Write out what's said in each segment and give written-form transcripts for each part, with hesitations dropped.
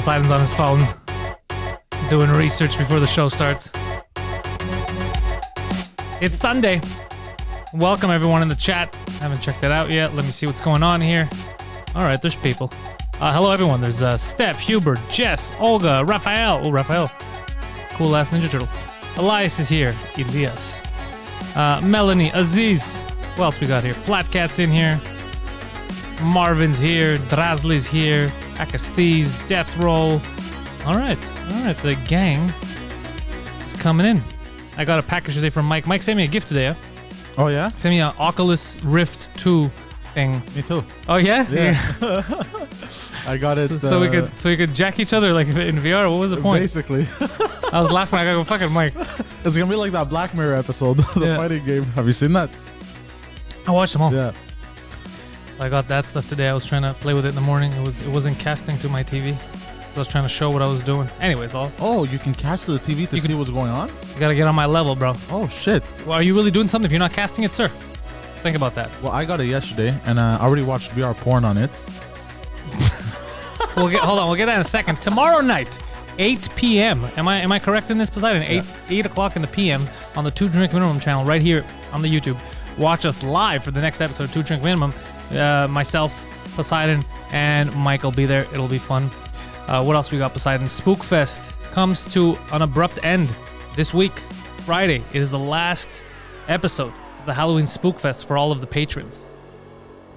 Poseidon's on his phone, doing research before the show starts. It's Sunday. Welcome everyone in the chat. Haven't checked it out yet. Let me see what's going on here. All right, there's people. Hello everyone. There's Steph, Hubert, Jess, Olga, Raphael. Oh, Raphael. Cool ass Ninja Turtle. Elias is here. Elias. Melanie, Aziz. What else we got here? Flat Cat's in here. Marvin's here. Drazli's here. Akastes, Death Roll. All right. The gang is coming in. I got a package today from Mike. Mike sent me a gift today, huh? Oh, yeah? Sent me an Oculus Rift 2 thing. Me too. Oh, yeah? Yeah. I got it. So we could jack each other like in VR. What was the point? Basically. I was laughing. I gotta go fucking Mike. It's going to be like that Black Mirror episode, the fighting game. Have you seen that? I watched them all. Yeah. So I got that stuff today. I was trying to play with it in the morning. It wasn't casting to my TV. So I was trying to show what I was doing. Anyways, Oh, you can cast to the TV to see what's going on? You gotta get on my level, bro. Oh, shit. Well, are you really doing something if you're not casting it, sir? Think about that. Well, I got it yesterday, and I already watched VR porn on it. Hold on, we'll get that in a second. Tomorrow night, 8 p.m. Am I correct in this, Poseidon? 8 o'clock in the p.m. on the 2 Drink Minimum channel right here on the YouTube. Watch us live for the next episode of 2 Drink Minimum. Myself, Poseidon, and Mike will be there. It'll be fun. What else we got, Poseidon? Spookfest comes to an abrupt end this week. Friday is the last episode of the Halloween Spookfest for all of the patrons.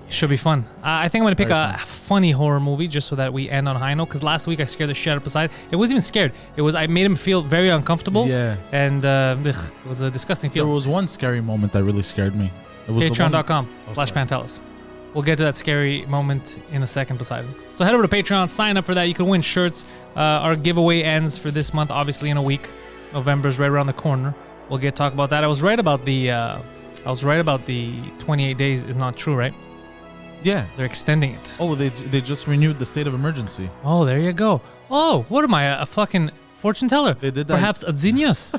It should be fun. I think I'm going to pick a funny horror movie just so that we end on a high note, because last week I scared the shit out of Poseidon. It wasn't even scared. I made him feel very uncomfortable. Yeah. And it was a disgusting feeling. There was one scary moment that really scared me. It was Patreon.com/Pantelis. We'll get to that scary moment in a second, Poseidon. So head over to Patreon, sign up for that. You can win shirts. Our giveaway ends for this month, obviously in a week. November's right around the corner. We'll talk about that. I was right about the 28 days is not true, right? Yeah. They're extending it. Oh, they just renewed the state of emergency. Oh, there you go. Oh, what am I, a fucking fortune teller? They did that. Perhaps a genius.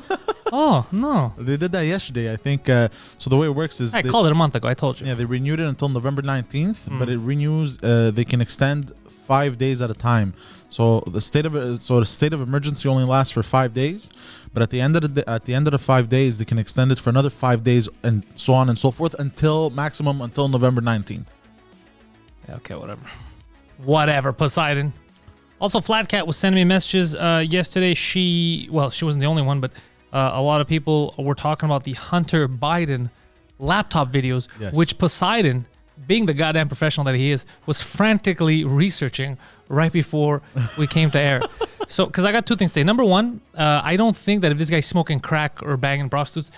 Oh, no. They did that yesterday, I think. So the way it works is... I called it a month ago, I told you. Yeah, they renewed it until November 19th, but it renews, they can extend 5 days at a time. So the state of emergency only lasts for 5 days, but at the end of the 5 days, they can extend it for another 5 days and so on and so forth until November 19th. Yeah, okay, whatever, Poseidon. Also, Flat Cat was sending me messages yesterday. She wasn't the only one, but a lot of people were talking about the Hunter Biden laptop videos, which Poseidon, being the goddamn professional that he is, was frantically researching right before we came to air. So, because I got two things to say. Number one, I don't think that if this guy's smoking crack or bagging prostitutes,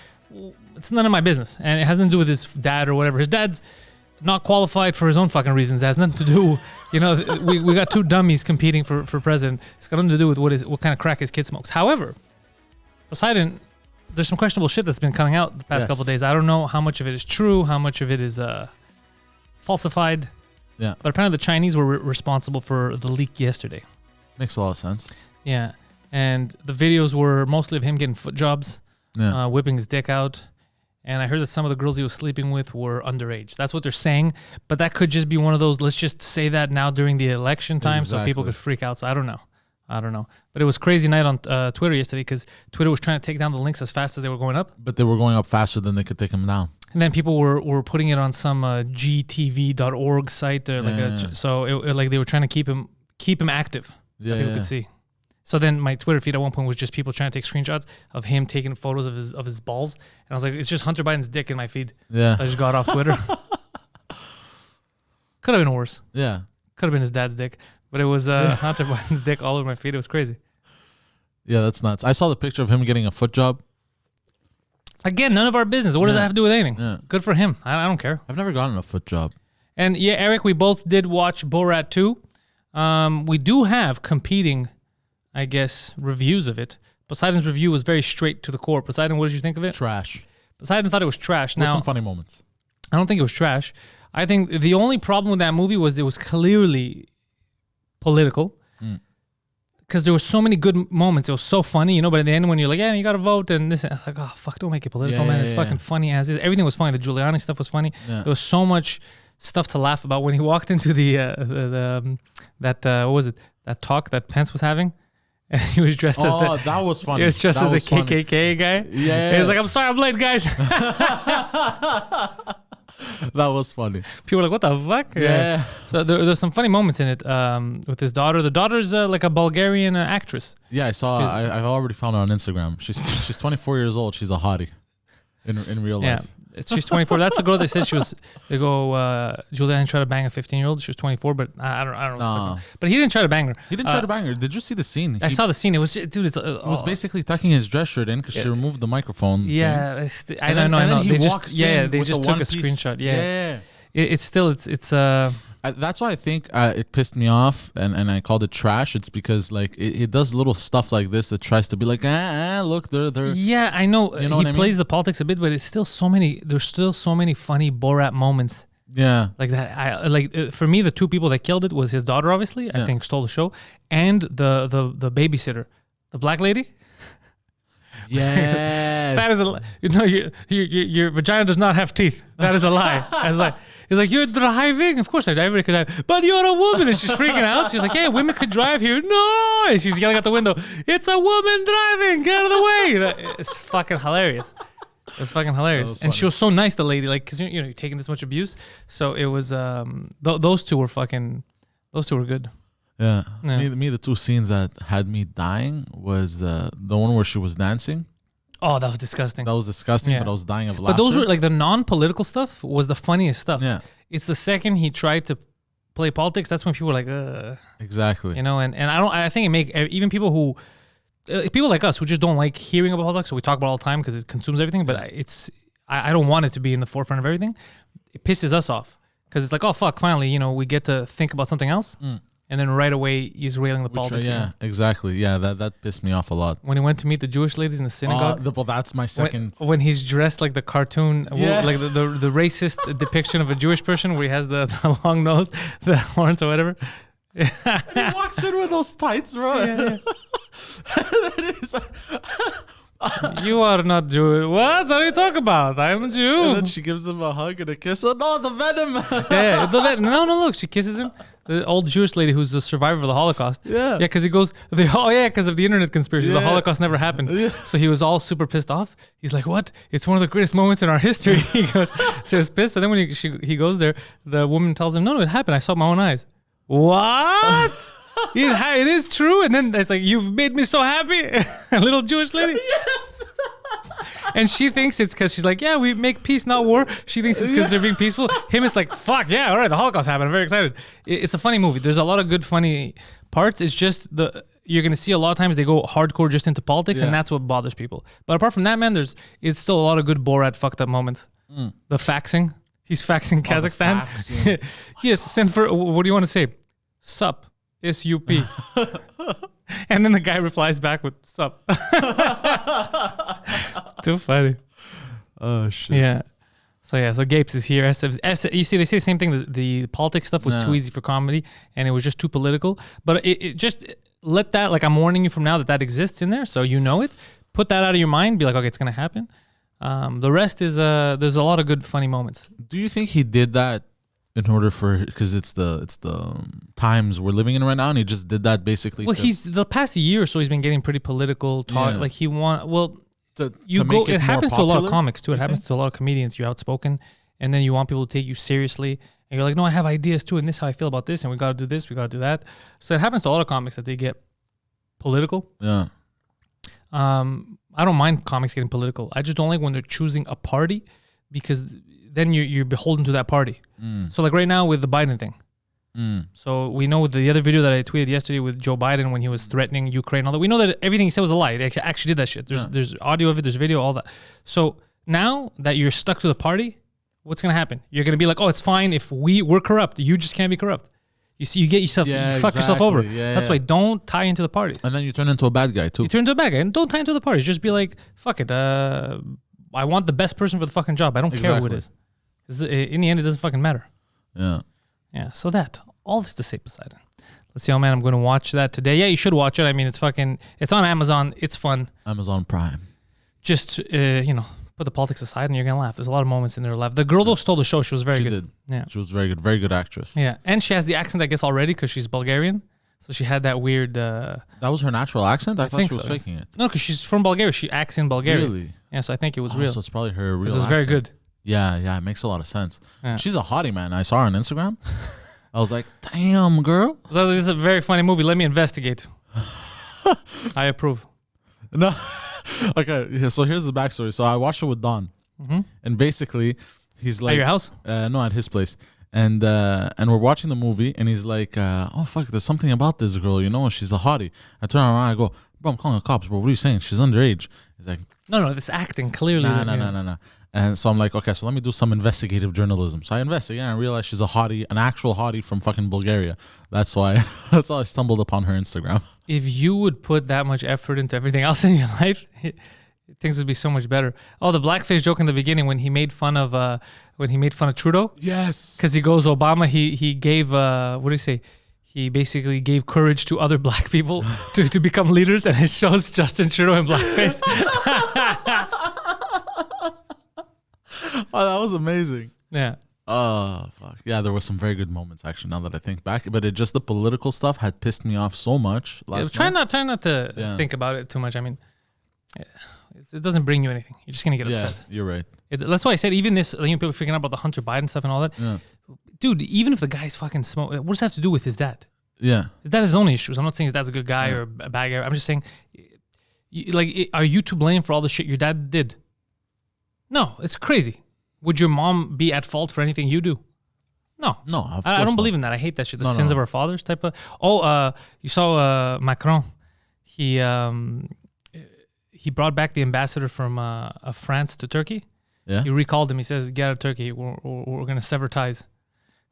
it's none of my business. And it has nothing to do with his dad or whatever. His dad's not qualified for his own fucking reasons. It has nothing to do, we got two dummies competing for president. It's got nothing to do with what kind of crack his kid smokes. However, Poseidon, there's some questionable shit that's been coming out the past couple of days. I don't know how much of it is true, how much of it is falsified. Yeah. But apparently the Chinese were responsible for the leak yesterday. Makes a lot of sense. Yeah. And the videos were mostly of him getting foot jobs, whipping his dick out. And I heard that some of the girls he was sleeping with were underage. That's what they're saying. But that could just be one of those, let's just say that now during the election time so people could freak out. So I don't know. But it was crazy night on Twitter yesterday because Twitter was trying to take down the links as fast as they were going up. But they were going up faster than they could take them down. And then people were putting it on some gtv.org site. So they were trying to keep him active so people could see. So then my Twitter feed at one point was just people trying to take screenshots of him taking photos of his balls. And I was like, it's just Hunter Biden's dick in my feed. Yeah. So I just got off Twitter. Could have been worse. Yeah. Could have been his dad's dick. But it was Hunter Biden's dick all over my feed. It was crazy. Yeah, that's nuts. I saw the picture of him getting a foot job. Again, none of our business. What does that have to do with anything? Yeah. Good for him. I don't care. I've never gotten a foot job. And yeah, Eric, we both did watch Borat 2. We do have competing, I guess, reviews of it. Poseidon's review was very straight to the core. Poseidon, what did you think of it? Trash. Poseidon thought it was trash. Now, some funny moments. I don't think it was trash. I think the only problem with that movie was it was clearly political. Because there were so many good moments. It was so funny, but at the end when you're like, yeah, you got to vote and this, I was like, oh, fuck, don't make it political, man. It's fucking funny as is. Everything was funny. The Giuliani stuff was funny. Yeah. There was so much stuff to laugh about when he walked into what was it? that talk that Pence was having. And he was dressed as the... that was funny. He was dressed as the KKK guy. Yeah. He was like, I'm sorry I'm late, guys. That was funny. People were like, what the fuck? Yeah. So there's some funny moments in it with his daughter. The daughter's like a Bulgarian actress. Yeah, I saw. I already found her on Instagram. She's 24 years old. She's a hottie in real life. She's 24. That's the girl they said she was. They go, Julianne tried to bang a 15-year-old. She was 24, but I don't know. No. But he didn't try to bang her. He didn't try to bang her. Did you see the scene? I saw the scene. It was, dude. It was basically tucking his dress shirt in because she removed the microphone. Yeah, I know. They just took a screenshot. Yeah. It's still. That's why I think it pissed me off and I called it trash. It's because like it does little stuff like this that tries to be like, look, they're. Yeah, I know. You know he what I plays mean? the politics a bit, but it's still so many. There's still so many funny Borat moments. Yeah. Like that. For me, the two people that killed it was his daughter, obviously. I think stole the show, and the babysitter, the black lady. Yes. That is your vagina does not have teeth. That is a lie. I was like. He's like, you're driving? Of course everybody could drive. But you're a woman. And she's freaking out. She's like, yeah, women could drive here. No. And she's yelling out the window, it's a woman driving. Get out of the way. It's fucking hilarious. It's fucking hilarious. And she was so nice, the lady, like, because, you're taking this much abuse. So it was, those two were good. Yeah. Me, the two scenes that had me dying was the one where she was dancing. Oh, that was disgusting. But I was dying of laughter. But those were like the non-political stuff was the funniest stuff. Yeah. It's the second he tried to play politics, that's when people were like, ugh. Exactly. And I think it make even people like us who just don't like hearing about politics, so we talk about it all the time because it consumes everything, but I don't want it to be in the forefront of everything. It pisses us off because it's like, oh fuck, finally, we get to think about something else. And then right away, he's railing the politics. Yeah, exactly. Yeah, that pissed me off a lot. When he went to meet the Jewish ladies in the synagogue. Well, that's my second. When he's dressed like the cartoon, like the racist depiction of a Jewish person where he has the long nose, the horns or whatever. He walks in with those tights, bro. Yeah. You are not Jewish. What are you talking about? I'm a Jew. And then she gives him a hug and a kiss. Oh, no, the venom. No, look. She kisses him. The old Jewish lady who's the survivor of the Holocaust. Yeah. Yeah, because he goes, because of the internet conspiracy. Yeah. The Holocaust never happened. Yeah. So he was all super pissed off. He's like, what? It's one of the greatest moments in our history. He goes, so he's pissed. And then when he goes there, the woman tells him, no, it happened. I saw it with my own eyes. What? It is true. And then it's like, you've made me so happy. A little Jewish lady. Yes. And she thinks it's because she's like, yeah, we make peace, not war. She thinks it's because they're being peaceful. Him is like, fuck, yeah, all right, the Holocaust happened. I'm very excited. It's a funny movie. There's a lot of good, funny parts. It's just you're going to see a lot of times they go hardcore just into politics, and that's what bothers people. But apart from that, man, it's still a lot of good Borat fucked up moments. The faxing. He's faxing Kazakhstan. Faxing. Yes, send for, what do you want to say? Sup. S-U-P. And then the guy replies back with sup. Too funny. Oh, shit. Yeah. So Gapes is here. You see, they say the same thing. The politics stuff was too easy for comedy, and it was just too political. But it just let that, like, I'm warning you from now that exists in there, so you know it. Put that out of your mind. Be like, okay, it's going to happen. The rest is, there's a lot of good, funny moments. Do you think he did that in order because it's the times we're living in right now, and he just did that basically? Well, he's the past year or so he's been getting pretty political talk. Like he it happens to a lot of comics too. It happens to a lot of comedians. You're outspoken, and then you want people to take you seriously, and you're like, no, I have ideas too, and this is how I feel about this, and we got to do this, we got to do that. So it happens to a lot of comics that they get political. Yeah. I don't mind comics getting political. I just don't like when they're choosing a party, because then you're beholden to that party. So like right now with the Biden thing. So we know with the other video that I tweeted yesterday with Joe Biden when he was threatening Ukraine, all that, we know that everything he said was a lie. They actually did that shit. There's audio of it, there's video, all that. So now that you're stuck to the party, what's going to happen? You're going to be like, oh, it's fine if we're corrupt. You just can't be corrupt. You see, you get yourself, you fuck yourself over. That's why don't tie into the parties. And then you turn into a bad guy too. You turn into a bad guy, and don't tie into the parties. Just be like, fuck it. I want the best person for the fucking job. I don't care who it is. In the end, it doesn't fucking matter. Yeah. Yeah. So all this to say, Poseidon. Let's see. Oh man, I'm going to watch that today. Yeah, you should watch it. I mean, it's on Amazon. It's fun. Amazon Prime. Just, put the politics aside and you're going to laugh. There's a lot of moments in there laugh. The girl though stole the show. She was very good. She did. Yeah. She was very good. Very good actress. Yeah. And she has the accent, I guess, already because she's Bulgarian. So she had that weird. That was her natural accent. I thought think she was so, faking it. No, because she's from Bulgaria. She acts in Bulgaria. Really? Yeah, so I think it was real. So it's probably her real. This was very good. Yeah, it makes a lot of sense. Yeah. She's a hottie, man. I saw her on Instagram. I was like, damn, girl. So this is a very funny movie. Let me investigate. I approve. No. Okay, yeah, so here's the backstory. So I watched it with Don. And basically, he's like... At your house? No, at his place. And we're watching the movie, and he's like, oh, fuck, there's something about this girl, you know? She's a hottie. I turn around, I go, bro, I'm calling the cops, bro. What are you saying? She's underage. He's like... No, this acting, clearly. No. And so I'm like, okay, so let me do some investigative journalism. So I investigate and I realize she's a hottie, an actual hottie from fucking Bulgaria. That's why I stumbled upon her Instagram. If you would put that much effort into everything else in your life, things would be so much better. Oh, the blackface joke in the beginning when he made fun of Trudeau. Yes. Because he goes, Obama, he gave what do you say? He basically gave courage to other black people to become leaders, and it shows Justin Trudeau in blackface. Oh, that was amazing. Yeah. Oh, fuck. Yeah, there were some very good moments, actually, now that I think back. But the political stuff had pissed me off so much. Try not to think about it too much. I mean, it doesn't bring you anything. You're just going to get upset. You're right. That's why I said even this, people freaking out about the Hunter Biden stuff and all that. Yeah. Dude, even if the guy's fucking smoke, what does that have to do with his dad? Yeah. His dad has his own issues. I'm not saying his dad's a good guy or a bad guy. I'm just saying, are you to blame for all the shit your dad did? No, it's crazy. Would your mom be at fault for anything you do? No. I don't believe in that. I hate that shit. The sins of our fathers type of. You saw Macron. He brought back the ambassador from France to Turkey. Yeah. He recalled him. He says, "Get out of Turkey. We're gonna sever ties."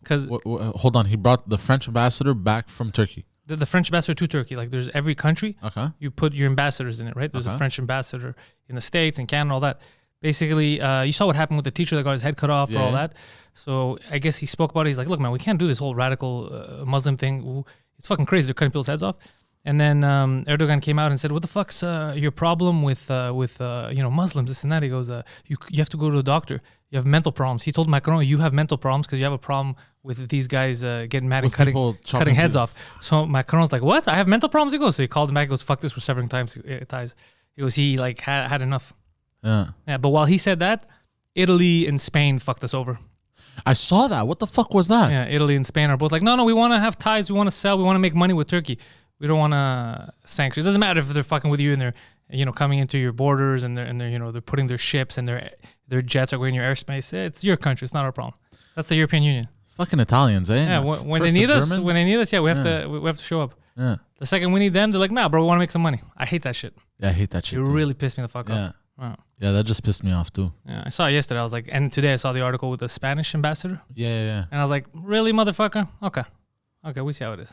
Because hold on, he brought the French ambassador back from Turkey. The French ambassador to Turkey. Like there's every country. Okay. You put your ambassadors in it, right? There's a French ambassador in the States and Canada, all that. Basically, you saw what happened with the teacher that got his head cut off or all that. So I guess he spoke about it. He's like, look, man, we can't do this whole radical Muslim thing. It's fucking crazy. They're cutting people's heads off. And then Erdogan came out and said, what the fuck's your problem with Muslims, this and that? He goes, you have to go to a doctor. You have mental problems. He told Macron, you have mental problems because you have a problem with these guys getting mad and cutting heads off. So Macron's like, what? I have mental problems? He goes, so he called him back. He goes, fuck this, we're severing ties. He goes, he like had enough. Yeah, but while he said that, Italy and Spain fucked us over. I saw that. What the fuck was that? Yeah, Italy and Spain are both like, no, we want to have ties. We want to sell. We want to make money with Turkey. We don't want to sanctions. It doesn't matter if they're fucking with you and they're, coming into your borders and they're putting their ships and their jets are going in your airspace. It's your country. It's not our problem. That's the European Union. Fucking Italians, eh? Yeah, when they need us, yeah, we have to show up. Yeah. The second we need them, they're like, nah, bro, we want to make some money. I hate that shit. Yeah, I hate that shit. It really pissed me the fuck off. Wow. Yeah, that just pissed me off too. Yeah, I saw it yesterday. I was like, and today I saw the article with the Spanish ambassador. Yeah. And I was like, really, motherfucker? Okay, we see how it is.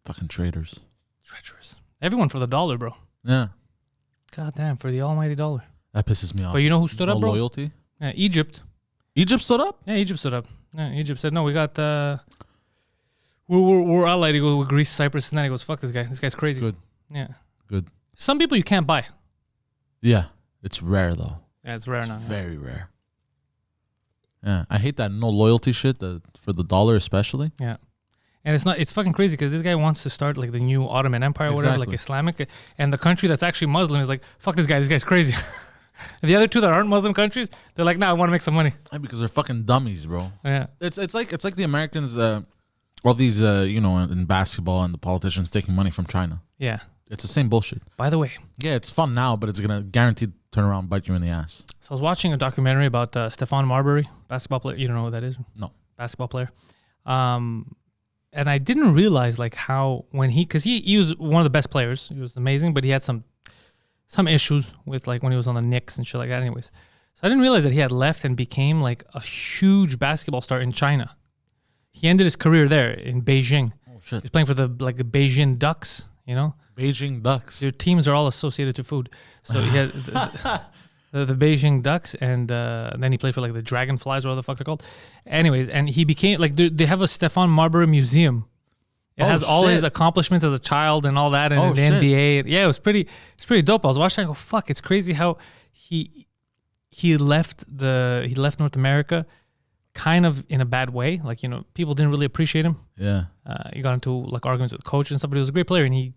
Fucking traitors. Treacherous. Everyone for the dollar, bro. Yeah. God damn, for the almighty dollar. That pisses me off. But you know who stood up, bro? Loyalty? Yeah, Egypt. Egypt stood up? Yeah, Egypt stood up. Yeah, Egypt said, no, we got, we're allied. He goes with Greece, Cyprus, and then he goes, fuck this guy. This guy's crazy. Good. Yeah. Good. Some people you can't buy. Yeah. It's rare, though. Yeah, it's rare now. Very rare. Yeah. I hate that no loyalty shit for the dollar, especially. Yeah. And it's fucking crazy because this guy wants to start like the new Ottoman Empire or whatever, like Islamic. And the country that's actually Muslim is like, fuck this guy. This guy's crazy. The other two that aren't Muslim countries, they're like, nah, I want to make some money. Yeah, because they're fucking dummies, bro. Yeah. It's like the Americans, all these, in basketball and the politicians taking money from China. Yeah. It's the same bullshit. By the way. Yeah, it's fun now, but it's going to guaranteed turn around and bite you in the ass. So I was watching a documentary about Stephon Marbury, basketball player. You don't know who that is? No. Basketball player. And I didn't realize like how because he was one of the best players. He was amazing, but he had some issues with like when he was on the Knicks and shit like that. Anyways, so I didn't realize that he had left and became like a huge basketball star in China. He ended his career there in Beijing. Oh shit! He's playing for the Beijing Ducks. Beijing Ducks. Their teams are all associated to food. So he had the Beijing Ducks, and then he played for like the Dragonflies, or what the fuck they're called. Anyways, and he became like they have a Stephon Marbury museum. It has all his accomplishments as a child and all that, and the NBA. Yeah, it's pretty dope. I was watching. I go, fuck, it's crazy how he left North America, kind of in a bad way. Like, people didn't really appreciate him. Yeah. He got into like arguments with the coach and stuff, but he was a great player, and he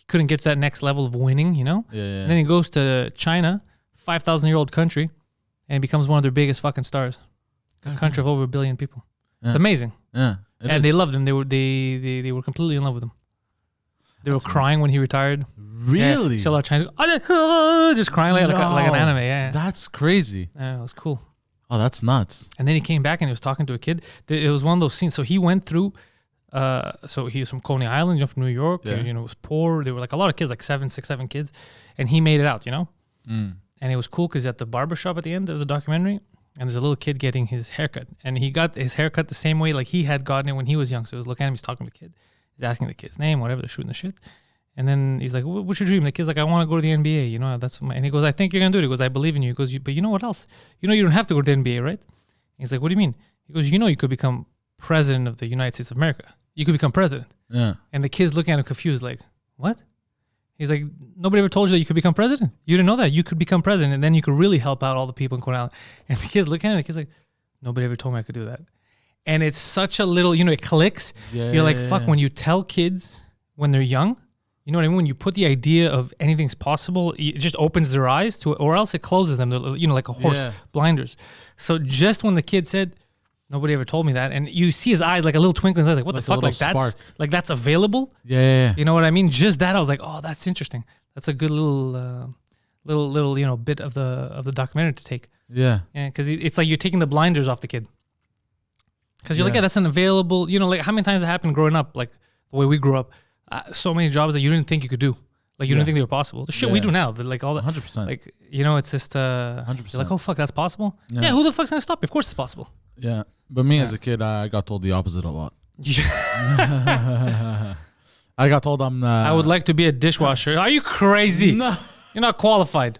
couldn't get to that next level of winning, Yeah. And then he goes to China, 5,000-year-old country, and becomes one of their biggest fucking stars. A country of over 1 billion people. Yeah. It's amazing. Yeah. And they loved him. They were completely in love with him. They were crying when he retired. Really? Yeah, so a lot of Chinese, just crying like an anime. Yeah. That's crazy. Yeah, it was cool. Oh, that's nuts. And then he came back and he was talking to a kid. It was one of those scenes. So he went through. So he was from Coney Island, from New York. Yeah. Was poor. There were like a lot of kids, like 6, 7 kids, and he made it out. And it was cool because at the barbershop at the end of the documentary, and there's a little kid getting his haircut, and he got his haircut the same way like he had gotten it when he was young. So he was looking at him, he's talking to the kid, he's asking the kid's name, whatever, they're shooting the shit. And then he's like, "What's your dream?" The kid's like, "I want to go to the NBA." That's and he goes, "I think you're gonna do it." He goes, "I believe in you." He goes, "But you know what else? You don't have to go to the NBA, right?" He's like, "What do you mean?" He goes, "You could become president of the United States of America. You could become president." Yeah. And the kid's looking at him confused, like, "What?" He's like, "Nobody ever told you that you could become president. You didn't know that. You could become president, and then you could really help out all the people in Coney Island." And the kid's looking at him, the kid's like, "Nobody ever told me I could do that." And it's such a little, it clicks. Yeah, You're like, fuck, when you tell kids when they're young, you know what I mean? When you put the idea of anything's possible, it just opens their eyes to it, or else it closes them, like a horse, blinders. So just when the kid said, "Nobody ever told me that," and you see his eyes like a little twinkle in his eyes, like, what the fuck? Like that's available? Yeah. You know what I mean? Just that, I was like, oh, that's interesting. That's a good little bit of the documentary to take. Yeah. Yeah, because it's like you're taking the blinders off the kid. Because you're like, yeah, that's an available, like how many times it happened growing up, like the way we grew up, so many jobs that you didn't think you could do. Like you didn't think they were possible. The shit we do now, like all that. 100%. Like, it's just, 100%. You're like, oh fuck, that's possible? Yeah, who the fuck's going to stop you? Of course it's possible. Yeah. But me as a kid, I got told the opposite a lot. I got told I'm I would like to be a dishwasher. Are you crazy? No. You're not qualified.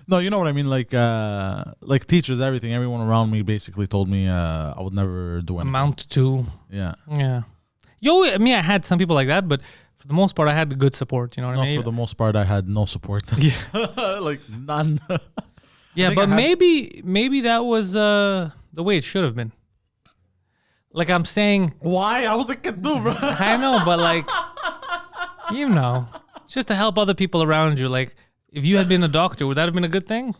No, you know what I mean? Like teachers, everything, everyone around me basically told me I would never do anything. Amount to. Yeah. Yeah. I had some people like that, but for the most part, I had good support. You know what I mean? For the most part, I had no support. Yeah. Like none. Yeah, but maybe that was the way it should have been. Like I'm saying. Why? I was a kid too, bro. I know, but like, just to help other people around you. Like, if you had been a doctor, would that have been a good thing?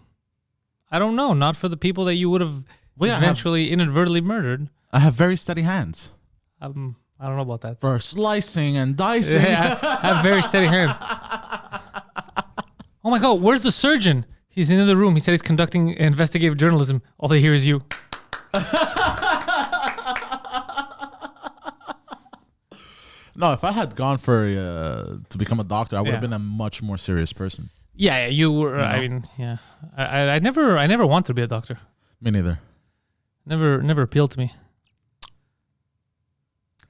I don't know. Not for the people that you would have eventually inadvertently murdered. I have very steady hands. I don't know about that. For slicing and dicing. Yeah, I have very steady hands. Oh my God, where's the surgeon? He's in the room. He said he's conducting investigative journalism. All they hear is you. No, if I had gone for to become a doctor, I would have been a much more serious person. Yeah, you were. I mean, yeah. I never wanted to be a doctor. Me neither. Never appealed to me.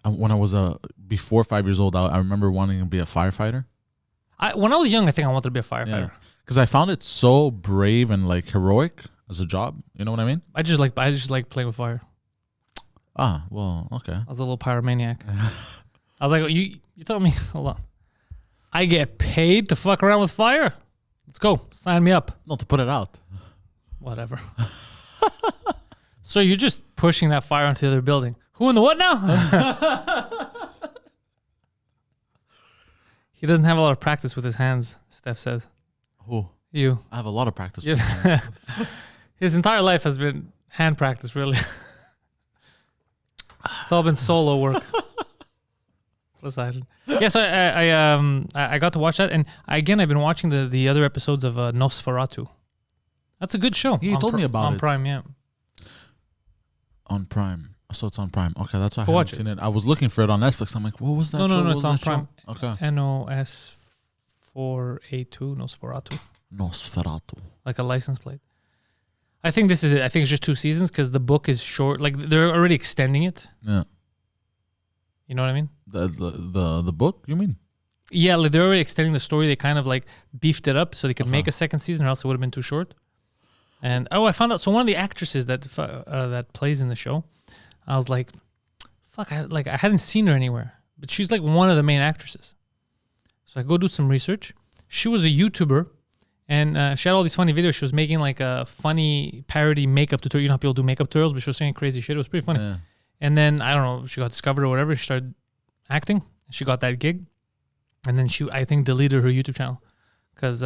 When I was before 5 years old, I remember wanting to be a firefighter. When I was young, I think I wanted to be a firefighter. Because I found it so brave and like heroic as a job. You know what I mean? I just like playing with fire. Ah, well, okay. I was a little pyromaniac. I was like, you told me, hold on. I get paid to fuck around with fire? Let's go. Sign me up. No, to put it out. Whatever. So you're just pushing that fire onto the other building. Who in the what now? He doesn't have a lot of practice with his hands, Steph says. Who? You. I have a lot of practice. Yeah. His entire life has been hand practice, really. It's all been solo work. Poseidon. Yeah, so I got to watch that, and I've been watching the other episodes of Nosferatu. That's a good show. Yeah, you told me about it. On Prime, yeah. On Prime. So it's on Prime. Okay, that's why I haven't seen it. I was looking for it on Netflix. I'm like, what was that show? No, it's on Prime. Okay. NOS4A2, Nosferatu. Nosferatu. Like a license plate. I think this is it. I think it's just 2 seasons because the book is short. Like, they're already extending it. Yeah. You know what I mean? The book, you mean? Yeah, like they're already extending the story. They kind of like beefed it up so they could make a second season, or else it would have been too short. And I found out. So one of the actresses that plays in the show, I was like, fuck, I hadn't seen her anywhere, but she's like one of the main actresses. So I go do some research. She was a YouTuber, And she had all these funny videos. She was making like a funny parody makeup tutorial. You know how people do makeup tutorials, but she was saying crazy shit. It was pretty funny. Yeah. And then, I don't know, she got discovered or whatever. She started acting. She got that gig. And then she, I think, deleted her YouTube channel. Because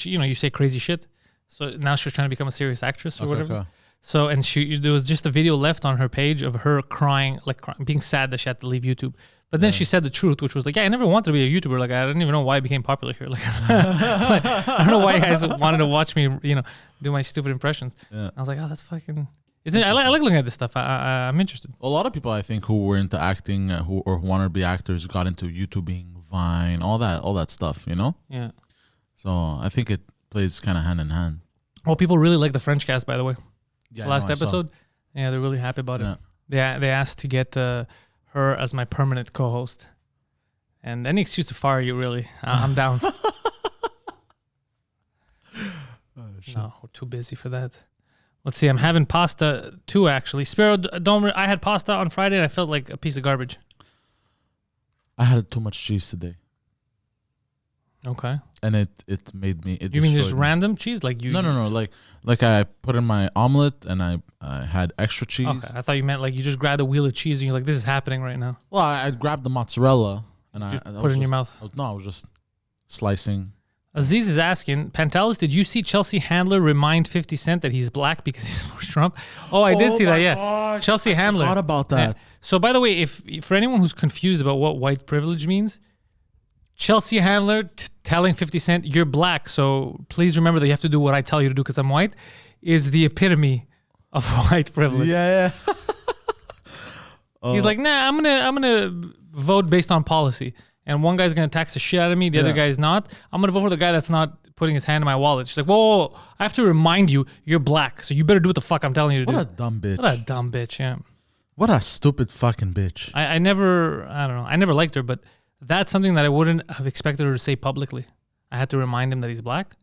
you say crazy shit. So now she's trying to become a serious actress or whatever. Okay. So, and there was just a video left on her page of her crying, being sad that she had to leave YouTube. But then she said the truth, which was like, yeah, I never wanted to be a YouTuber. Like, I didn't even know why I became popular here. Like, I don't know why you guys wanted to watch me, do my stupid impressions. Yeah. I was like, oh, that's fucking... I like looking at this stuff. I'm interested. A lot of people, I think, who were into acting who wanted to be actors got into YouTubing, Vine, all that stuff, Yeah. So I think it plays kind of hand in hand. Well, people really like the French cast, by the way. Yeah, the last episode. Yeah, they're really happy about it. They asked to get her as my permanent co-host. And any excuse to fire you, really. I'm down. No, we're too busy for that. Let's see. I'm having pasta too, actually. Spiro, I had pasta on Friday and I felt like a piece of garbage. I had too much cheese today. Okay. And it made me... You mean just random cheese? Like you? No. Like I put in my omelet and I had extra cheese. Okay. I thought you meant like you just grabbed a wheel of cheese and you're like, this is happening right now. Well, I grabbed the mozzarella and I put it in your mouth. I was just slicing. Aziz is asking, Pantelis, did you see Chelsea Handler remind 50 Cent that he's black because he supports Trump? Oh, I did see that, yeah. God, Chelsea Handler. I forgot about that. Yeah. So, by the way, if for anyone who's confused about what white privilege means, Chelsea Handler telling 50 Cent, you're black, so please remember that you have to do what I tell you to do because I'm white, is the epitome of white privilege. Yeah. He's like, nah, I'm gonna vote based on policy. And one guy's going to tax the shit out of me. The other guy's not. I'm going to vote for the guy that's not putting his hand in my wallet. She's like, whoa, I have to remind you, you're black. So you better do what the fuck I'm telling you to do. What a dumb bitch. What a dumb bitch, yeah. What a stupid fucking bitch. I never liked her, but that's something that I wouldn't have expected her to say publicly. I had to remind him that he's black.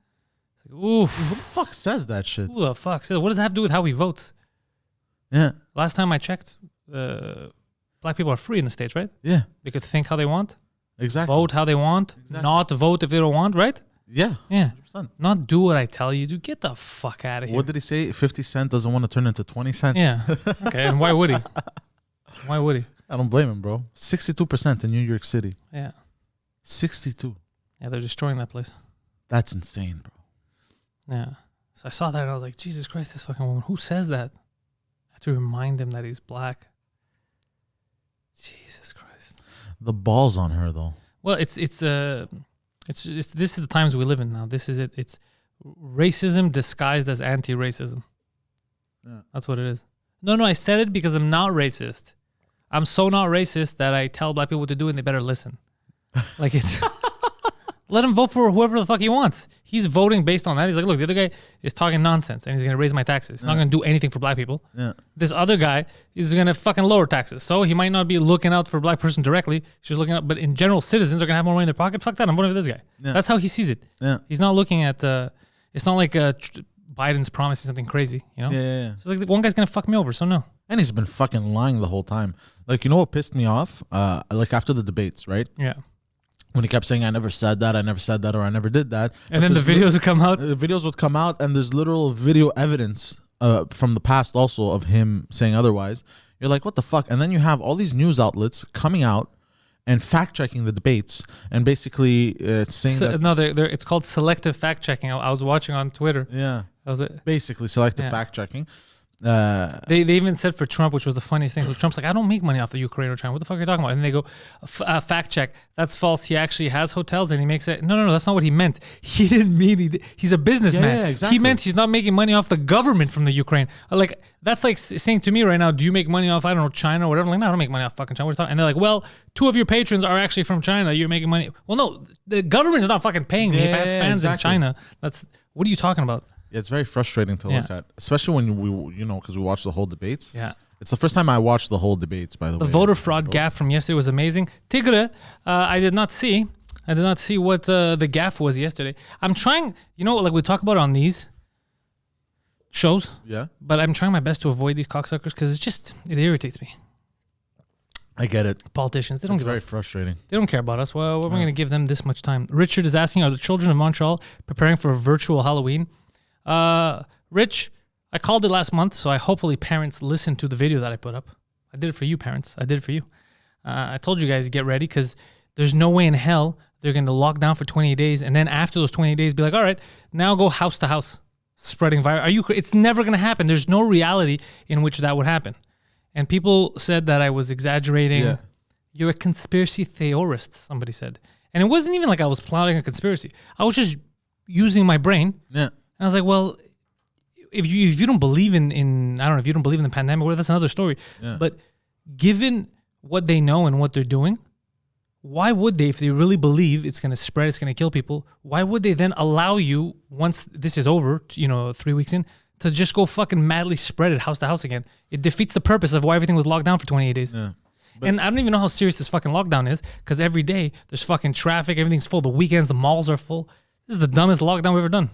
It's like, oof. Who the fuck says that shit? Who the fuck says? What does that have to do with how he votes? Yeah. Last time I checked, black people are free in the States, right? Yeah. They could think how they want. Exactly. Vote how they want. Exactly. Not vote if they don't want, right? Yeah. 100%. Not do what I tell you. Dude, get the fuck out of here. What did he say? 50 Cent doesn't want to turn into 20 Cent? Yeah. Okay, and why would he? Why would he? I don't blame him, bro. 62% in New York City. Yeah. 62. Yeah, they're destroying that place. That's insane, bro. Yeah. So I saw that and I was like, Jesus Christ, this fucking woman. Who says that? I have to remind him that he's black. Jesus Christ. The balls on her though. Well, it's this is the times we live in now. This is it. It's racism disguised as anti-racism. Yeah. That's what it is. No, I said it because I'm not racist. I'm so not racist that I tell black people what to do and they better listen. Like it's let him vote for whoever the fuck he wants. He's voting based on that. He's like, look, the other guy is talking nonsense and he's going to raise my taxes. He's not going to do anything for black people. Yeah. This other guy is going to fucking lower taxes. So he might not be looking out for a black person directly. He's just looking out, but in general, citizens are going to have more money in their pocket. Fuck that. I'm voting for this guy. Yeah. That's how he sees it. Yeah. He's not looking at, it's not like Biden's promising something crazy, you know? Yeah. So it's like one guy's going to fuck me over. So no. And he's been fucking lying the whole time. Like, you know what pissed me off? Like after the debates, right? Yeah. When he kept saying, I never said that, or I never did that. And then the videos would come out. The videos would come out, and there's literal video evidence from the past also of him saying otherwise. You're like, what the fuck? And then you have all these news outlets coming out and fact-checking the debates and basically saying that... No, it's called selective fact-checking. I was watching on Twitter. Yeah. That was it. Basically selective fact-checking. They even said for Trump, which was the funniest thing. So Trump's like, I don't make money off the Ukraine or China. What the fuck are you talking about? And they go, fact check. That's false. He actually has hotels and he makes it. No, that's not what he meant. He didn't mean he's a businessman. Yeah, exactly. He meant he's not making money off the government from the Ukraine. Like, that's like saying to me right now, do you make money off, I don't know, China or whatever? I'm like, no, I don't make money off fucking China. What are you talking? And they're like, well, 2 of your patrons are actually from China. You're making money. Well, no, the government's not fucking paying me. If I have fans in China, what are you talking about? Yeah, it's very frustrating to look at, especially when because we watched the whole debates. Yeah. It's the first time I watched the whole debates, by the way. The voter fraud gaffe from yesterday was amazing. Tigre, I did not see what the gaffe was yesterday. I'm trying, like we talk about on these shows. Yeah. But I'm trying my best to avoid these cocksuckers because it irritates me. I get it. Politicians, they don't It's give a very frustrating. They don't care about us. Well, we're going to give them this much time. Richard is asking, are the children of Montreal preparing for a virtual Halloween? Rich, I called it last month, so hopefully parents listen to the video that I put up. I did it for you, parents. I did it for you. I told you guys to get ready because there's no way in hell they're going to lock down for 28 days and then after those 28 days be like, all right, now go house to house spreading virus. It's never going to happen. There's no reality in which that would happen. And people said that I was exaggerating. Yeah. You're a conspiracy theorist, somebody said. And it wasn't even like I was plotting a conspiracy. I was just using my brain. Yeah. And I was like, well, if you don't believe in I don't know, if you don't believe in the pandemic, well, that's another story. Yeah. But given what they know and what they're doing, why would they, if they really believe it's going to spread, it's going to kill people, why would they then allow you, once this is over, 3 weeks in, to just go fucking madly spread it house to house again? It defeats the purpose of why everything was locked down for 28 days. Yeah. And I don't even know how serious this fucking lockdown is because every day there's fucking traffic, everything's full. The weekends, the malls are full. This is the dumbest lockdown we've ever done.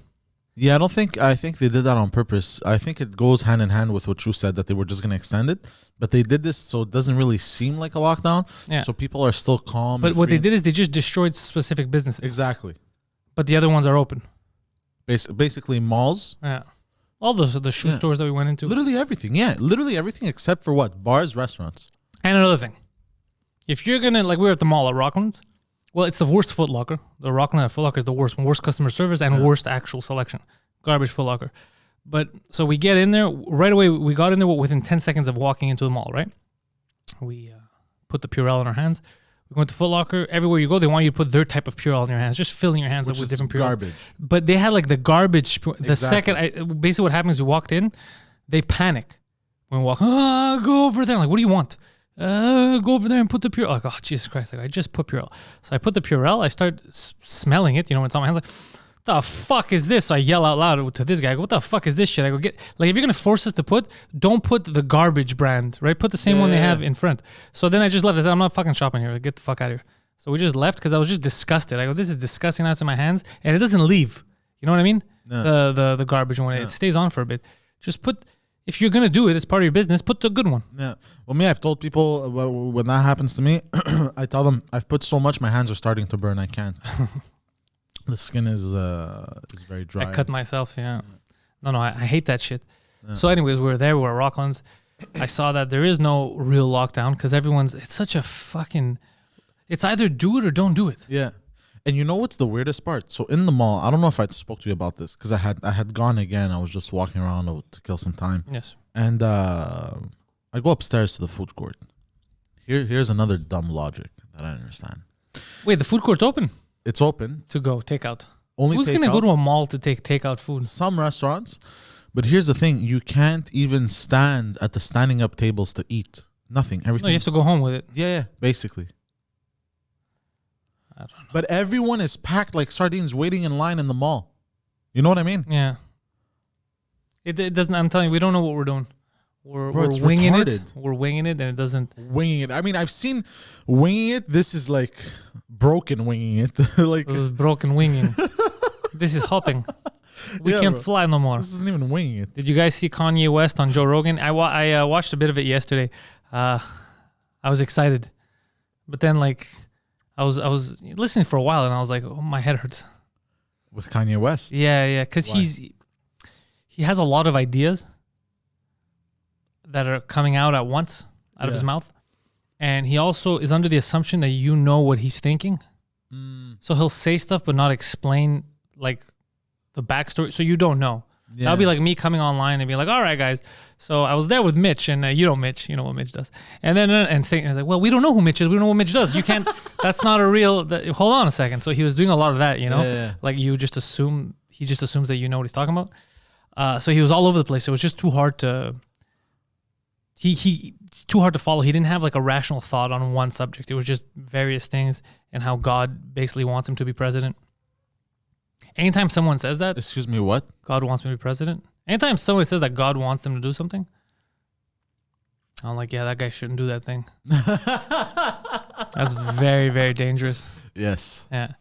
Yeah, I think they did that on purpose. I think it goes hand in hand with what you said, that they were just going to extend it. But they did this so it doesn't really seem like a lockdown. Yeah. So people are still calm. But what they did is they just destroyed specific businesses. Exactly. But the other ones are open. Basically malls. Yeah. All the shoe stores that we went into. Literally everything. Yeah. Literally everything except for what? Bars, restaurants. And another thing. If you're going to, like we were at the mall at Rockland's, well, it's the worst Foot Locker. The Rockland at Foot Locker is the worst. Worst customer service and worst actual selection. Garbage Foot Locker. But so we get in there right away. We got in there within 10 seconds of walking into the mall, right? We put the Purell in our hands. We went to Foot Locker. Everywhere you go, they want you to put their type of Purell in your hands, just filling your hands up with different Purells. Garbage. But they had like the garbage. The Exactly. second, basically what happened is we walked in, they panic when we walk. Go over there. I'm like, what do you want? Go over there and put the Purell. Like, oh, Jesus Christ. Like, I just put Purell. So I put the Purell. I start smelling it, when it's on my hands. Like, the fuck is this? So I yell out loud to this guy. I go, what the fuck is this shit? I go, if you're going to force us to don't put the garbage brand, right? Put the same one they have in front. So then I just left. I said, I'm not fucking shopping here. Like, get the fuck out of here. So we just left because I was just disgusted. I go, this is disgusting. Now it's in my hands. And it doesn't leave. You know what I mean? Yeah. The garbage one. Yeah. It stays on for a bit. Just if you're going to do it, it's part of your business, put the good one. Yeah. Well, me, I've told people when that happens to me, I tell them I've put so much, my hands are starting to burn. I can't. The skin is very dry. I cut myself, yeah. No, I hate that shit. Yeah. So anyways, we were there. We were at Rocklands. I saw that there is no real lockdown because it's such a fucking, it's either do it or don't do it. Yeah. And you know what's the weirdest part? So in the mall, I don't know if I spoke to you about this because I had gone again. I was just walking around to kill some time. Yes. And I go upstairs to the food court. Here's another dumb logic that I don't understand. Wait, the food court's open? It's open. To go takeout. Who's going to go to a mall to take takeout food? Some restaurants. But here's the thing. You can't even stand at the standing up tables to eat. Nothing. Everything. No, you have to go home with it. Yeah, basically. I don't know. But everyone is packed like sardines waiting in line in the mall. You know what I mean? Yeah. It doesn't, I'm telling you, we don't know what we're doing. We're Bro, winging retarded. it. We're winging it, and it doesn't. Winging it. I mean, I've seen winging it. This is like broken winging it. Like this is broken winging. This is hopping. We can't fly no more. This isn't even winging it. Did you guys see Kanye West on Joe Rogan? I watched a bit of it yesterday. I was excited, but then like I was listening for a while, and I was like, oh, my head hurts. With Kanye West? Yeah, because he has a lot of ideas that are coming out at once out of his mouth. And he also is under the assumption that you know what he's thinking. So he'll say stuff but not explain like the backstory. So you don't know. Yeah. That would be like me coming online and being like, all right, guys. So I was there with Mitch and you know Mitch. You know what Mitch does. And then and saying, it's like, well, we don't know who Mitch is. We don't know what Mitch does. You can't, that's not a real, hold on a second. So he was doing a lot of that, Like he just assumes that you know what he's talking about. So he was all over the place. It was just too hard to... He too hard to follow. He didn't have like a rational thought on one subject. It was just various things and how God basically wants him to be president. Anytime someone says that, excuse me, what? God wants me to be president. Anytime someone says that God wants them to do something, I'm like, yeah, that guy shouldn't do that thing. That's very, very dangerous. Yes. Yeah.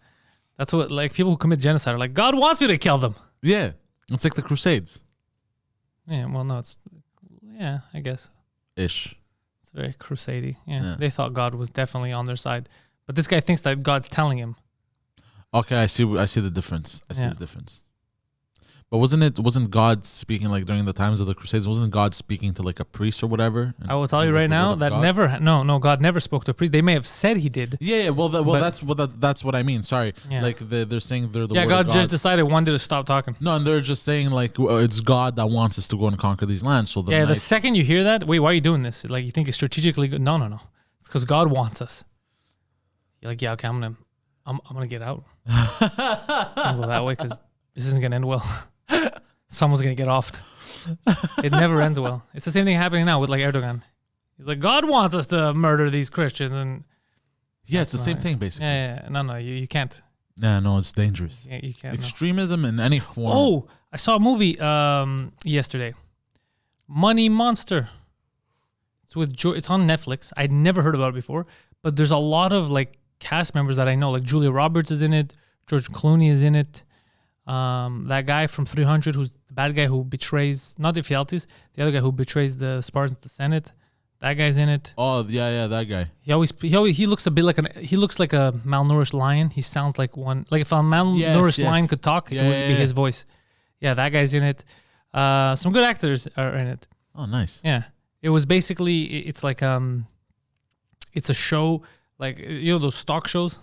That's what, like, people who commit genocide are like, God wants me to kill them. Yeah. It's like the Crusades. Yeah, well, no, it's, yeah, I guess. Ish. It's very crusade-y. Yeah. They thought God was definitely on their side. But this guy thinks that God's telling him. Okay, I see the difference. I see the difference. But wasn't God speaking like during the times of the Crusades? Wasn't God speaking to like a priest or whatever? I will tell you right now that God never spoke to a priest. They may have said he did. Yeah. Well, that's what I mean. Sorry. Yeah. Like they're saying they're the word God of God just decided one day to stop talking. No, and they're just saying like it's God that wants us to go and conquer these lands. So the second you hear that, wait, why are you doing this? Like you think it's strategically good? No. It's because God wants us. You're like, yeah, okay, I'm gonna get out. I'm gonna go that way because this isn't gonna end well. Someone's gonna get offed. It never ends well. It's the same thing happening now with like Erdogan. He's like, God wants us to murder these Christians, and it's the same thing basically. Yeah. No, you can't. No, it's dangerous. Yeah, you can't. Extremism in any form. Oh, I saw a movie yesterday, Money Monster. It's on Netflix. I'd never heard about it before, but there's a lot of like cast members that I know. Like Julia Roberts is in it. George Clooney is in it. That guy from 300, who's the bad guy who betrays, not the Ephialtes, the other guy who betrays the Spartans at the Senate. That guy's in it. Oh yeah, that guy. He looks a bit like he looks like a malnourished lion. He sounds like one. Like if a malnourished lion could talk, it would be his voice. Yeah, that guy's in it. Some good actors are in it. Oh, nice. Yeah, it was basically it's like it's a show like those stock shows.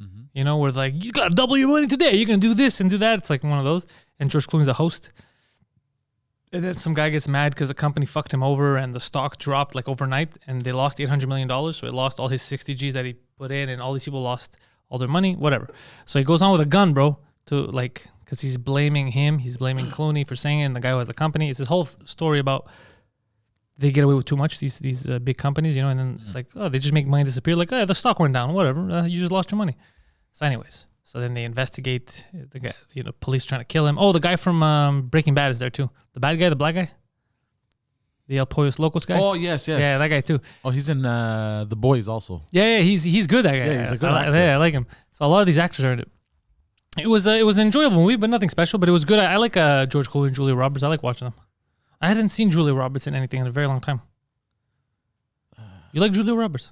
Mm-hmm. Where like, you got to double your money today. You're going to do this and do that. It's like one of those. And George Clooney's a host. And then some guy gets mad because the company fucked him over and the stock dropped like overnight and they lost $800 million. So it lost all his 60 G's that he put in and all these people lost all their money, whatever. So he goes on with a gun, bro, to like, because he's blaming him. He's blaming Clooney for saying it and the guy who has the company. It's this whole story about they get away with too much, these big companies, and then it's like, oh, they just make money disappear. Like, oh, the stock went down, whatever. You just lost your money. So anyways, then they investigate the guy, police trying to kill him. Oh, the guy from Breaking Bad is there too. The bad guy, the black guy. The El Pollos Locos guy. Oh, yes. Yeah, that guy too. Oh, he's in The Boys also. Yeah, he's good, that guy. Yeah, he's a good actor. I like him. So a lot of these actors are in it. It was an enjoyable movie, but nothing special, but it was good. I like George Clooney and Julia Roberts. I like watching them. I hadn't seen Julia Roberts in anything in a very long time. You like Julia Roberts?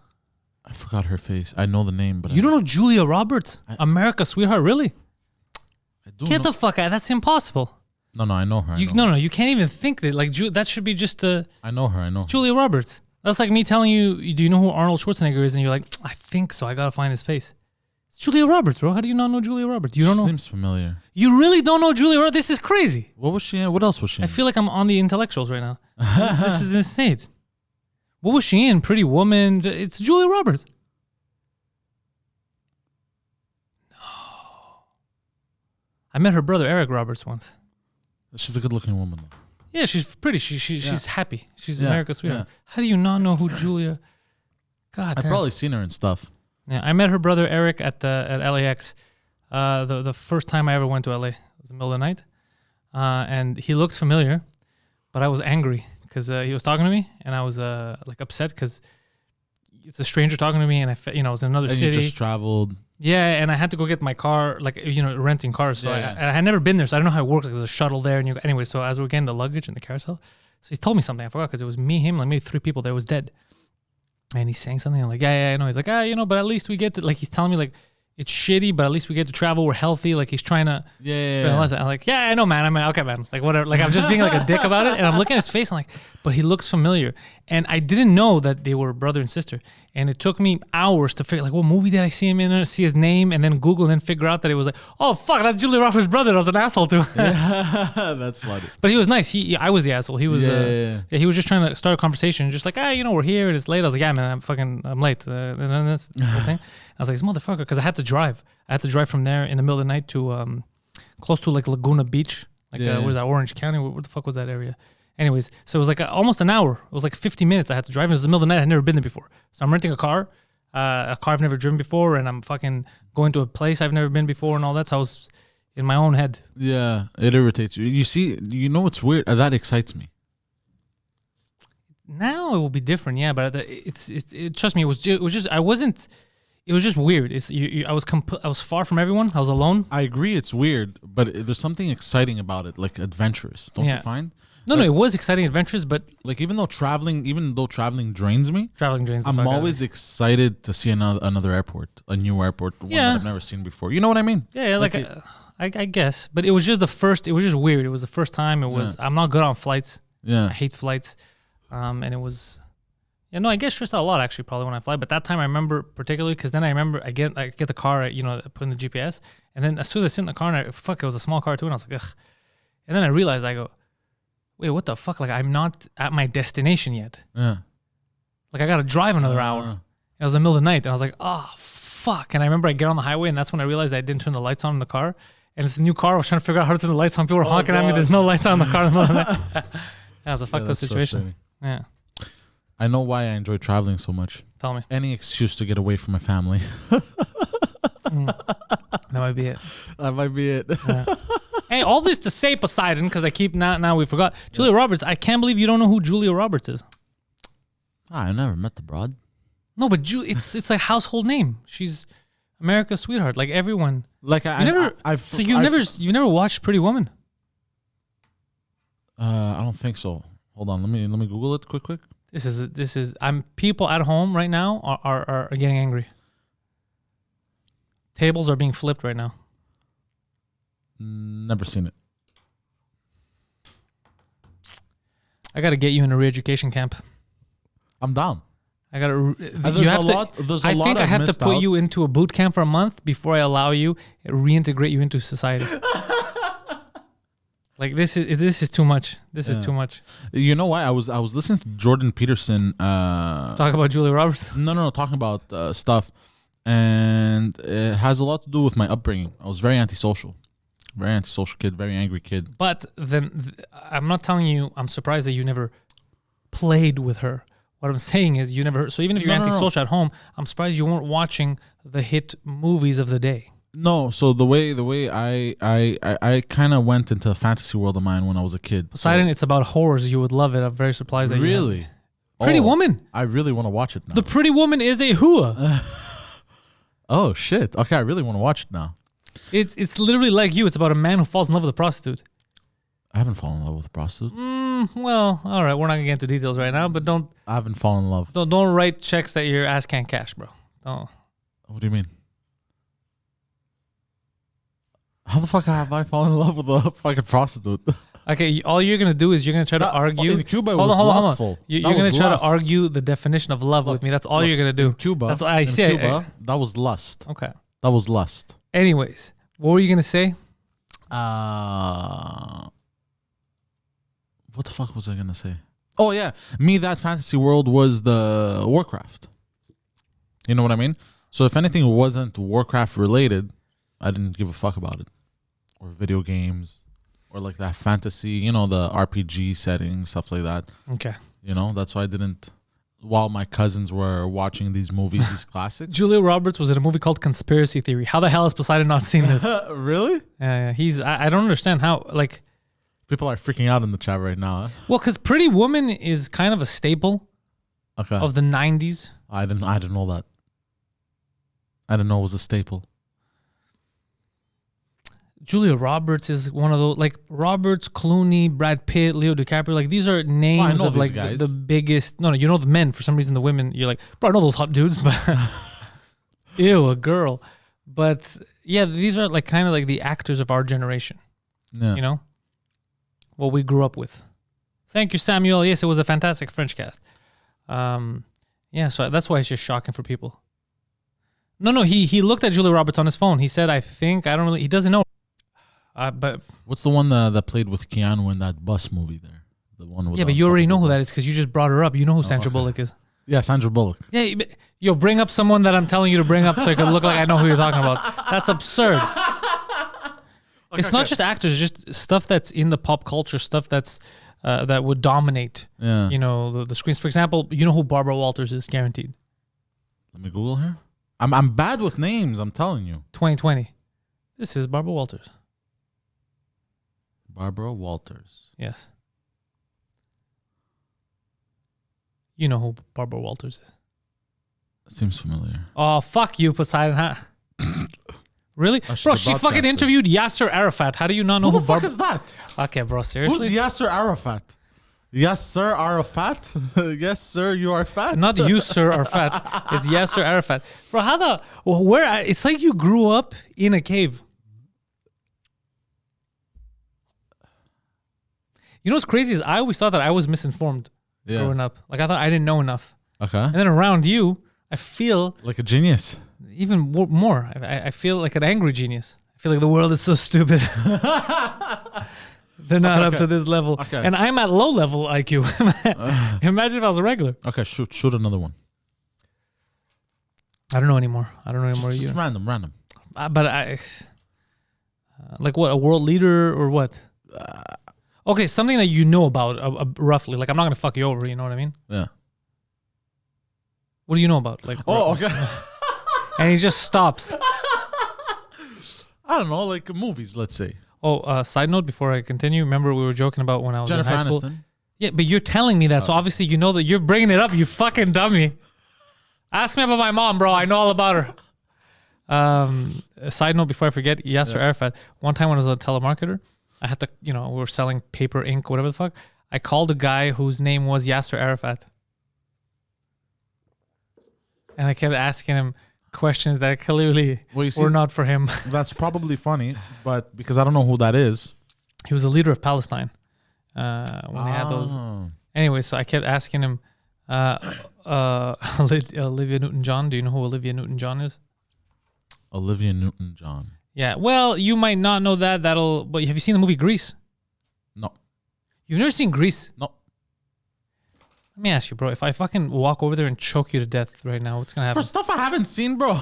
I forgot her face. I know the name, but you don't know Julia Roberts? America's sweetheart, really? I do. Get the fuck out! That's impossible. No, I know her. No, you can't even think that. Like that should be just a. I know her. Julia Roberts. That's like me telling you. Do you know who Arnold Schwarzenegger is? And you're like, I think so. I gotta find his face. It's Julia Roberts, bro. How do you not know Julia Roberts? You don't know. Seems familiar. You really don't know Julia Roberts? This is crazy. What was she in? What else was she in? I feel like I'm on the intellectuals right now. This is insane. What was she in? Pretty Woman. It's Julia Roberts. No. I met her brother Eric Roberts once. She's a good-looking woman, though. Yeah, she's pretty. She's happy. She's America's sweetheart. Yeah. How do you not know who Julia? God, I've probably seen her and stuff. Yeah, I met her brother Eric at LAX. The first time I ever went to LA, it was in the middle of the night, and he looked familiar, but I was angry because he was talking to me, and I was like upset because it's a stranger talking to me, and I was in another city. And you just traveled. Yeah, and I had to go get my car, like renting cars. So I had never been there, so I don't know how it works. Like there's a shuttle there, and anyway. So as we were getting the luggage and the carousel, so he told me something. I forgot because it was me, him, like maybe 3 people that was dead. And he's saying something. I'm like, yeah, I know. He's like, but at least we get to, like, he's telling me, like, it's shitty, but at least we get to travel. We're healthy. Like, he's trying to. Yeah. I'm like, yeah, I know, man. I'm like, okay, man. Like, whatever. Like, I'm just being like a dick about it. And I'm looking at his face. I'm like, but he looks familiar. And I didn't know that they were brother and sister. And it took me hours to figure, like, what movie did I see him in? See his name, and then Google, and then figure out that it was like, oh, fuck, that's Julia Roberts' brother. I was an asshole too. Yeah, that's funny. But he was nice. I was the asshole. He was. He was just trying to start a conversation, just like, we're here and it's late. I was like, yeah, man, I'm late. And then that's the whole thing. I was like, this motherfucker, because I had to drive. I had to drive from there in the middle of the night to close to like Laguna Beach, like where's that, Orange County? Where the fuck was that area? Anyways, so it was like almost an hour. It was like 50 minutes I had to drive. It was the middle of the night. I had never been there before. So I'm renting a car I've never driven before, and I'm fucking going to a place I've never been before and all that. So I was in my own head. Yeah, it irritates you. You see, what's weird? That excites me. Now it will be different, yeah. But trust me, it was just I wasn't. It was just weird. I was far from everyone. I was alone. I agree, it's weird, but there's something exciting about it, like adventurous. Don't you find? No, it was exciting adventures, but like even though traveling drains me, traveling drains. I'm always excited to see another airport, a new airport, one that I've never seen before. You know what I mean? Yeah, I guess. But it was just the first. It was just weird. It was the first time. It was. I'm not good on flights. Yeah, I hate flights. And it was. Yeah, no, I get stressed out a lot actually, probably when I fly. But that time I remember particularly because then I remember I get the car, put in the GPS, and then as soon as I sit in the car, and it was a small car too, and I was like, ugh. And then I realized, I go, wait, what the fuck? Like I'm not at my destination yet. Yeah. Like I got to drive another hour. It was the middle of the night, and I was like, oh fuck. And I remember I get on the highway, and that's when I realized I didn't turn the lights on in the car. And it's a new car. I was trying to figure out how to turn the lights on. People were honking at me. There's no lights on in the car in the middle of the night. That was a fucked up situation. Yeah. I know why I enjoy traveling so much. Tell me. Any excuse to get away from my family. That might be it. That might be it. Yeah. Hey, all this to say, Poseidon, because I keep now we forgot. Julia Roberts. I can't believe you don't know who Julia Roberts is. I never met the broad. No, but it's like household name. She's America's sweetheart. Like everyone. Like you've never watched Pretty Woman. I don't think so. Hold on, let me Google it quick. This is people at home right now are getting angry. Tables are being flipped right now. Never seen it. I got to get you in a re-education camp. I'm down. I got to. I think I have to put you into a boot camp for a month before I allow you reintegrate you into society. Like this is too much. This is too much. You know why? I was listening to Jordan Peterson talk about Julia Roberts. No, talking about stuff, and it has a lot to do with my upbringing. I was very antisocial kid, very angry kid. But then I'm not telling you. I'm surprised that you never played with her. What I'm saying is you never. So even if you're antisocial at home, I'm surprised you weren't watching the hit movies of the day. No, so the way I kind of went into a fantasy world of mine when I was a kid. Poseidon, it's about horrors. You would love it. I'm very surprised that really. You Pretty Woman. I really want to watch it now. The Pretty Woman is a hua. Oh shit! Okay, I really want to watch it now. It's literally like you. It's about a man who falls in love with a prostitute. I haven't fallen in love with a prostitute. Well, all right. We're not gonna get into details right now, but don't. I haven't fallen in love. Don't write checks that your ass can't cash, bro. Don't. What do you mean? How the fuck have I fallen in love with a fucking prostitute? Okay, all you're gonna do is you're gonna try to argue. In Cuba, it was lustful. You're gonna try to argue the definition of love with me. That's all you're gonna do. In Cuba, that's what I say. Cuba, that was lust. Okay, that was lust. Anyways, what were you gonna say? What the fuck was I gonna say? Oh yeah, that fantasy world was the Warcraft. You know what I mean? So if anything wasn't Warcraft related, I didn't give a fuck about it. Or video games, or like that fantasy, the RPG setting, stuff like that. Okay. That's why I didn't, while my cousins were watching these movies, these classics. Julia Roberts was in a movie called Conspiracy Theory. How the hell has Poseidon not seen this? Really? Yeah. I don't understand how, like. People are freaking out in the chat right now. Huh? Well, because Pretty Woman is kind of a staple of the 90s. I didn't know that. I didn't know it was a staple. Julia Roberts is one of those, like Roberts, Clooney, Brad Pitt, Leo DiCaprio. Like these are names of like the biggest. No, you know the men. For some reason, the women, you're like, bro, I know those hot dudes, but ew, a girl. But yeah, these are like kind of like the actors of our generation. Yeah. What we grew up with. Thank you, Samuel. Yes, it was a fantastic French cast. Yeah, so that's why it's just shocking for people. No, he looked at Julia Roberts on his phone. He said, he doesn't know. But what's the one that played with Keanu in that bus movie there? The one with but you already know who that is because you just brought her up. You know who Sandra Bullock is. Yeah, Sandra Bullock. Yeah, bring up someone that I'm telling you to bring up so it can look like I know who you're talking about. That's absurd. It's not just actors, just stuff that's in the pop culture, stuff that's that would dominate. Yeah. The screens. For example, you know who Barbara Walters is, guaranteed. Let me Google her. I'm bad with names. I'm telling you. 2020. This is Barbara Walters. Barbara Walters. Yes. You know who Barbara Walters is. Seems familiar. Oh, fuck you, Poseidon. Huh? Really? she's Bro, a she fucking broadcaster. interviewed Yasser Arafat. How do you not know Who who, the fuck is that? Okay, bro, seriously? Who's Yasser Arafat? Yes, sir, Arafat. Yes, sir, you are fat. Not you, sir, Arafat. It's Yasser Arafat. Bro, how the... Where... It's like you grew up in a cave. You know what's crazy is I always thought that I was misinformed growing up. Like, I thought I didn't know enough. Okay. And then around you, I feel... Like a genius. Even more. I feel like an angry genius. I feel like the world is so stupid. They're not up to this level. Okay. And I'm at low level IQ. Imagine if I was a regular. Okay, shoot another one. I don't know anymore. Just random. But I... like what? A world leader or what? Okay, something that you know about roughly. Like, I'm not going to fuck you over, you know what I mean? Yeah. What do you know about? Like, okay. And he just stops. I don't know, like movies, let's say. Oh, side note before I continue. Remember we were joking about when I was Jennifer in high school? Aniston. Yeah, but you're telling me that, so obviously you know that you're bringing it up, you fucking dummy. Ask me about my mom, bro. I know all about her. A side note before I forget, Yasser Arafat. One time when I was a telemarketer, I had to, we were selling paper, ink, whatever the fuck. I called a guy whose name was Yasser Arafat. And I kept asking him questions that clearly were not for him. That's probably funny, but because I don't know who that is. He was the leader of Palestine when they had those. Anyway, so I kept asking him, Olivia Newton-John. Do you know who Olivia Newton-John is? Olivia Newton-John. Yeah. Well, you might not know that. But have you seen the movie Grease? No. You've never seen Grease? No. Let me ask you, bro. If I fucking walk over there and choke you to death right now, what's gonna happen? For stuff I haven't seen, bro.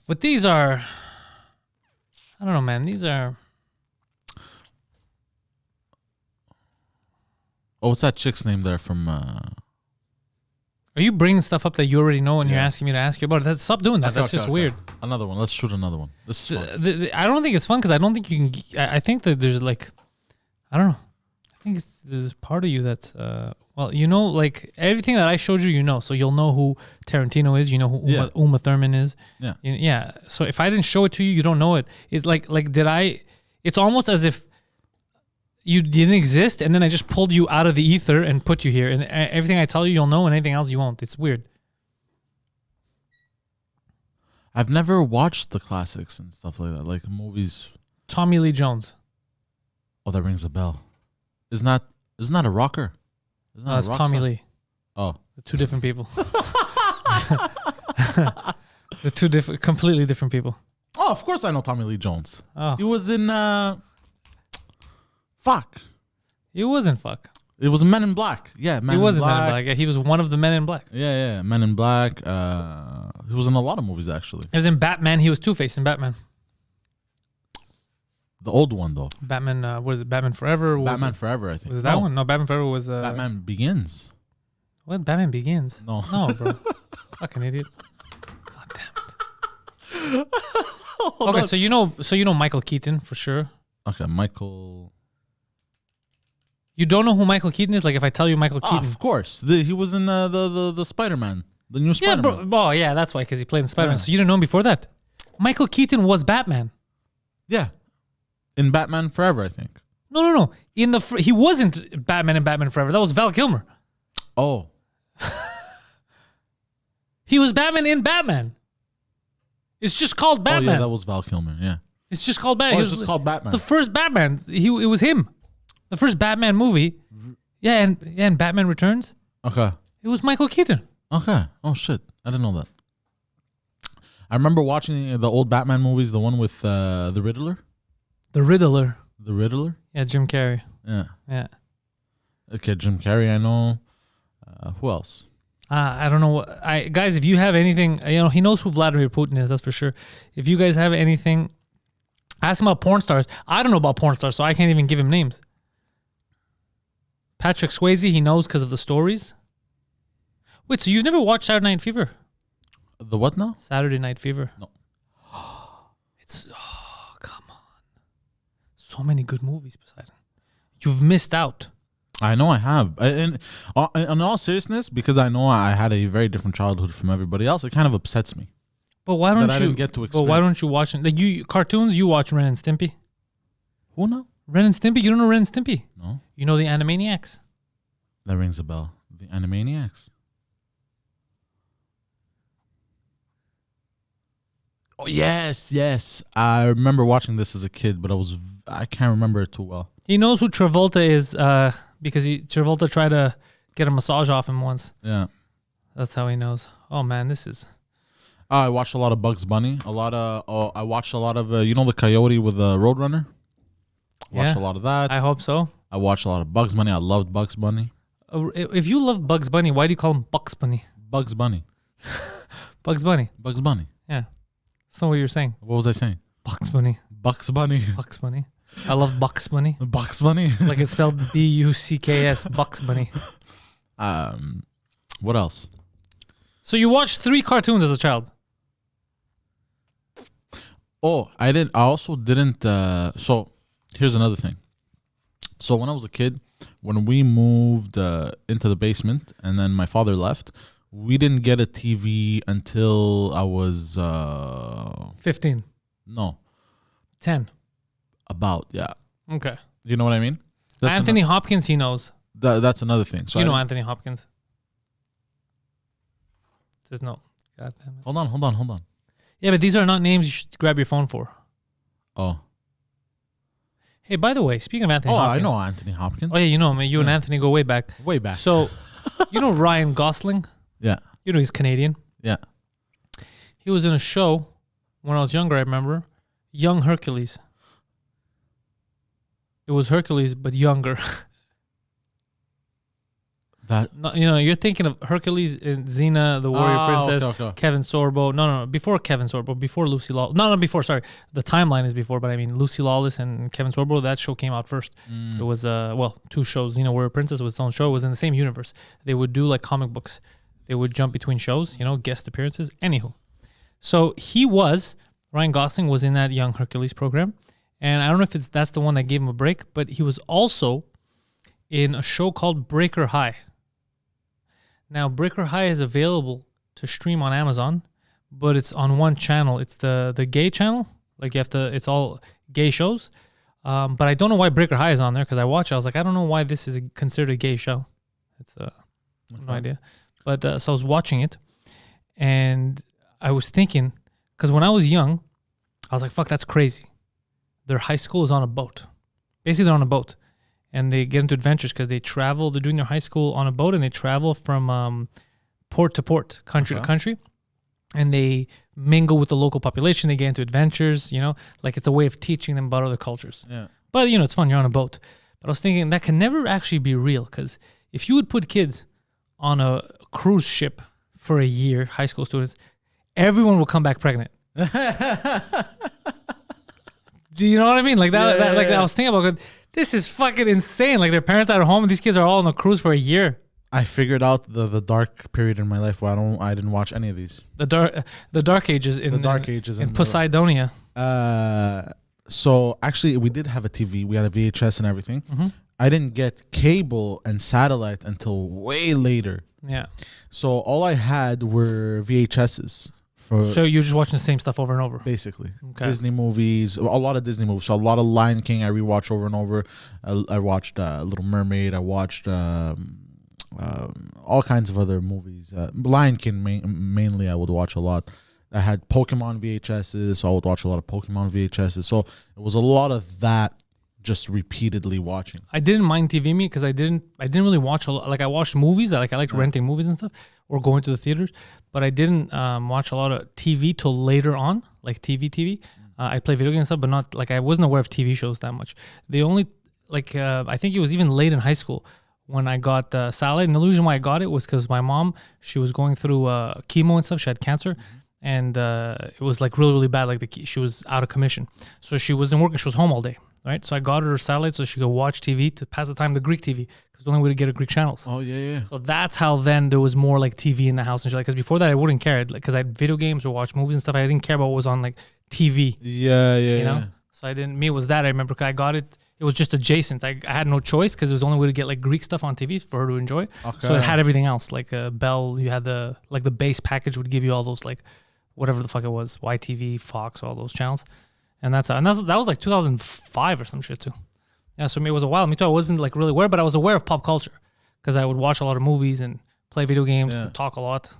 But these are... I don't know, man. These are... Oh, what's that chick's name there from... Are you bringing stuff up that you already know and you're asking me to ask you about it? Stop doing that. That's just weird. Another one. Let's shoot another one. This is fun. I don't think it's fun because I don't think you can... I think that there's like... I don't know. I think there's part of you that's... like everything that I showed you, so you'll know who Tarantino is. You know who Uma Thurman is. Yeah. Yeah. So if I didn't show it to you, you don't know it. It's like did I... It's almost as if you didn't exist and then I just pulled you out of the ether and put you here. And everything I tell you, you'll know, and anything else you won't. It's weird. I've never watched the classics and stuff like that, like movies. Tommy Lee Jones. Oh, that rings a bell. Isn't that a rocker? No, it's Tommy Lee. Oh. They're two different people. They're two completely different people. Oh, of course I know Tommy Lee Jones. Oh. He was in Fuck. He wasn't fuck. It was Men in Black. Yeah, Men in Black. Yeah, he was one of the Men in Black. Yeah, Men in Black. He was in a lot of movies, actually. He was in Batman. He was Two-Face in Batman. The old one, though. Batman, what is it? Batman Forever? Batman Forever, I think. Was it that one? No, Batman Forever was... Batman Begins. What? Batman Begins? No, bro. Fucking idiot. God damn it. Okay, so you know Michael Keaton for sure. Okay, Michael... You don't know who Michael Keaton is? Like if I tell you Michael Keaton. Of course. He was in the Spider-Man. The new Spider-Man. Yeah, bro. Oh, yeah, that's why, because he played in Spider-Man. So you didn't know him before that? Michael Keaton was Batman. Yeah. In Batman Forever, I think. No. He wasn't Batman in Batman Forever. That was Val Kilmer. Oh. He was Batman in Batman. It's just called Batman. Oh, yeah, that was Val Kilmer, yeah. It's just called Batman. Oh, it's just called Batman. The first Batman. It was him. The first Batman movie. Yeah, and Batman Returns. Okay. It was Michael Keaton. Okay. Oh, shit. I didn't know that. I remember watching the old Batman movies, the one with the Riddler. The Riddler. The Riddler? Yeah, Jim Carrey. Yeah. Okay, Jim Carrey, I know. Who else? I don't know. Guys, if you have anything, he knows who Vladimir Putin is, that's for sure. If you guys have anything, ask him about porn stars. I don't know about porn stars, so I can't even give him names. Patrick Swayze, he knows because of the stories. Wait, so you've never watched Saturday Night Fever? The what now? Saturday Night Fever. No. Come on. So many good movies, Poseidon. You've missed out. I know I have. In all seriousness, because I know I had a very different childhood from everybody else, it kind of upsets me. But why don't that I you didn't get to But experience. why don't you watch like you cartoons? You watch Ren and Stimpy. Who now? Ren and Stimpy. You don't know Ren and Stimpy. No, You know the Animaniacs. that rings a bell. The Animaniacs. Oh yes. I remember watching this as a kid, but I can't remember it too well. He knows who Travolta is because Travolta tried to get a massage off him once. Yeah. That's how he knows. Oh man, this is. I watched a lot of Bugs Bunny. I watched a lot of you know the Coyote with the Roadrunner. Watched a lot of that. I hope so. I watched a lot of Bugs Bunny. I loved Bugs Bunny. If you love Bugs Bunny, why do you call him Bugs Bunny? Bugs Bunny. Bugs Bunny. Bugs Bunny. Yeah. That's not what you're saying. What was I saying? Bugs Bunny. Bugs Bunny. Bugs Bunny. I love Bugs Bunny. Bugs Bunny. Like it's spelled Bucks. Bugs Bunny. What else? So you watched 3 cartoons as a child. Oh, I did. I also didn't. So here's another thing. So when I was a kid, when we moved into the basement, and then my father left, we didn't get a TV until I was 15. No, 10. about yeah. Okay. You know what I mean? Anthony Hopkins, he knows. That's another thing. So you know Anthony Hopkins. Says no. God damn it. Hold on. Yeah, but these are not names you should grab your phone for. Oh. Hey, by the way, speaking of Anthony Hopkins. I know Anthony Hopkins. Oh, yeah, you know him. You and Anthony go way back. Way back. So, you know Ryan Gosling? Yeah. You know he's Canadian. Yeah. He was in a show when I was younger, I remember. Young Hercules. It was Hercules, but younger. You're thinking of Hercules and Xena, the warrior princess, okay. Kevin Sorbo. No, before Kevin Sorbo, before Lucy Lawless. No, before, sorry. The timeline is before, but I mean Lucy Lawless and Kevin Sorbo, that show came out first. It was, 2 shows. Xena, warrior princess was its own show. It was in the same universe. They would do like comic books. They would jump between shows, guest appearances. Anywho. So Ryan Gosling was in that Young Hercules program. And I don't know if that's the one that gave him a break, but he was also in a show called Breaker High. Now, Breaker High is available to stream on Amazon, but it's on one channel. It's the gay channel. Like it's all gay shows. But I don't know why Breaker High is on there because I watched it. I was like, I don't know why this is considered a gay show. It's no idea. But so I was watching it, and I was thinking, because when I was young, I was like, fuck, that's crazy. Their high school is on a boat. Basically, they're on a boat. And they get into adventures because they're doing their high school on a boat, and they travel from port to port, country to country. And they mingle with the local population. They get into adventures, like it's a way of teaching them about other cultures. Yeah. But, it's fun. You're on a boat. But I was thinking that can never actually be real, because if you would put kids on a cruise ship for a year, high school students, everyone will come back pregnant. Do you know what I mean? Like that. I was thinking about. This is fucking insane. Like their parents are at home, and these kids are all on a cruise for a year. I figured out the dark period in my life where I didn't watch any of these. The dark ages in Poseidonia. So actually, we did have a TV. We had a VHS and everything. Mm-hmm. I didn't get cable and satellite until way later. Yeah. So all I had were VHSs. So you're just watching the same stuff over and over? Basically. Okay. Disney movies, a lot of Disney movies. So a lot of Lion King I rewatch over and over. I watched Little Mermaid. I watched all kinds of other movies. Lion King mainly I would watch a lot. I had Pokemon VHSs, so I would watch a lot of Pokemon VHSs. So it was a lot of that, just repeatedly watching. I didn't mind TV me because I didn't really watch a lot. Like I watched movies. I liked renting movies and stuff or going to the theaters, but I didn't watch a lot of TV till later on, like TV. I play video games and stuff, but not like I wasn't aware of TV shows that much. The only I think it was even late in high school when I got salad, and the reason why I got it was because my mom, she was going through chemo and stuff. She had cancer. And it was like really, really bad. Like she was out of commission. So she wasn't working. She was home all day. Right. So I got her satellite so she could watch TV to pass the time, the Greek TV. Because the only way to get a Greek channels. Oh, yeah. So that's how then there was more like TV in the house and shit. Because before that I wouldn't care. Because I had video games or watch movies and stuff. I didn't care about what was on like TV. Yeah. You know? So I didn't, me it was that. I remember I got it. It was just adjacent. I had no choice because it was the only way to get like Greek stuff on TV for her to enjoy. Okay. So it had everything else. Like Bell, you had the base package would give you all those like whatever the fuck it was, YTV, Fox, all those channels. And that was like 2005 or some shit too. Yeah, so it was a while. Me too. I wasn't like really aware, but I was aware of pop culture because I would watch a lot of movies and play video games and talk a lot.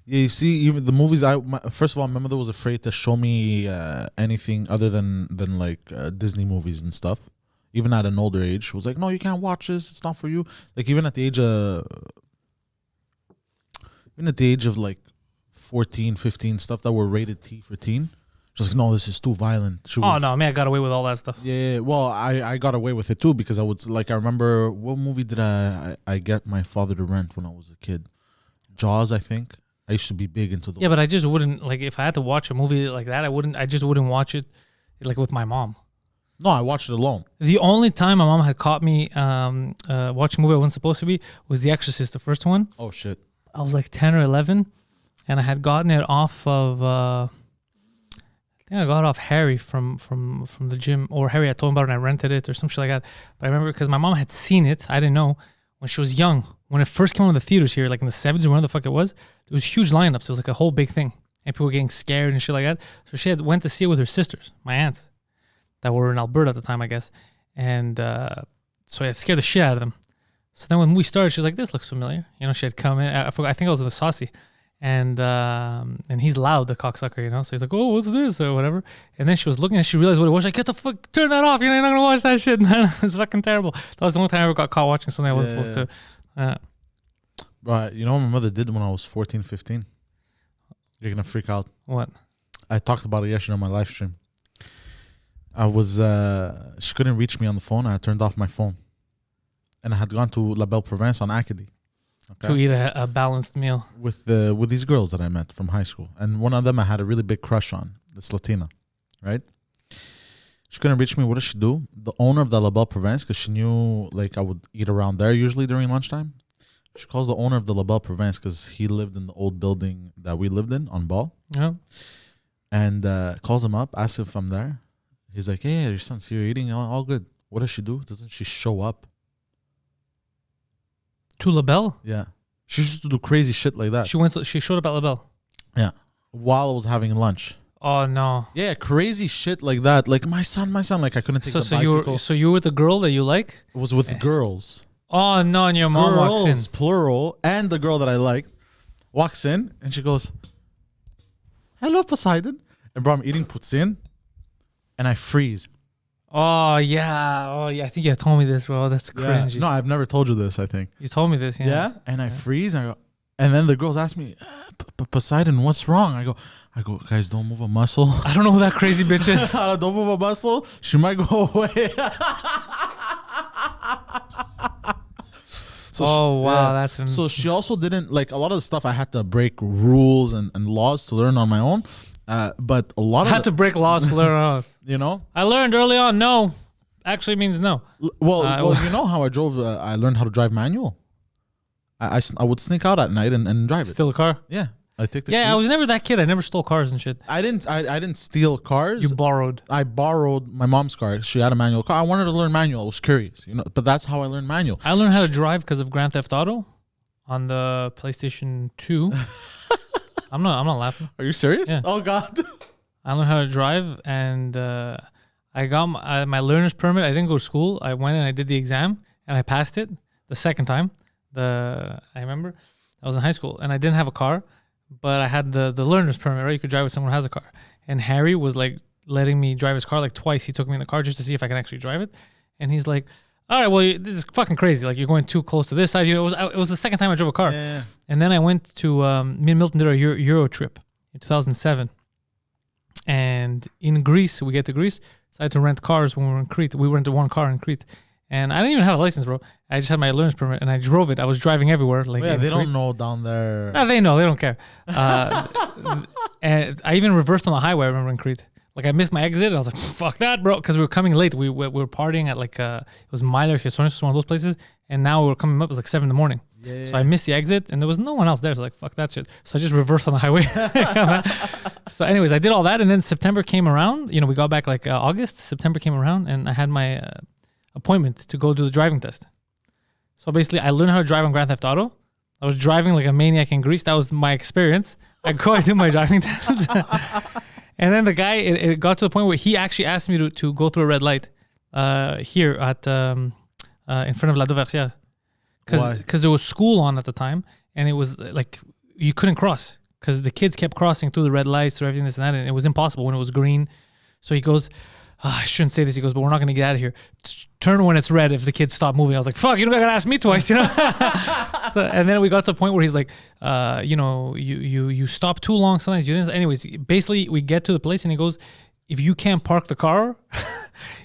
Yeah, you see, even the movies. First of all, my mother was afraid to show me anything other than like Disney movies and stuff. Even at an older age, she was like, "No, you can't watch this. It's not for you." Like even at the age of like 14, 15, stuff that were rated T for teen. She's like, "No, this is too violent." No, man, I got away with all that stuff. Yeah, well, I got away with it too because I would like. I remember what movie did I get my father to rent when I was a kid? Jaws, I think. I used to be big into those. Yeah, but I just wouldn't like if I had to watch a movie like that. I just wouldn't watch it like with my mom. No, I watched it alone. The only time my mom had caught me watching a movie I wasn't supposed to be was The Exorcist, the first one. Oh shit! I was like 10 or 11, and I had gotten it off of. I think I got it off Harry from the gym, or Harry had told me about it and I rented it or some shit like that. But I remember because my mom had seen it, I didn't know, when she was young. When it first came on the theaters here, like in the 70s or whatever the fuck it was huge lineups. It was like a whole big thing. And people were getting scared and shit like that. So she went to see it with her sisters, my aunts, that were in Alberta at the time, I guess. And so it scared the shit out of them. So then when we started, she was like, "This looks familiar." You know, she had come in. I think I was with Saucy. And he's loud, the cocksucker, you know. So he's like, "Oh, what's this?" or whatever. And then she was looking and she realized what it was. Like, "Get the fuck, turn that off. You're not gonna watch that shit." It's fucking terrible. That was the only time I ever got caught watching something I wasn't supposed to. Right, you know what my mother did when I was 14, 15? You're gonna freak out. What? I talked about it yesterday on my live stream. I was she couldn't reach me on the phone. I turned off my phone, and I had gone to La Belle Province on Acadie. Okay. To eat a balanced meal with these girls that I met from high school, and one of them I had a really big crush on. This Latina, right? She couldn't reach me. What does she do? The owner of the La Belle Province, because she knew like I would eat around there usually during lunchtime. She calls the owner of the La Belle Province because he lived in the old building that we lived in on Ball. Yeah. And calls him up, asks if I'm there. He's like, "Hey, your son's here eating, all good." What does she do? Doesn't she show up? To La Belle? Yeah. She used to do crazy shit like that. She showed up at La Belle. Yeah. While I was having lunch. Oh no. Yeah, crazy shit like that. Like my son, like I couldn't take the bicycle. So you were with the girl that you like? It was with girls. Oh no, and your mom walks in. Plural, and the girl that I liked walks in and she goes, "Hello, Poseidon." And bro, I'm eating poutine and I freeze. Oh yeah. I think you told me this, bro. That's cringy. No, I've never told you this, I think. You told me this, yeah. Yeah? And I freeze. And I go, and then the girls ask me, "Poseidon, what's wrong?" I go, "Guys, don't move a muscle." I don't know who that crazy bitch is. Don't move a muscle. She might go away. So she also didn't, like, a lot of the stuff I had to break rules and laws to learn on my own. But a lot I had to break laws to learn on. You know? I learned early on, no. Actually means no. Well, you know how I drove, I learned how to drive manual. I would sneak out at night and drive it. Steal a car? Yeah. I take the keys. I was never that kid. I never stole cars and shit. I didn't steal cars. You borrowed. I borrowed my mom's car. She had a manual car. I wanted to learn manual. I was curious, you know. But that's how I learned manual. I learned how to drive because of Grand Theft Auto on the PlayStation 2. I'm not laughing. Are you serious? Yeah. Oh God. I learned how to drive, and I got my learner's permit. I didn't go to school. I went and I did the exam, and I passed it the second time. I remember I was in high school, and I didn't have a car. But I had the learner's permit, right? You could drive with someone who has a car. And Harry was like letting me drive his car like twice. He took me in the car just to see if I can actually drive it. And he's like, "All right, well, this is fucking crazy. Like, you're going too close to this side." You know, it was the second time I drove a car. Yeah. And then I went to, me and Milton did a Euro trip in 2007. And in Greece, we get to Greece, decided to rent cars when we were in Crete. We rented one car in Crete. And I didn't even have a license, bro. I just had my learner's permit, and I drove it. I was driving everywhere. Like, they don't know down there. No, they know. They don't care. And I even reversed on the highway, I remember, in Crete. Like, I missed my exit, and I was like, "Fuck that, bro," because we were coming late. We were partying at, like, it was Myler, Chersonus, one of those places, and now we were coming up. It was like 7 a.m. Yeah. So I missed the exit, and there was no one else there. So, like, fuck that shit. So I just reversed on the highway. So anyways, I did all that, and then September came around. You know, we got back, like, August. September came around, and I had my appointment to go do the driving test. So basically, I learned how to drive on Grand Theft Auto. I was driving like a maniac in Greece. That was my experience. I go, I do my driving test. And then the guy, it got to the point where he actually asked me to go through a red light here at in front of La Dauversière. Because there was school on at the time, and it was like you couldn't cross because the kids kept crossing through the red lights, through everything, this and that, and it was impossible when it was green. So he goes, I shouldn't say this. He goes, but we're not going to get out of here. Turn when it's red if the kids stop moving. I was like, fuck, you don't got to ask me twice, you know? And then we got to the point where he's like, you stop too long sometimes. You didn't. Anyways, basically, we get to the place, and he goes, if you can't park the car,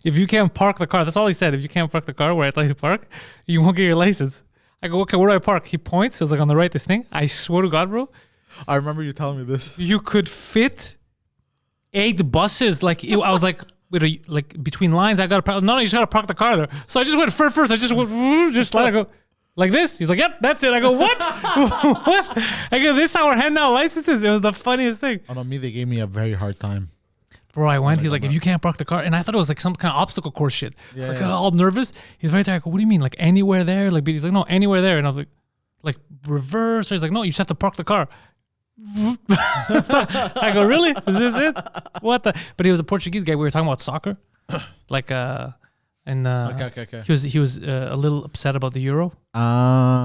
that's all he said. If you can't park the car where I thought you park, you won't get your license. I go, okay, where do I park? He points. It was like on the right, this thing. I swear to God, bro. I remember you telling me this. You could fit 8 buses. I was like, like between lines, I got to park. No, you just got to park the car there. So I just went first. I just went, just let it go. Like this? He's like, yep, that's it. I go, what? What? I go, this is how we're handing out licenses. It was the funniest thing. Oh, no, they gave me a very hard time. Bro, I went. He's like, if you can't park the car. And I thought it was like some kind of obstacle course shit. Yeah, it's like, all nervous. He's right there. I go, what do you mean? Like anywhere there? Like, he's like, no, anywhere there. And I was like reverse. So he's like, no, you just have to park the car. I go, really? Is this it? What the? But he was a Portuguese guy. We were talking about soccer. Okay. He was a little upset about the Euro.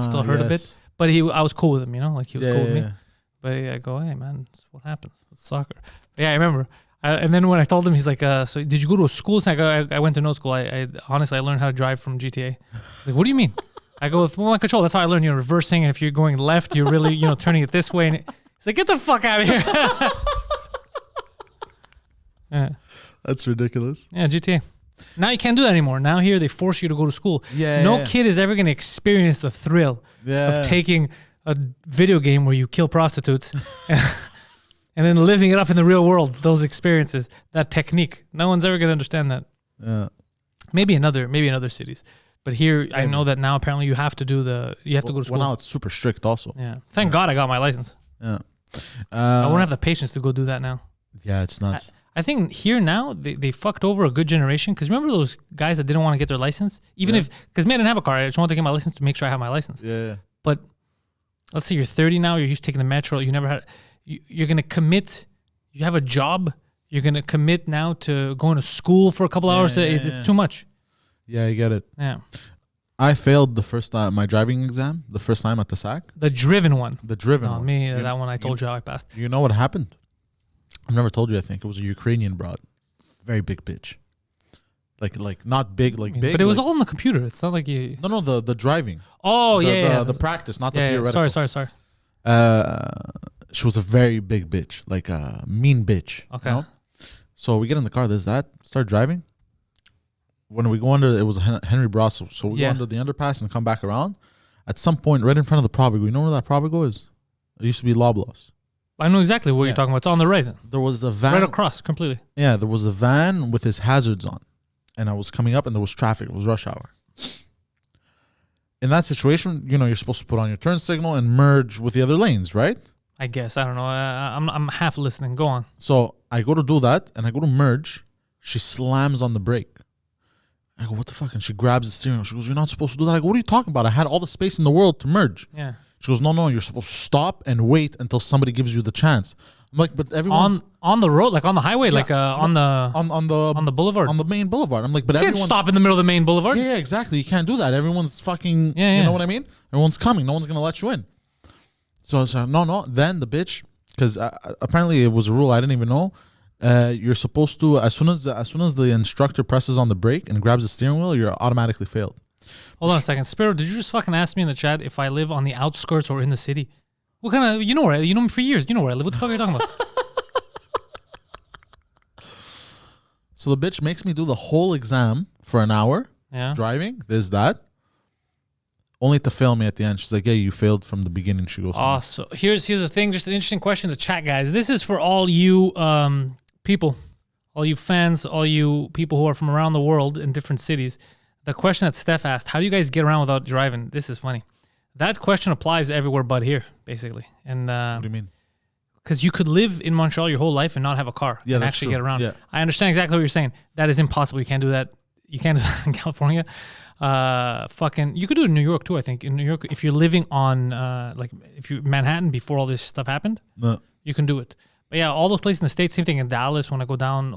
Still hurt a bit. But I was cool with him, you know? Like he was cool with me. But I go, hey, man, that's what happens. It's soccer. But yeah, I remember. And then when I told him, he's like, so did you go to a school? So I went to no school. I honestly, I learned how to drive from GTA. He's like, what do you mean? I go, with my control. That's how I learned, reversing. And if you're going left, you're really, turning it this way. And he's like, get the fuck out of here. Yeah. That's ridiculous. Yeah, GTA. Now you can't do that anymore. Now here, they force you to go to school. No kid is ever going to experience the thrill of taking a video game where you kill prostitutes and then living it up in the real world, those experiences, that technique. No one's ever going to understand that. Yeah. Maybe in other cities. But here, I know that now apparently you have to go to school. Well, now it's super strict also. Yeah. Thank God I got my license. Yeah. I won't have the patience to go do that now. Yeah, it's nuts. I think here now, they fucked over a good generation. Because remember those guys that didn't want to get their license? Because me, I didn't have a car. I just wanted to get my license to make sure I have my license. Yeah. But let's say you're 30 now, you're used to taking the metro, you never had... You're going to commit, you have a job, you're going to commit now to going to school for a couple hours. It's too much. Yeah, I get it. Yeah. I failed the first time, my driving exam, the first time at the SAC. The driven one. The driven one. That one I told you how I passed. You know what happened? I've never told you, I think. It was a Ukrainian broad. Very big bitch. Like not big, big. But it was all on the computer. It's not like you... No, the driving. Oh, The practice, not the theoretical. Sorry. She was a very big bitch, like a mean bitch. Okay. You know? So we get in the car, start driving. When we go under, it was Henry Brossel. So we go under the underpass and come back around. At some point, right in front of the Provigo, you know where that Provigo is? It used to be Loblaws. I know exactly what you're talking about. It's on the right. There was a van. Right across, completely. Yeah, there was a van with his hazards on. And I was coming up and there was traffic. It was rush hour. In that situation, you're supposed to put on your turn signal and merge with the other lanes, right? I guess. I don't know. I'm half listening. Go on. So I go to do that and I go to merge. She slams on the brake. I go, what the fuck? And she grabs the steering wheel. She goes, you're not supposed to do that. I go, what are you talking about? I had all the space in the world to merge. Yeah. She goes, no, you're supposed to stop and wait until somebody gives you the chance. I'm like, but everyone's... On the road, like on the highway, on the boulevard. On the main boulevard. I'm like, but you can't stop in the middle of the main boulevard. Yeah, exactly. You can't do that. Everyone's fucking... You know what I mean? Everyone's coming. No one's going to let you in. So I was like, no. Then the bitch, because apparently it was a rule I didn't even know. You're supposed to, as soon as the instructor presses on the brake and grabs the steering wheel, you're automatically failed. Hold on a second. Spiro, did you just fucking ask me in the chat if I live on the outskirts or in the city? What kind of, you know me for years. You know where I live. What the fuck are you talking about? So the bitch makes me do the whole exam for an hour. Yeah. Driving, that. Only to fail me at the end. She's like, yeah, you failed from the beginning. She goes, oh, so here's the thing. Just an interesting question to chat, guys. This is for all you people, all you fans, all you people who are from around the world in different cities. The question that Steph asked, how do you guys get around without driving? This is funny. That question applies everywhere but here, basically. And what do you mean? Because you could live in Montreal your whole life and not have a car and actually get around. Yeah. I understand exactly what you're saying. That is impossible. You can't do that. You can't do that in California. You could do it in New York too, I think. In New York, if you're living on if you're Manhattan before all this stuff happened, no. You can do it. But yeah, all those places in the States, same thing in Dallas. When I go down,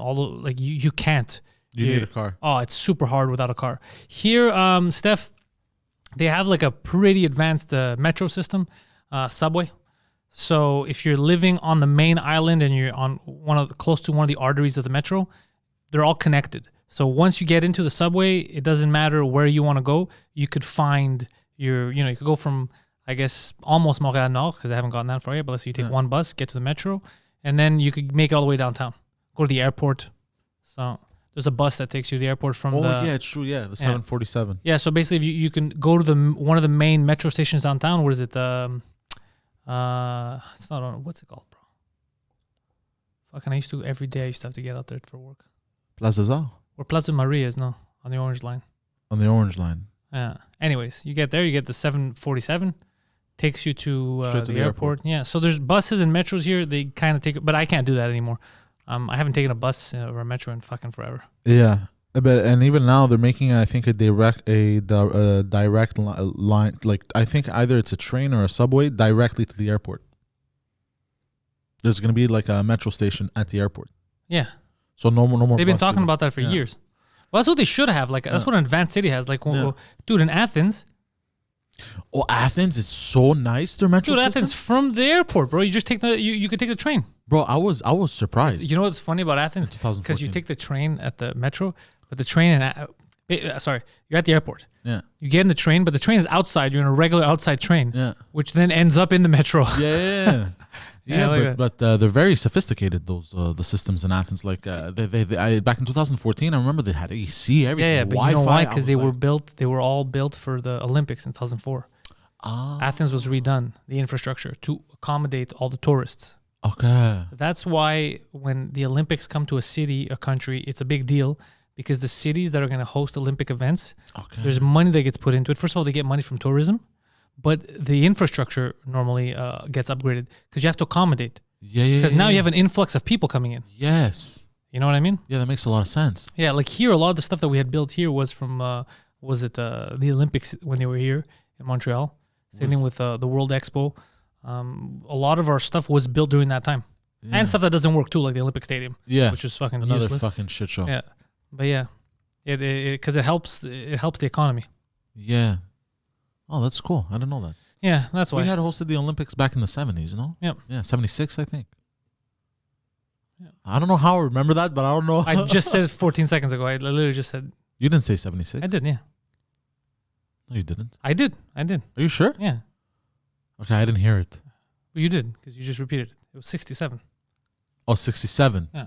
you can't. You need a car. Oh, it's super hard without a car. Here, Steph, they have like a pretty advanced metro system, subway. So if you're living on the main island and you're on close to one of the arteries of the metro, they're all connected. So once you get into the subway, it doesn't matter where you want to go. You could find you could go from, I guess, almost Montreal Nord, because I haven't gotten that far yet, but let's say you take one bus, get to the metro, and then you could make it all the way downtown. Go to the airport. So there's a bus that takes you to the airport from it's true. Yeah, the 747. Yeah, so basically you can go to one of the main metro stations downtown. What is it? It's not on, what's it called, bro? Fucking, I used to have to get out there for work. Plaza Zao? Where Plaza Maria is, no, on the Orange Line. On the Orange Line. Yeah. Anyways, you get there, you get the 747, takes you to the airport. Yeah, so there's buses and metros here. They kind of take it, but I can't do that anymore. I haven't taken a bus or a metro in fucking forever. Yeah. And even now they're making, I think, a direct line. Like, I think either it's a train or a subway directly to the airport. There's going to be like a metro station at the airport. Yeah. So no more. They've been talking about that for years. Well, that's what they should have. Like, that's what an advanced city has. Like, dude, in Athens. Oh, Athens is so nice. Their metro system. Athens from the airport, bro. You just take you could take the train. Bro, I was surprised. You know what's funny about Athens? Because you take the train at the metro, but the train you're at the airport. Yeah. You get in the train, but the train is outside. You're in a regular outside train. Yeah. Which then ends up in the metro. Yeah. But they're very sophisticated. Those the systems in Athens. Like they back in 2014, I remember they had AC, everything. Yeah, but Wi-Fi. you know why? Because they were all built for the Olympics in 2004. Athens was redone, the infrastructure, to accommodate all the tourists. Okay. That's why when the Olympics come to a city, a country, it's a big deal, because the cities that are going to host Olympic events, there's money that gets put into it. First of all, they get money from tourism, but the infrastructure normally gets upgraded because you have to accommodate. Because now you have an influx of people coming in. Yes. You know what I mean? Yeah, that makes a lot of sense. Yeah, like here, a lot of the stuff that we had built here was from, the Olympics when they were here in Montreal. Same thing with the World Expo. A lot of our stuff was built during that time. Yeah. And stuff that doesn't work too, like the Olympic Stadium. Yeah. Which is fucking another useless. Fucking shit show. Yeah. But yeah. Because it helps the economy. Yeah. Oh, that's cool. I didn't know that. Yeah, that's why. We had hosted the Olympics back in the 70s, you know? Yep. Yeah, 76, I think. Yeah. I don't know how I remember that, but I don't know. I just said it 14 seconds ago. I literally just said. You didn't say 76? I did, yeah. No, you didn't. I did. Are you sure? Yeah. Okay, I didn't hear it. Well, you did, because you just repeated it. It was 67. Oh, 67. Yeah.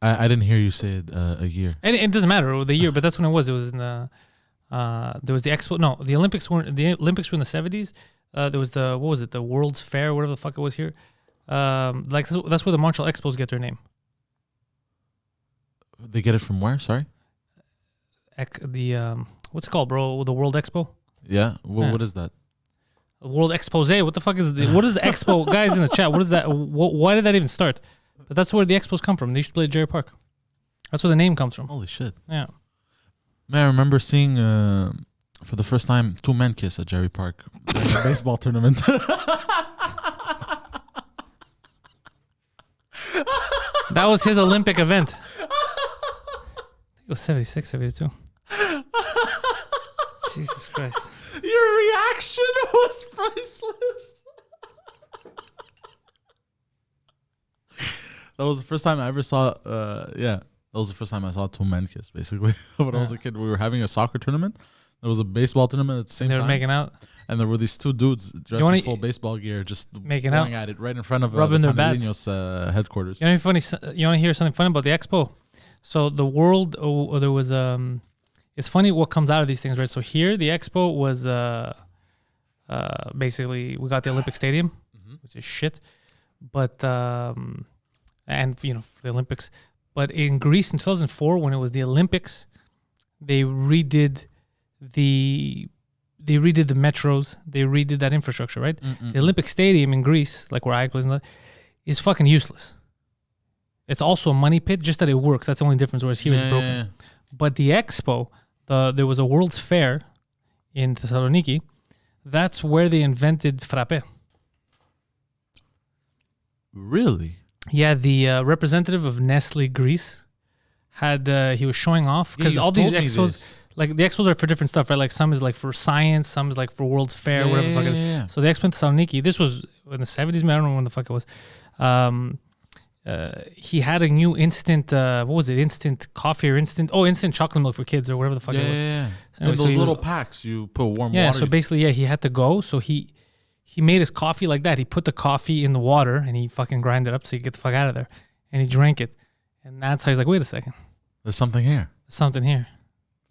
I didn't hear you say it a year. And it doesn't matter the year, but that's when it was. It was in the there was the Expo. No, the Olympics were in the 70s. There was the the World's Fair, whatever the fuck it was here. Like that's where the Montreal Expos get their name. They get it from where? Sorry. What's it called, bro? The World Expo. Yeah. What is that? World Expose. What the fuck is what is the Expo? Guys in the chat, what is that? Why did that even start? But that's where the Expos come from. They used to play at Jerry Park. That's where the name comes from. Holy shit. Yeah. Man, I remember seeing for the first time 2 men kiss at Jerry Park during a baseball tournament. That was his Olympic event. I think it was 76, 72. Jesus Christ. Your reaction was priceless. That was the first time I ever saw, that was the first time I saw 2 men kiss, basically. When I was a kid, we were having a soccer tournament. There was a baseball tournament at the same time. They were making out. And there were these 2 dudes dressed in full baseball gear just making out at it right in front of rubbing their Pantelis headquarters. You know, you want to hear something funny about the Expo? So the world, there was, it's funny what comes out of these things, right? So here, the Expo was basically, we got the Olympic Stadium, which is shit. But, and, for the Olympics. But in Greece in 2004, when it was the Olympics, they redid the metros, they redid that infrastructure, right? The Olympic Stadium in Greece, like where I play, is fucking useless. It's also a money pit, just that it works. That's the only difference, whereas here it's broken. Yeah. But the Expo, there was a World's Fair in Thessaloniki. That's where they invented frappe. Really? Yeah, the representative of Nestle Greece had he was showing off because all these expos, like the expos are for different stuff, right? Like some is like for science, some is like for World's Fair, whatever the fuck it is. Yeah. So the expo in Thessaloniki, this was in the 70s, man. I don't know when the fuck it was. He had a new instant, what was it? Instant coffee or instant chocolate milk for kids or whatever the fuck it was. Yeah. So anyway, in those little packs, you put warm water. Yeah, so basically, he had to go. So he made his coffee like that. He put the coffee in the water and he fucking grind it up so you get the fuck out of there. And he drank it. And that's how he's like, wait a second. There's something here. There's something here.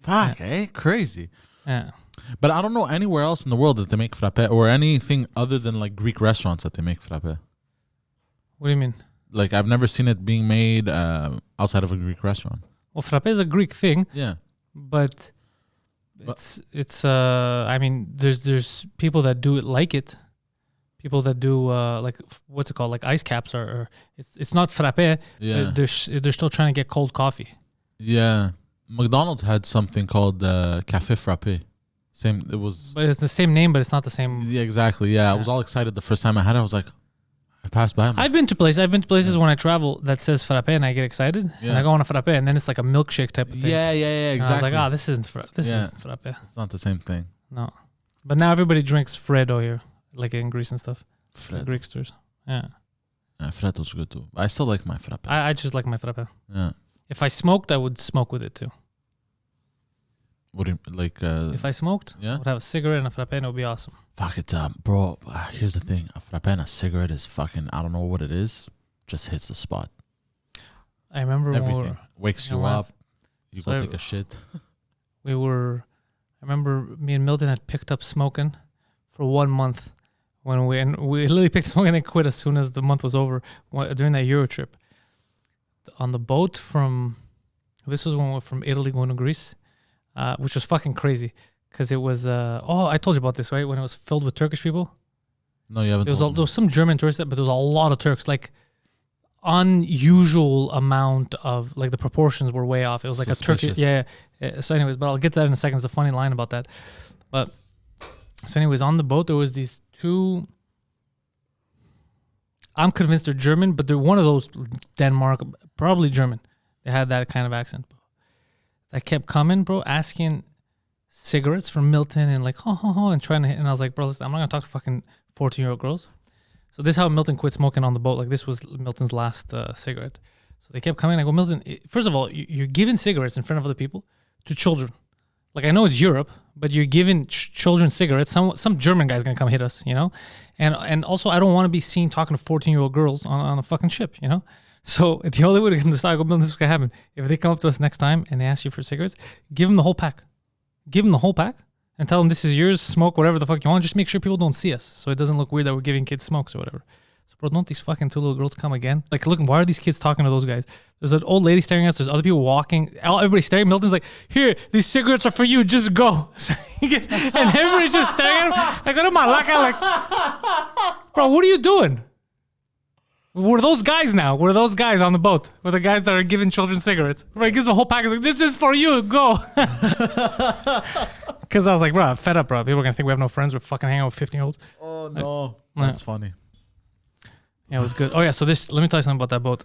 Fuck, Crazy. Yeah. But I don't know anywhere else in the world that they make frappe or anything other than like Greek restaurants that they make frappe. What do you mean? Like I've never seen it being made outside of a Greek restaurant. Well, frappe is a Greek thing. Yeah. But it's I mean, there's people that do it like it. People that do like what's it called, like ice caps are it's not frappe. Yeah. They're still trying to get cold coffee. Yeah. McDonald's had something called Café Frappe. Same. It was. But it's the same name, but it's not the same. Yeah, exactly. Yeah, I was all excited the first time I had it. I was like, I passed by. I've been to places when I travel that says frappe and I get excited. Yeah. And I go on a frappe and then it's like a milkshake type of thing. Yeah, exactly. And I was like, this isn't frappe. Isn't frappe. It's not the same thing. No. But now everybody drinks Freddo here, like in Greece and stuff. Greek stores. Yeah. Freddo's good too. I still like my frappe. I just like my frappe. Yeah. If I smoked, I would smoke with it too. What do you like? If I smoked, yeah, I would have a cigarette and a frappe and it would be awesome. Fuck it, bro. Here's the thing: a frappe and a cigarette is fucking. I don't know what it is. Just hits the spot. I remember everything wakes you up. You so go take a shit. I remember me and Milton had picked up smoking for 1 month when we literally picked smoking and quit as soon as the month was over during that Euro trip. On the boat this was when we were from Italy going to Greece. Which was fucking crazy because it was I told you about this, right? When it was filled with Turkish people. No, you haven't. There was some German tourists, but there was a lot of Turks. Like unusual amount of, like, the proportions were way off. It was like suspicious. a Turkish. Yeah. So anyways, but I'll get to that in a second. There's a funny line about that. But so anyways, on the boat there was these two. I'm convinced they're German, but they're one of those Denmark, probably German. They had that kind of accent. That kept coming, bro, asking cigarettes from Milton and like, and trying to hit. And I was like, bro, listen, I'm not going to talk to fucking 14-year-old girls. So this is how Milton quit smoking on the boat. Like, this was Milton's last cigarette. So they kept coming. I go, Milton, first of all, you're giving cigarettes in front of other people to children. Like, I know it's Europe, but you're giving children cigarettes. Some German guy's going to come hit us, you know? And also, I don't want to be seen talking to 14-year-old girls on a fucking ship, you know? So the only way to get them to start, I go, Milton, this is what's going to happen. If they come up to us next time and they ask you for cigarettes, give them the whole pack. Give them the whole pack and tell them this is yours, smoke whatever the fuck you want. Just make sure people don't see us so it doesn't look weird that we're giving kids smokes or whatever. So, bro, don't these fucking two little girls come again? Like, look, why are these kids talking to those guys? There's an old lady staring at us. There's other people walking. Everybody's staring. Milton's like, here, these cigarettes are for you. Just go. And everybody's just staring at him. I go to my like, bro, what are you doing? We're those guys now. We're those guys on the boat. We're the guys that are giving children cigarettes. Right, he gives the whole package. Like, this is for you. Go. Because I was like, bro, I'm fed up, bro. People are going to think we have no friends. We're fucking hanging out with 15-year-olds. Oh, no. That's funny. Yeah, it was good. Oh, yeah. So let me tell you something about that boat.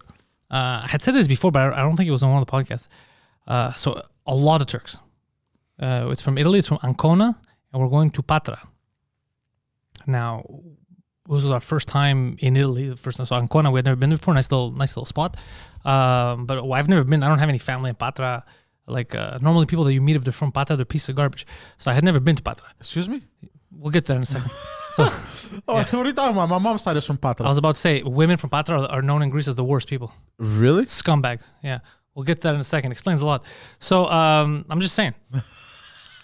I had said this before, but I don't think it was on one of the podcasts. So a lot of Turks. It's from Italy. It's from Ancona. And we're going to Patra. Now, this was our first time in Italy. The first time, so Ancona, we had never been there before. Nice little spot. But I've never been. I don't have any family in Patra. Like normally, people that you meet if they're from Patra, they're pieces of garbage. So I had never been to Patra. Excuse me? We'll get to that in a second. So, what are you talking about? My mom's side is from Patra. I was about to say women from Patra are known in Greece as the worst people. Really? Scumbags. Yeah. We'll get to that in a second. Explains a lot. So I'm just saying.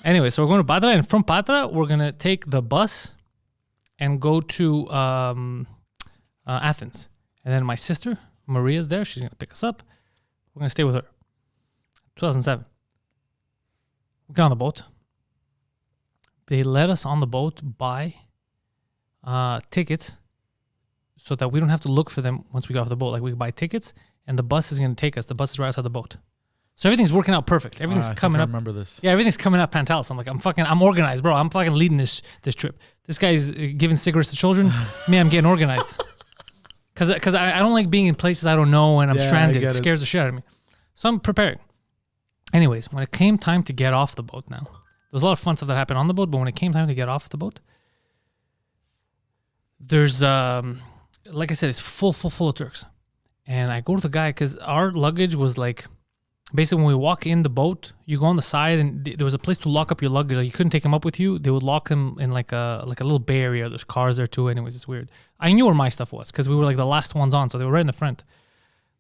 Anyway, so we're going to Patra, and from Patra, we're gonna take the bus and go to Athens. And then my sister, Maria's there. She's going to pick us up. We're going to stay with her. 2007. We got on the boat. They let us on the boat buy tickets so that we don't have to look for them once we get off the boat. Like, we can buy tickets, and the bus is going to take us. The bus is right outside the boat. So everything's working out perfect. Everything's coming up. I remember this. Yeah, everything's coming up Pantelis. I'm like, I'm organized, bro. I'm fucking leading this trip. This guy's giving cigarettes to children. Me, I'm getting organized. Because I don't like being in places I don't know and I'm stranded. It scares the shit out of me. So I'm preparing. Anyways, when it came time to get off the boat now, there was a lot of fun stuff that happened on the boat, but when it came time to get off the boat, there's, like I said, it's full of Turks. And I go to the guy because our luggage was like, basically when we walk in the boat, you go on the side and there was a place to lock up your luggage. Like you couldn't take them up with you. They would lock them in like a little bay area. There's cars there too. Anyways, it's weird. I knew where my stuff was because we were like the last ones on, so they were right in the front.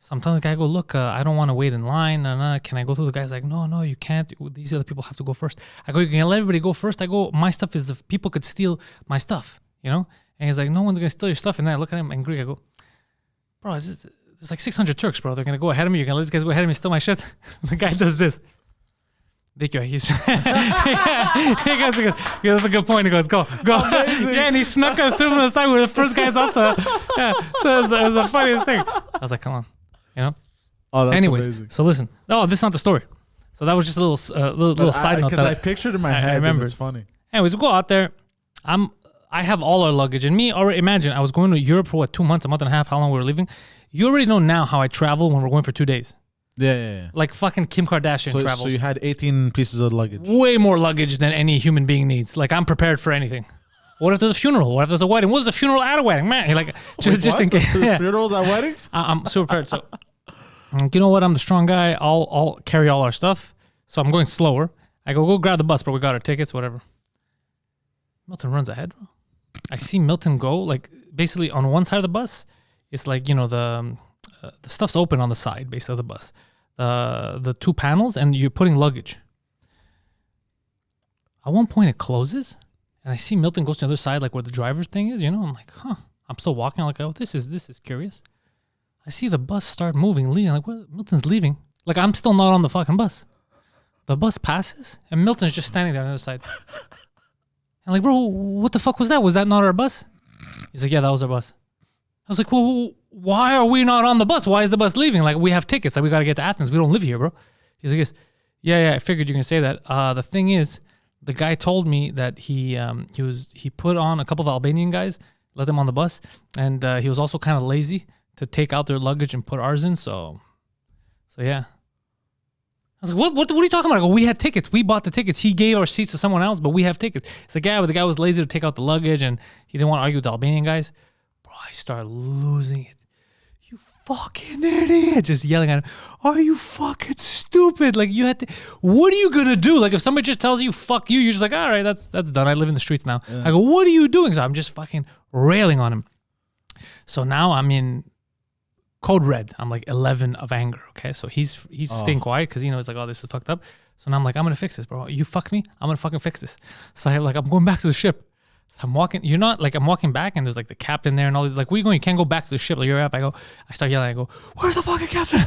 Sometimes the guy go, look, I don't want to wait in line. Can I go through? The guy's like, no, you can't. These other people have to go first. I go, you can let everybody go first. I go, my stuff is the people could steal my stuff, you know? And he's like, no one's going to steal your stuff. And then I look at him in Greek. I go, bro, there's like 600 Turks, bro. They're going to go ahead of me. You're going to let these guys go ahead of me and steal my shit? The guy does this. He's that's a good point. He goes, go. Yeah, and he snuck us through from the side. We were the first guys off the. Yeah, so it was the funniest thing. I was like, come on, you know. Oh, that's anyways, amazing. So listen. No, this is not the story. So that was just a little side note. Because I pictured in my head. I remember. It's funny. Anyways, we go out there. I have all our luggage, and me already imagine I was going to Europe for 2 months, a month and a half. How long we were leaving? You already know now how I travel when we're going for 2 days. Yeah. Like fucking Kim Kardashian travels. So you had 18 pieces of luggage. Way more luggage than any human being needs. Like I'm prepared for anything. What if there's a funeral? What if there's a wedding? What is a funeral at a wedding? Man, you're like just in case. There's funerals at weddings? I'm super prepared. So you know what? I'm the strong guy. I'll carry all our stuff. So I'm going slower. I go grab the bus, bro. We got our tickets, whatever. Milton runs ahead, bro. I see Milton go like basically on one side of the bus. It's like, you know, the stuff's open on the side, basically, of the bus. The two panels, and you're putting luggage. At one point, it closes, and I see Milton goes to the other side, like where the driver's thing is, you know? I'm like, huh. I'm still walking. I'm like, oh, this is curious. I see the bus start moving, leaving. I'm like, what? Milton's leaving. Like, I'm still not on the fucking bus. The bus passes, and Milton's just standing there on the other side. I'm like, bro, what the fuck was that? Was that not our bus? He's like, yeah, that was our bus. I was like, well, why are we not on the bus? Why is the bus leaving? Like, we have tickets. Like, we got to get to Athens. We don't live here, bro. He's like, yeah, I figured you're going to say that. The thing is, the guy told me that he put on a couple of Albanian guys, let them on the bus, and he was also kind of lazy to take out their luggage and put ours in. So yeah. I was like, what are you talking about? I go, we had tickets. We bought the tickets. He gave our seats to someone else, but we have tickets. It's like, yeah, but the guy was lazy to take out the luggage, and he didn't want to argue with the Albanian guys. Bro, I started losing it. You fucking idiot. Just yelling at him. Are you fucking stupid? Like, you had to, what are you going to do? Like, if somebody just tells you, fuck you, you're just like, all right, that's done. I live in the streets now. Yeah. I go, what are you doing? So I'm just fucking railing on him. So now I'm in code red. I'm like 11 of anger. Okay. So he's staying quiet because, you know, he's like, oh, this is fucked up. So now I'm like, I'm going to fix this, bro. You fucked me. I'm going to fucking fix this. So I'm going back to the ship. So I'm walking, I'm walking back and there's like the captain there and all these, like, where you going? You can't go back to the ship. Like, you're up. I start yelling. I go, where's the fucking captain?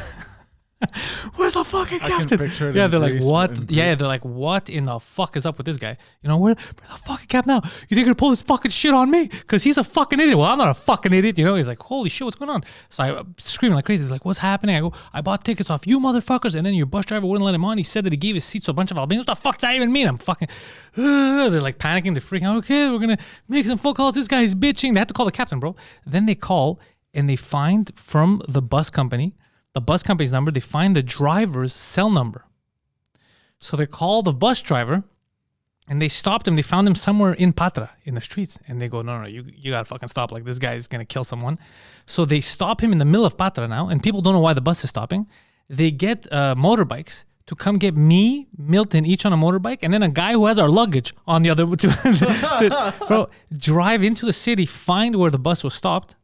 Where's the fucking captain? Yeah, they're like, what? Yeah, they're like, what in the fuck is up with this guy? You know, where the fucking captain now? You think you're gonna pull this fucking shit on me? Because he's a fucking idiot. Well, I'm not a fucking idiot. You know, he's like, holy shit, what's going on? So I'm screaming like crazy. He's like, what's happening? I go, I bought tickets off you motherfuckers. And then your bus driver wouldn't let him on. He said that he gave his seats to a bunch of Albanians. What the fuck does that even mean? I'm fucking, they're like panicking. They're freaking out. Okay, we're gonna make some phone calls. This guy's bitching. They have to call the captain, bro. Then they call and they find from the bus company's number, they find the driver's cell number. So they call the bus driver and they stopped him. They found him somewhere in Patra in the streets. And they go, no, you got to fucking stop. Like, this guy is going to kill someone. So they stop him in the middle of Patra now. And people don't know why the bus is stopping. They get motorbikes to come get me, Milton, each on a motorbike. And then a guy who has our luggage on the other to drive into the city, find where the bus was stopped,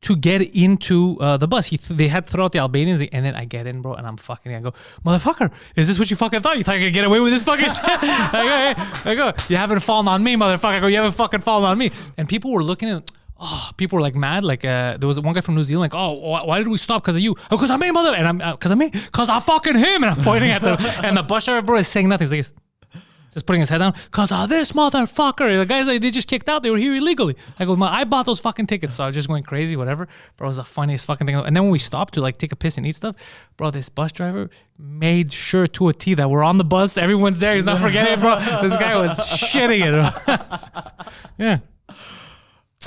to get into the bus. They had to throw out the Albanians, and then I get in, bro, and I'm fucking, I go, motherfucker, is this what you fucking thought? You thought you could get away with this fucking shit? I go, you haven't fallen on me, motherfucker. I go, you haven't fucking fallen on me. And people were looking at, people were like mad. Like, there was one guy from New Zealand, like, why did we stop? Because of you. Oh, because of me, mother. And I'm, because of me? Because I'm fucking him. And I'm pointing at them. And the bus driver, bro, is saying nothing. He's like, just putting his head down, because of this motherfucker. The guys, they just kicked out. They were here illegally. I go, I bought those fucking tickets. So I was just going crazy, whatever. Bro, it was the funniest fucking thing. And then when we stopped to like take a piss and eat stuff, bro, this bus driver made sure to a T that we're on the bus. Everyone's there. He's not forgetting it, bro. This guy was shitting it. Yeah.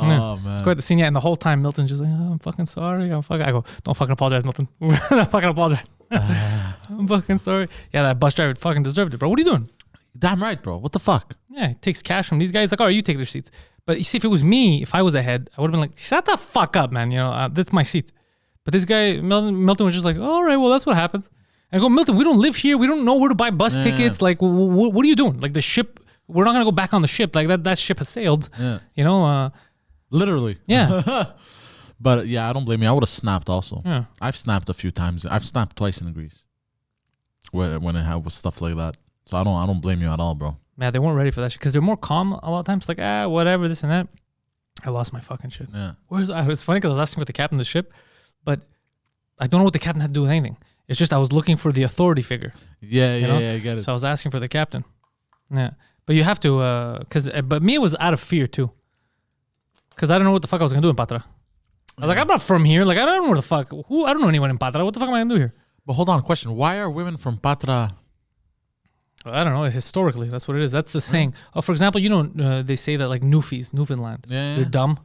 Oh man. It's quite the scene. Yeah, and the whole time Milton's just like, oh, I'm fucking sorry. I go, don't fucking apologize, Milton. Don't fucking apologize. I'm fucking sorry. Yeah, that bus driver fucking deserved it, bro. What are you doing? Damn right, bro. What the fuck? Yeah, he takes cash from these guys. Like, all right, you take their seats. But you see, if it was me, if I was ahead, I would have been like, shut the fuck up, man. You know, that's my seat. But this guy, Milton was just like, all right, well, that's what happens. And I go, Milton, we don't live here. We don't know where to buy bus tickets. Like, what are you doing? Like, the ship, we're not going to go back on the ship. Like, that ship has sailed. Yeah. You know? Literally. Yeah. But yeah, I don't blame you. I would have snapped also. Yeah. I've snapped a few times. I've snapped twice in Greece when it was stuff like that. So I don't blame you at all, bro. Man, they weren't ready for that shit because they're more calm a lot of times. Like, whatever, this and that. I lost my fucking shit. Yeah. It was funny because I was asking for the captain of the ship, but I don't know what the captain had to do with anything. It's just I was looking for the authority figure. Yeah, I get it. So I was asking for the captain. Yeah. But you have to, but me, it was out of fear too. Because I don't know what the fuck I was going to do in Patra. I was like, I'm not from here. Like, I don't know where the fuck. I don't know anyone in Patra. What the fuck am I going to do here? But hold on, question. Why are women from Patra? I don't know. Historically, that's what it is. That's the saying. Oh, for example, you know, they say that like Newfoundland, they're dumb.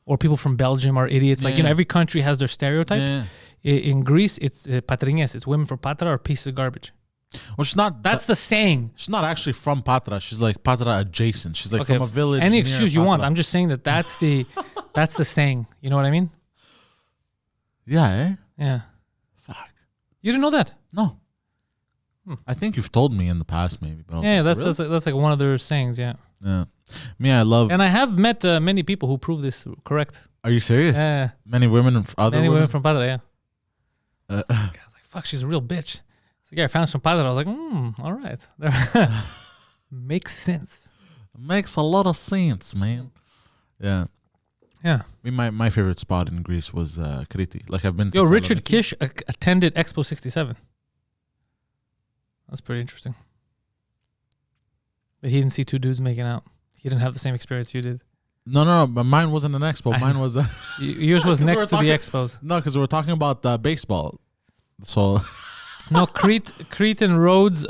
Or people from Belgium are idiots. Like, you know, every country has their stereotypes. Yeah. In Greece, it's patrines. It's women from Patra are pieces of garbage. Well, she's not. That's the saying. She's not actually from Patra. She's like Patra adjacent. She's like from a village. Any excuse you want. I'm just saying that's the saying. You know what I mean? Yeah. Eh? Yeah. Fuck. You didn't know that? No. I think you've told me in the past, maybe. But yeah, like, that's like one of their sayings. Yeah. Yeah. Me, I love. And I have met many people who prove this correct. Are you serious? Yeah. Many women from Many women from Patra. Yeah. I was like, fuck, she's a real bitch. The guy I found some Patra. I was like, all right. Makes sense. Makes a lot of sense, man. Yeah. Yeah. My favorite spot in Greece was Crete. Like, I've been to Richard Kish attended Expo 67. That's pretty interesting. But he didn't see two dudes making out. He didn't have the same experience you did. No, but mine wasn't an expo. Mine was... yours was next to the expos. No, because we were talking about baseball. So... No, Crete and Rhodes,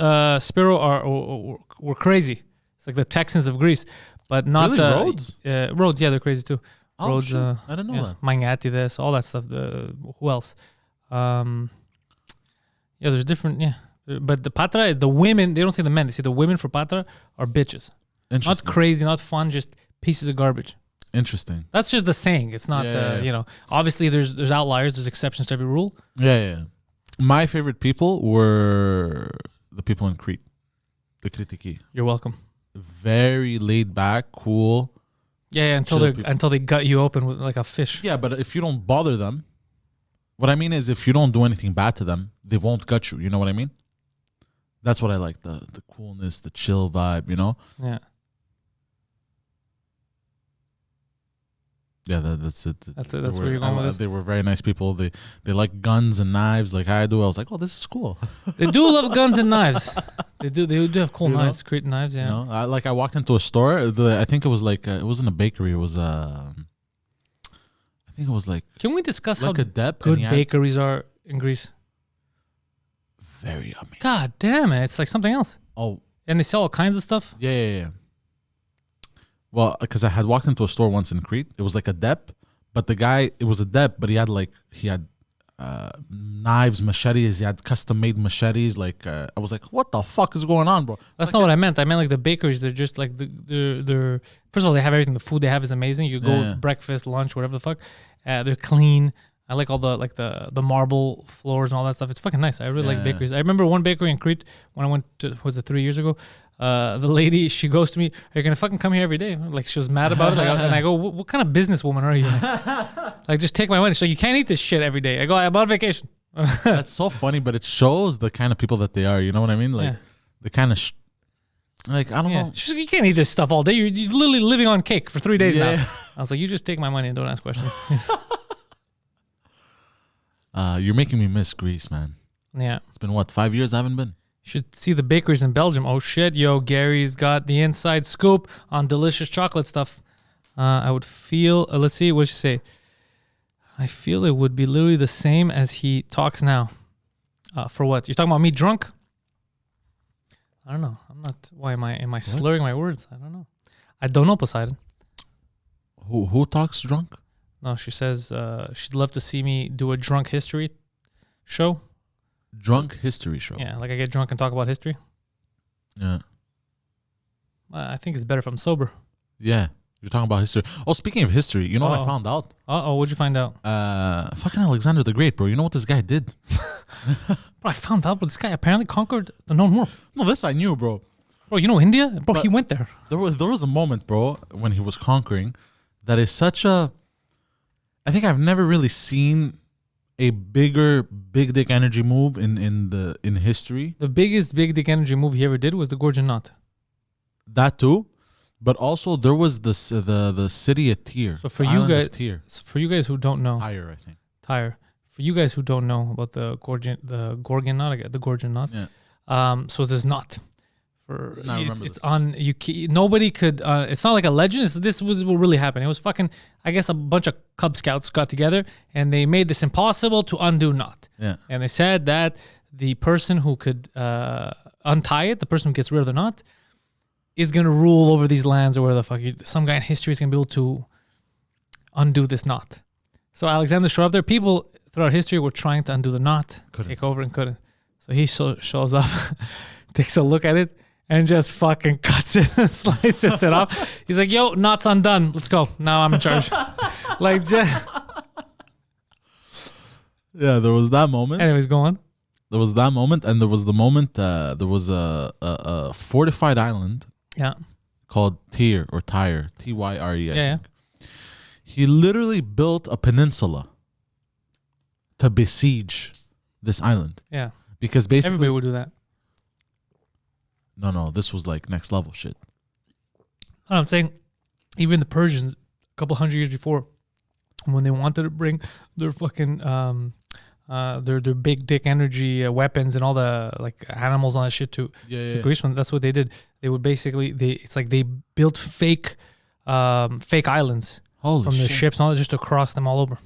Spiro were crazy. It's like the Texans of Greece. But not... Really? Rhodes? Rhodes, yeah, they're crazy too. Oh, Rhodes, shit. I didn't know that. Mangatides, all that stuff. Who else? Yeah, there's different... Yeah. But the Patra, the women, they don't say the men. They say the women for Patra are bitches. Not crazy, not fun, just pieces of garbage. Interesting. That's just the saying. It's not, you know, obviously there's outliers, there's exceptions to every rule. Yeah. My favorite people were the people in Crete, the Kritiki. You're welcome. Very laid back, cool. Yeah, until they gut you open with like a fish. Yeah, but if you don't bother them, what I mean is if you don't do anything bad to them, they won't gut you. You know what I mean? That's what I like, the coolness, the chill vibe, you know? Yeah. Yeah, that's it. That's where you're going with this. They were very nice people. They like guns and knives like I do. I was like, oh, this is cool. They do love guns and knives. They do have cool knives, Cretan knives, yeah. You know, I walked into a store. I think it was like, it wasn't a bakery. It was, I think it was like... Can we discuss like how good bakeries are in Greece? Very yummy. God damn it. It's like something else. Oh. And they sell all kinds of stuff? Yeah. Well, because I had walked into a store once in Crete. It was like a dep, but the guy, it was a dep, but he had knives, machetes. He had custom-made machetes. Like, I was like, what the fuck is going on, bro? That's not what I meant. I meant like the bakeries. They're just like, they're first of all, they have everything. The food they have is amazing. You go breakfast, lunch, whatever the fuck. They're clean. I like all the marble floors and all that stuff. It's fucking nice. I really like bakeries. I remember one bakery in Crete when I went to, was it 3 years ago? The lady, she goes to me, are you going to fucking come here every day? Like, she was mad about it. Like, and I go, what kind of businesswoman are you? Like, just take my money. She's like, you can't eat this shit every day. I go, I'm on vacation. That's so funny, but it shows the kind of people that they are. You know what I mean? Like, the kind of... like, I don't know. She's like, you can't eat this stuff all day. You're literally living on cake for 3 days now. I was like, you just take my money and don't ask questions. You're making me miss Greece, man. Yeah. It's been, 5 years I haven't been? You should see the bakeries in Belgium. Oh, shit. Yo, Gary's got the inside scoop on delicious chocolate stuff. I would feel... let's see. What did she say? I feel it would be literally the same as he talks now. For what? You're talking about me drunk? I don't know. I'm not... Why am I slurring my words? I don't know. I don't know, Poseidon. Who talks drunk? No, she says she'd love to see me do a drunk history show. Drunk history show. Yeah, like I get drunk and talk about history. Yeah. I think it's better if I'm sober. Yeah. You're talking about history. Oh, speaking of history, you know what I found out? What'd you find out? Fucking Alexander the Great, bro. You know what this guy did? Bro, I found out, but this guy apparently conquered the known world. No, this I knew, bro. Bro, you know India? Bro, But he went there. There was a moment, bro, when he was conquering that is such a... I think I've never really seen a bigger big dick energy move in history. The biggest big dick energy move he ever did was the Gorgon Knot. That too. But also there was the city of Tyre. So for you guys, Tyre. who don't know, Tyre, I think. Tyre. For you guys who don't know about the Gorgon Knot, the Gorgon Knot. Yeah. So it's this knot. It's on you. Nobody could. It's not like a legend. This was what really happened. It was fucking. I guess a bunch of Cub Scouts got together and they made this impossible to undo knot. Yeah. And they said that the person who could untie it, the person who gets rid of the knot, is gonna rule over these lands or where the fuck. Some guy in history is gonna be able to undo this knot. So Alexander showed up there. People throughout history were trying to undo the knot, take over and couldn't. So he shows up, takes a look at it. And just fucking cuts it and slices it off. He's like, yo, knot's undone. Let's go. Now I'm in charge. Like, just... Yeah, there was that moment. Anyways, go on. There was that moment. And there was the moment, there was a fortified island. Yeah. Called Tyre or Tyre. Tyre. Yeah. He literally built a peninsula to besiege this island. Yeah. Because basically... Everybody would do that. No, this was like next level shit. I'm saying even the Persians, a couple hundred years before, when they wanted to bring their fucking their big dick energy weapons and all the like animals on that shit to Greece, that's what they did. They would basically it's like they built fake islands from their ships and all that just to cross them all over.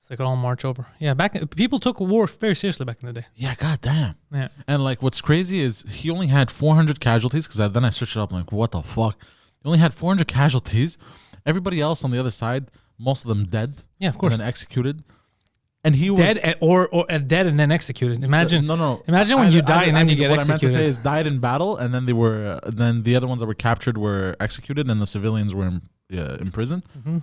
So they could all march over. Yeah, people took war very seriously back in the day. Yeah, goddamn. Yeah. And like what's crazy is he only had 400 casualties because then I searched it up and like, what the fuck? He only had 400 casualties. Everybody else on the other side, most of them dead. Yeah, of course. And then executed. And he was... Dead or dead and then executed. Imagine. No. Imagine when you die and then you get executed. What I meant to say is died in battle and then they were... then the other ones that were captured were executed and the civilians were imprisoned. Mm-hmm.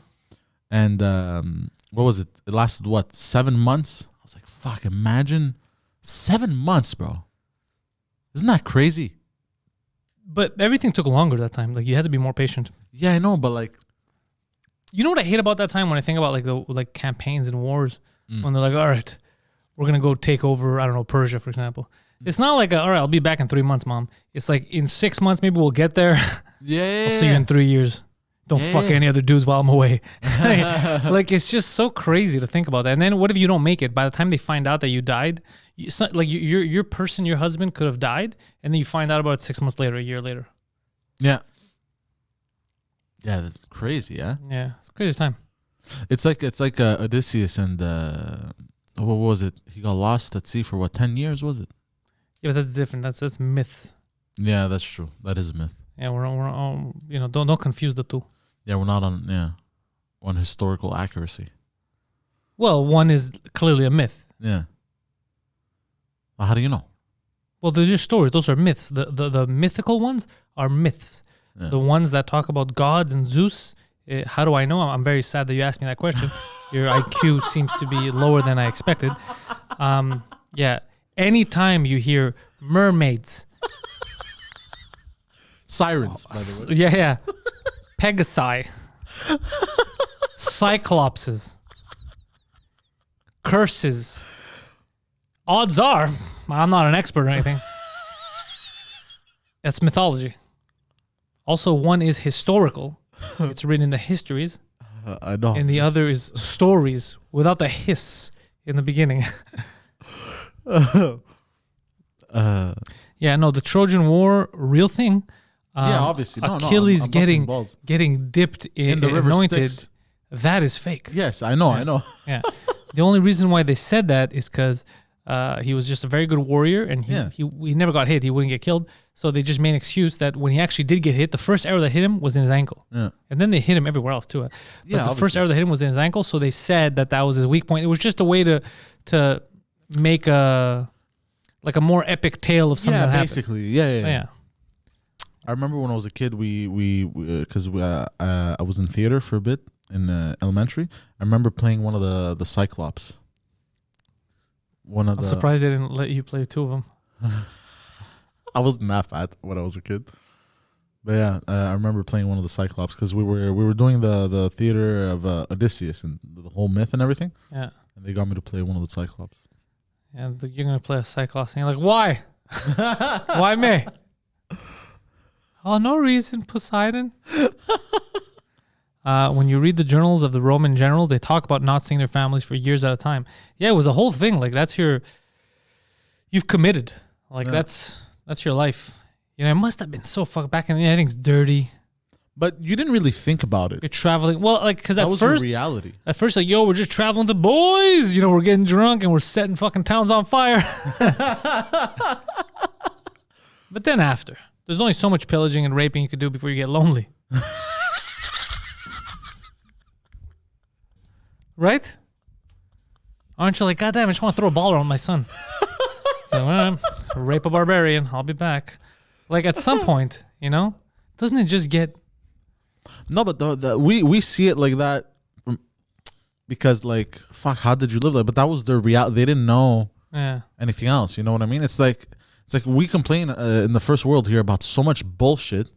And... what was it? It lasted, 7 months? I was like, fuck, imagine 7 months, bro. Isn't that crazy? But everything took longer that time. Like, you had to be more patient. Yeah, I know, but like... You know what I hate about that time when I think about like the campaigns and wars? When they're like, all right, we're going to go take over, I don't know, Persia, for example. It's not like, all right, I'll be back in 3 months, mom. It's like, in 6 months, maybe we'll get there. Yeah. I'll see you in 3 years. Don't fuck any other dudes while I'm away. Like, it's just so crazy to think about that. And then what if you don't make it? By the time they find out that you died, your person, your husband could have died, and then you find out about it 6 months later, a year later. Yeah. Yeah, that's crazy, yeah? Yeah, it's a crazy time. It's like Odysseus and, what was it? He got lost at sea for 10 years, was it? Yeah, but that's different. That's myth. Yeah, that's true. That is a myth. Yeah, we're don't confuse the two. Yeah, we're not on historical accuracy. Well, one is clearly a myth. Yeah. Well, how do you know? Well, they're just stories. Those are myths. The mythical ones are myths. Yeah. The ones that talk about gods and Zeus. How do I know? I'm very sad that you asked me that question. Your IQ seems to be lower than I expected. Yeah. Anytime you hear mermaids. Sirens, by the way. Yeah. Pegasi. Cyclopses. Curses. Odds are, I'm not an expert or anything. That's mythology. Also, one is historical. It's written in the histories. I know. And the other is stories without the hiss in the beginning. Yeah, no, the Trojan War, real thing. Yeah, obviously. Achilles getting dipped in the river anointed. Styx. That is fake. Yes, I know. Yeah. The only reason why they said that is because he was just a very good warrior, and he never got hit. He wouldn't get killed. So they just made an excuse that when he actually did get hit, the first arrow that hit him was in his ankle. Yeah. And then they hit him everywhere else too. But the first arrow that hit him was in his ankle, so they said that was his weak point. It was just a way to make a more epic tale of something that happened. Basically. Yeah. I remember when I was a kid, because I was in theater for a bit in elementary. I remember playing one of the Cyclops. I'm surprised they didn't let you play two of them. I wasn't that fat when I was a kid, but yeah, I remember playing one of the Cyclops because we were doing the theater of Odysseus and the whole myth and everything. Yeah, and they got me to play one of the Cyclops. Yeah, you're gonna play a Cyclops, and you're like, why? Why me? Oh, no reason, Poseidon. When you read the journals of the Roman generals, they talk about not seeing their families for years at a time. Yeah, it was a whole thing. Like you've committed. Like that's your life. You know, it must have been so fucked back in the day. Everything's dirty. But you didn't really think about it. You're traveling. Well, like, because at first, reality. At first, like, yo, we're just traveling the boys. You know, we're getting drunk and we're setting fucking towns on fire. But then after, there's only so much pillaging and raping you could do before you get lonely. Right? Aren't you like, goddamn, I just want to throw a ball around my son. Rape a barbarian. I'll be back. Like, at some point, you know, doesn't it just get... No, but we see it like that because, like, fuck, how did you live like? But that was their reality. They didn't know anything else. You know what I mean? It's like we complain in the first world here about so much bullshit.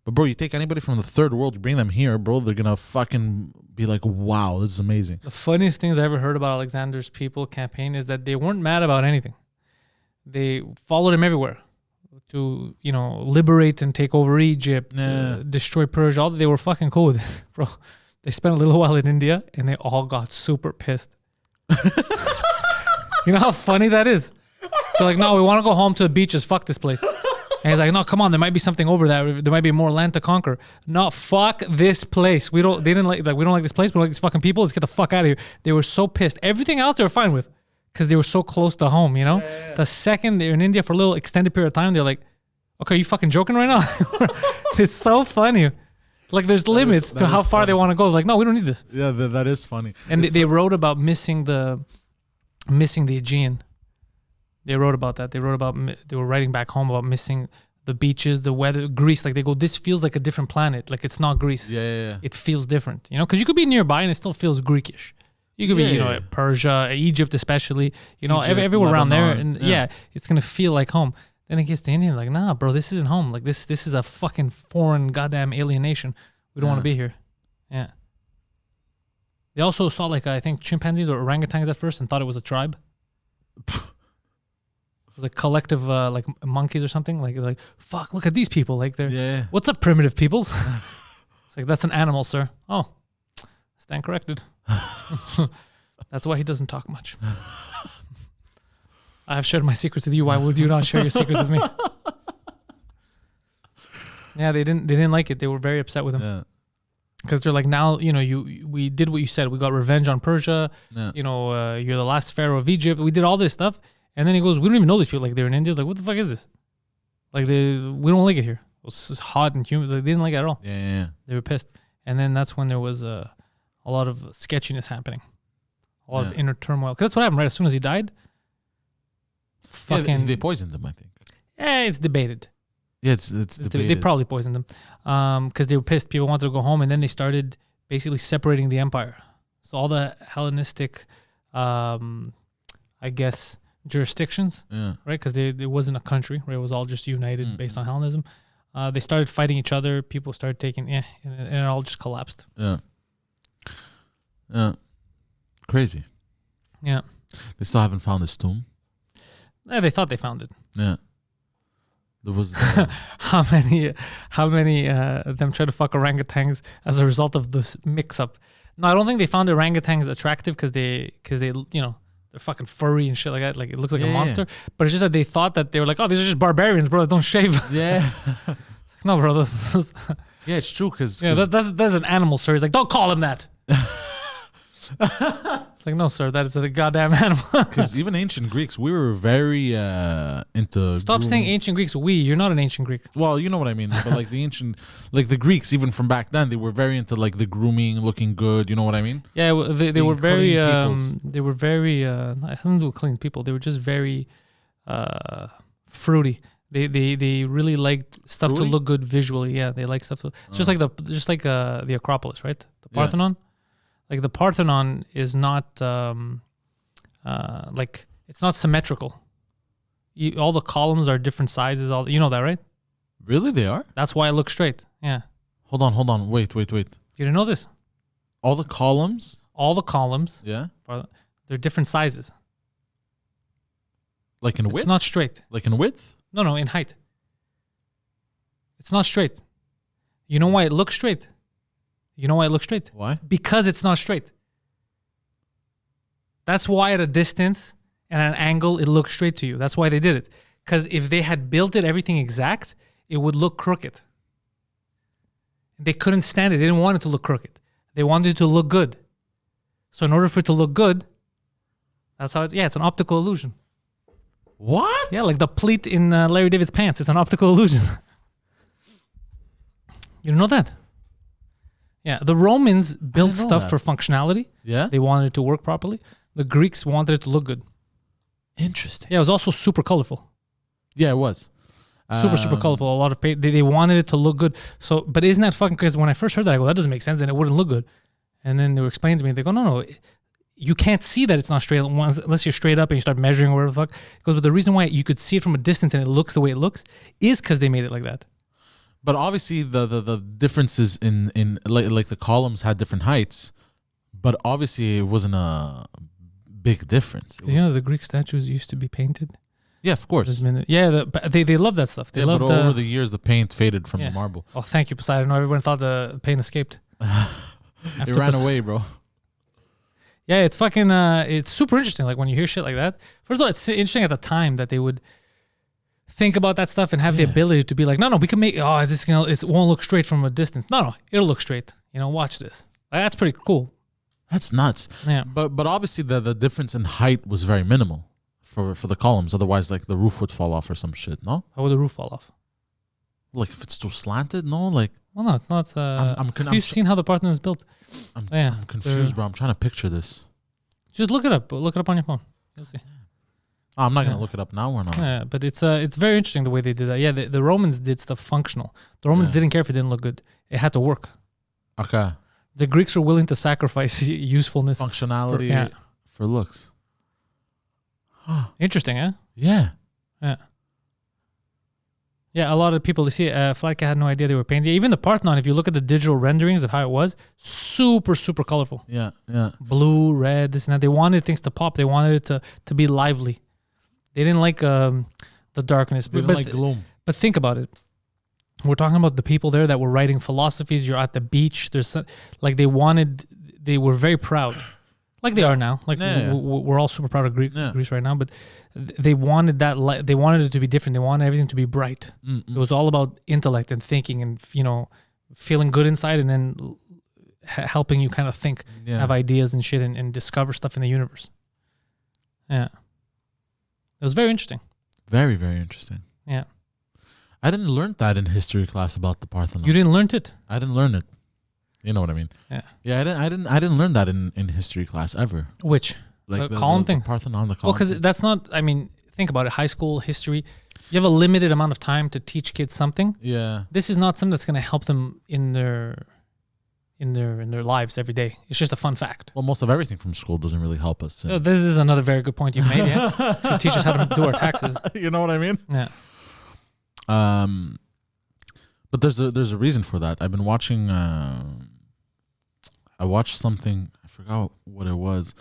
But, bro, you take anybody from the third world, you bring them here, bro, they're going to fucking be like, wow, this is amazing. The funniest things I ever heard about Alexander's people campaign is that they weren't mad about anything. They followed him everywhere to, you know, liberate and take over Egypt, destroy Persia. All they were fucking cool with it, bro. They spent a little while in India, and they all got super pissed. You know how funny that is? They're like, no, we want to go home to the beaches. Fuck this place. And he's like, no, come on, there might be something over there. There might be more land to conquer. No, fuck this place. We don't like this place. We don't like these fucking people. Let's get the fuck out of here. They were so pissed. Everything else they were fine with because they were so close to home, you know? Yeah. The second they're in India for a little extended period of time, they're like, okay, are you fucking joking right now? It's so funny. Like, there's limits to how far they want to go. It's like, no, we don't need this. Yeah, that is funny. And they wrote about missing the Aegean. They wrote about that. They were writing back home about missing the beaches, the weather, Greece. Like, they go, this feels like a different planet. Like, it's not Greece. Yeah. It feels different, you know? Because you could be nearby and it still feels Greekish. You could be, you know, Persia, Egypt especially, you know, everywhere around there. And it's going to feel like home. Then it gets to India, like, nah, bro, this isn't home. Like, this is a fucking foreign goddamn alienation. We don't want to be here. Yeah. They also saw, like, I think chimpanzees or orangutans at first and thought it was a tribe. Like collective, like monkeys or something. Like, fuck, look at these people. Like, they're, what's up, primitive peoples? It's like, that's an animal, sir. Oh, stand corrected. That's why he doesn't talk much. I have shared my secrets with you. Why would you not share your secrets with me? Yeah, they didn't like it. They were very upset with him. Yeah. Because they're like, now, you know, we did what you said. We got revenge on Persia. Yeah. You know, you're the last pharaoh of Egypt. We did all this stuff. And then he goes, we don't even know these people. Like, they're in India. Like, what the fuck is this? Like, we don't like it here. It's just hot and humid. Like, they didn't like it at all. Yeah. They were pissed. And then that's when there was a lot of sketchiness happening. A lot of inner turmoil. Because that's what happened, right? As soon as he died, fucking... they poisoned him, I think. Yeah, it's debated. Yeah, it's debated. They probably poisoned him. Because they were pissed. People wanted to go home. And then they started basically separating the empire. So all the Hellenistic, I guess... jurisdictions, right? Because it wasn't a country, right? It was all just united based on Hellenism. They started fighting each other. People started taking, and it all just collapsed. Yeah. Crazy. Yeah. They still haven't found his tomb. Yeah, they thought they found it. Yeah. There was how many of them tried to fuck orangutans as a result of this mix-up? No, I don't think they found orangutans attractive because they you know. They're fucking furry and shit like that. Like, it looks like a monster. Yeah. But it's just that they thought that they were like, oh, these are just barbarians, bro. Don't shave. Yeah. It's like, no, bro. Yeah, it's true. Because that's an animal, sir. He's like, don't call him that. It's like, no, sir, that is a goddamn animal. Because even ancient Greeks, we were very into. Stop saying ancient Greeks. You're not an ancient Greek. Well, you know what I mean. But like the ancient, like the Greeks, even from back then, they were very into like the grooming, looking good. You know what I mean? Yeah, they were very. Peoples. They were very. Nothing to do with clean people. They were just very fruity. They really liked stuff Fruity? to look good visually. Yeah, they like stuff. Just like the Acropolis, right? The Parthenon. Like the Parthenon is not like it's not symmetrical. All the columns are different sizes. You know that, right? Really, they are. That's why it looks straight. Yeah. Hold on. Wait. You didn't know this? All the columns. Yeah. They're different sizes. Like in width. It's not straight. Like in width. No, in height. It's not straight. You know why it looks straight? Why? Because it's not straight. That's why at a distance and at an angle, it looks straight to you. That's why they did it. Because if they had built it everything exact, it would look crooked. They couldn't stand it. They didn't want it to look crooked. They wanted it to look good. So in order for it to look good, that's how it's an optical illusion. What? Yeah, like the pleat in Larry David's pants. It's an optical illusion. You don't know that? Yeah, the Romans built stuff for functionality. Yeah? They wanted it to work properly. The Greeks wanted it to look good. Interesting. Yeah, it was also super colorful. Yeah, it was. Super colorful. A lot of they wanted it to look good. So, but isn't that fucking crazy? When I first heard that, I go, that doesn't make sense. Then it wouldn't look good. And then they were explaining to me, they go, no, you can't see that it's not straight unless you're straight up and you start measuring or whatever the fuck. It goes, but the reason why you could see it from a distance and it looks the way it looks is because they made it like that. But obviously the differences in like the columns had different heights, but obviously it wasn't a big difference. The Greek statues used to be painted. Yeah, of course. They love that stuff. They love but over the years the paint faded from the marble. Oh, thank you, Poseidon. Everyone thought the paint escaped. It ran away, bro. Yeah, it's fucking. It's super interesting. Like when you hear shit like that. First of all, it's interesting at the time that they would think about that stuff and have the ability to be like, no, we can make. Oh, it won't look straight from a distance. No, it'll look straight. Watch this. Like, that's pretty cool. That's nuts. Yeah. But obviously the difference in height was very minimal for the columns. Otherwise, like the roof would fall off or some shit. No. How would the roof fall off? Like if it's too slanted, no. Like. Well, no, it's not. Have you seen how the Parthenon is built? I'm confused, bro. I'm trying to picture this. Just look it up. Look it up on your phone. You'll see. Oh, I'm not gonna look it up now or not. Yeah, but it's very interesting the way they did that. Yeah, the Romans did stuff functional. The Romans didn't care if it didn't look good. It had to work. Okay. The Greeks were willing to sacrifice usefulness, functionality for looks. Interesting, eh? Yeah. Yeah. Yeah, a lot of people, you see, Flatcat had no idea they were painted. Even the Parthenon, if you look at the digital renderings of how it was, super, super colorful. Yeah. Blue, red, this and that. They wanted things to pop. They wanted it to be lively. They didn't like the darkness. They didn't like gloom. But think about it. We're talking about the people there that were writing philosophies. You're at the beach. They were very proud. Like they are now. Like we're all super proud of Greece right now. But they wanted that. They wanted it to be different. They wanted everything to be bright. Mm-mm. It was all about intellect and thinking and feeling good inside, and then helping you kind of think, have ideas and shit, and discover stuff in the universe. Yeah, it was very interesting. Very, very interesting. Yeah, I didn't learn that in history class about the Parthenon. You didn't learn it? I didn't learn it. You know what I mean? Yeah. Yeah, I didn't learn that in history class ever. Which? Like the column thing? The Parthenon, the column. Well, because that's not, think about it. High school history, you have a limited amount of time to teach kids something. Yeah. This is not something that's going to help them in their lives every day. It's just a fun fact. Well, most of everything from school doesn't really help us. So this is another very good point you've made, yeah? Should teach us how to do our taxes. You know what I mean? Yeah. But there's a reason for that. I've been watching. I watched something. I forgot what it was.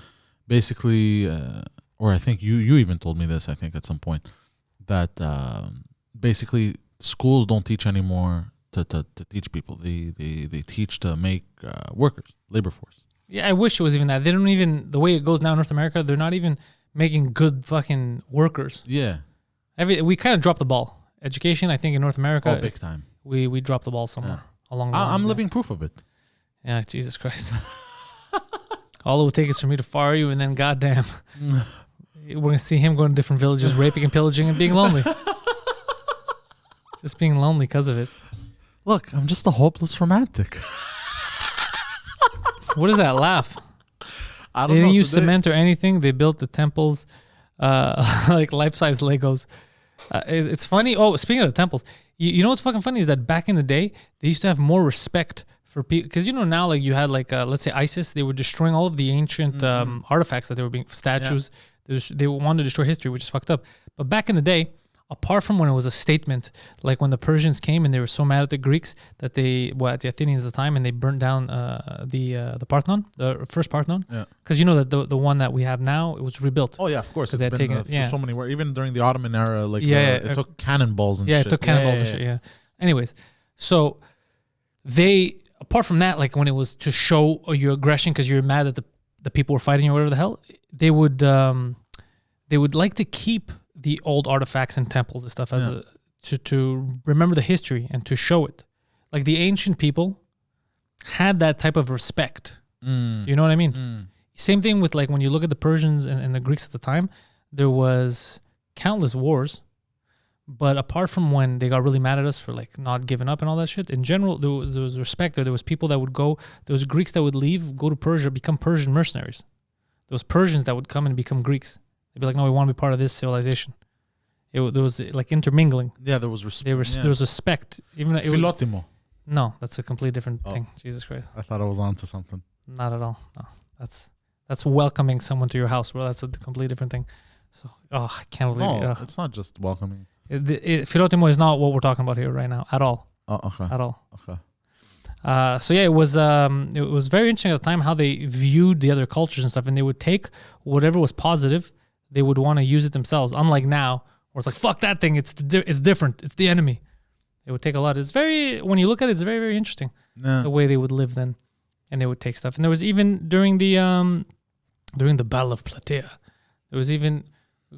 Basically, or I think you even told me this. I think at some point that basically schools don't teach anymore to teach people. They teach to make workers, labor force. Yeah, I wish it was even that. They don't even, the way it goes now in North America, they're not even making good fucking workers. Yeah. We kind of dropped the ball. Education, I think in North America, big time. We dropped the ball somewhere along the lines. I'm living proof of it. Yeah, Jesus Christ. All it would take is for me to fire you, and then goddamn, we're gonna see him going to different villages, raping and pillaging and being lonely. Just being lonely because of it. Look, I'm just a hopeless romantic. What is that laugh? I They don't know. didn't use today. cement or anything. They built the temples like life-size Legos. It's funny. Oh, speaking of the temples, you know what's fucking funny is that back in the day, they used to have more respect for people. Because, you know, now, like, you had, like, let's say ISIS, they were destroying all of the ancient artifacts that they were being, statues. Yeah. They wanted to destroy history, which is fucked up. But back in the day, apart from when it was a statement, like when the Persians came and they were so mad at the Greeks that they, at the Athenians at the time, and they burnt down the Parthenon, the first Parthenon. Yeah. Because you know that the one that we have now, it was rebuilt. Oh yeah, of course. It's been taken for so many years. Even during the Ottoman era, like it took cannonballs and shit. Yeah, it took cannonballs and shit. Yeah. Anyways, so they, apart from that, like when it was to show your aggression because you're mad that the people were fighting you or whatever the hell, they would like to keep the old artifacts and temples and stuff as to remember the history and to show it. Like the ancient people had that type of respect. Do you know what I mean? Same thing with like when you look at the Persians and the Greeks at the time, there was countless wars. But apart from when they got really mad at us for like not giving up and all that shit, in general, there was respect there. There was people that would go, there was Greeks that would leave, go to Persia, become Persian mercenaries. There was Persians that would come and become Greeks. They'd be like, no, we want to be part of this civilization. There was like intermingling. Yeah, there was respect. There was respect. Even it Philotimo. No, that's a completely different thing. Jesus Christ. I thought I was onto something. Not at all. No, that's welcoming someone to your house, bro. That's a completely different thing. So, I can't believe it. It's not just welcoming. Philotimo is not what we're talking about here right now at all. Oh, okay. At all. Okay. So yeah, it was very interesting at the time how they viewed the other cultures and stuff, and they would take whatever was positive, they would want to use it themselves. Unlike now, where it's like fuck that thing, it's different, it's the enemy. It would take a lot. It's very, when you look at it, it's very, very interesting the way they would live then, and they would take stuff. And there was even during the Battle of Plataea, there was even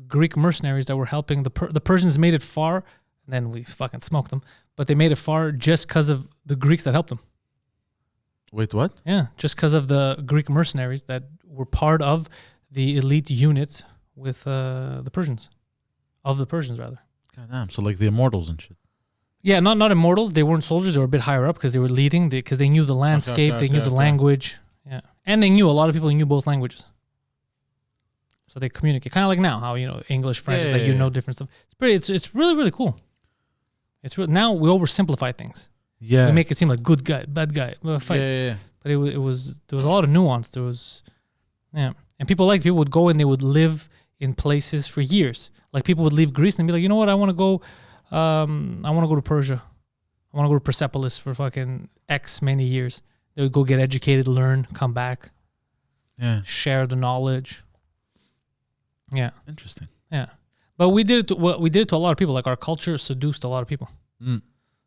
Greek mercenaries that were helping the Persians made it far, and then we fucking smoked them. But they made it far just because of the Greeks that helped them. Wait, what? Yeah, just because of the Greek mercenaries that were part of the elite units with the Persians, of the Persians rather. God damn! So like the immortals and shit. Yeah, not immortals. They weren't soldiers. They were a bit higher up because they were leading. Because they knew the landscape. They knew the language. Yeah, and they knew a lot of people knew both languages. So they communicate, kind of like now, how English, French, different stuff. It's really, really cool. It's now we oversimplify things. Yeah, we make it seem like good guy, bad guy, fight. Yeah. But there was a lot of nuance. There was, and people would go and they would live in places for years. Like people would leave Greece and be like, you know what, I want to go to Persia. I want to go to Persepolis for fucking X many years. They would go get educated, learn, come back. Yeah, share the knowledge. Yeah. Interesting. Yeah. But we did it to a lot of people. Like our culture seduced a lot of people.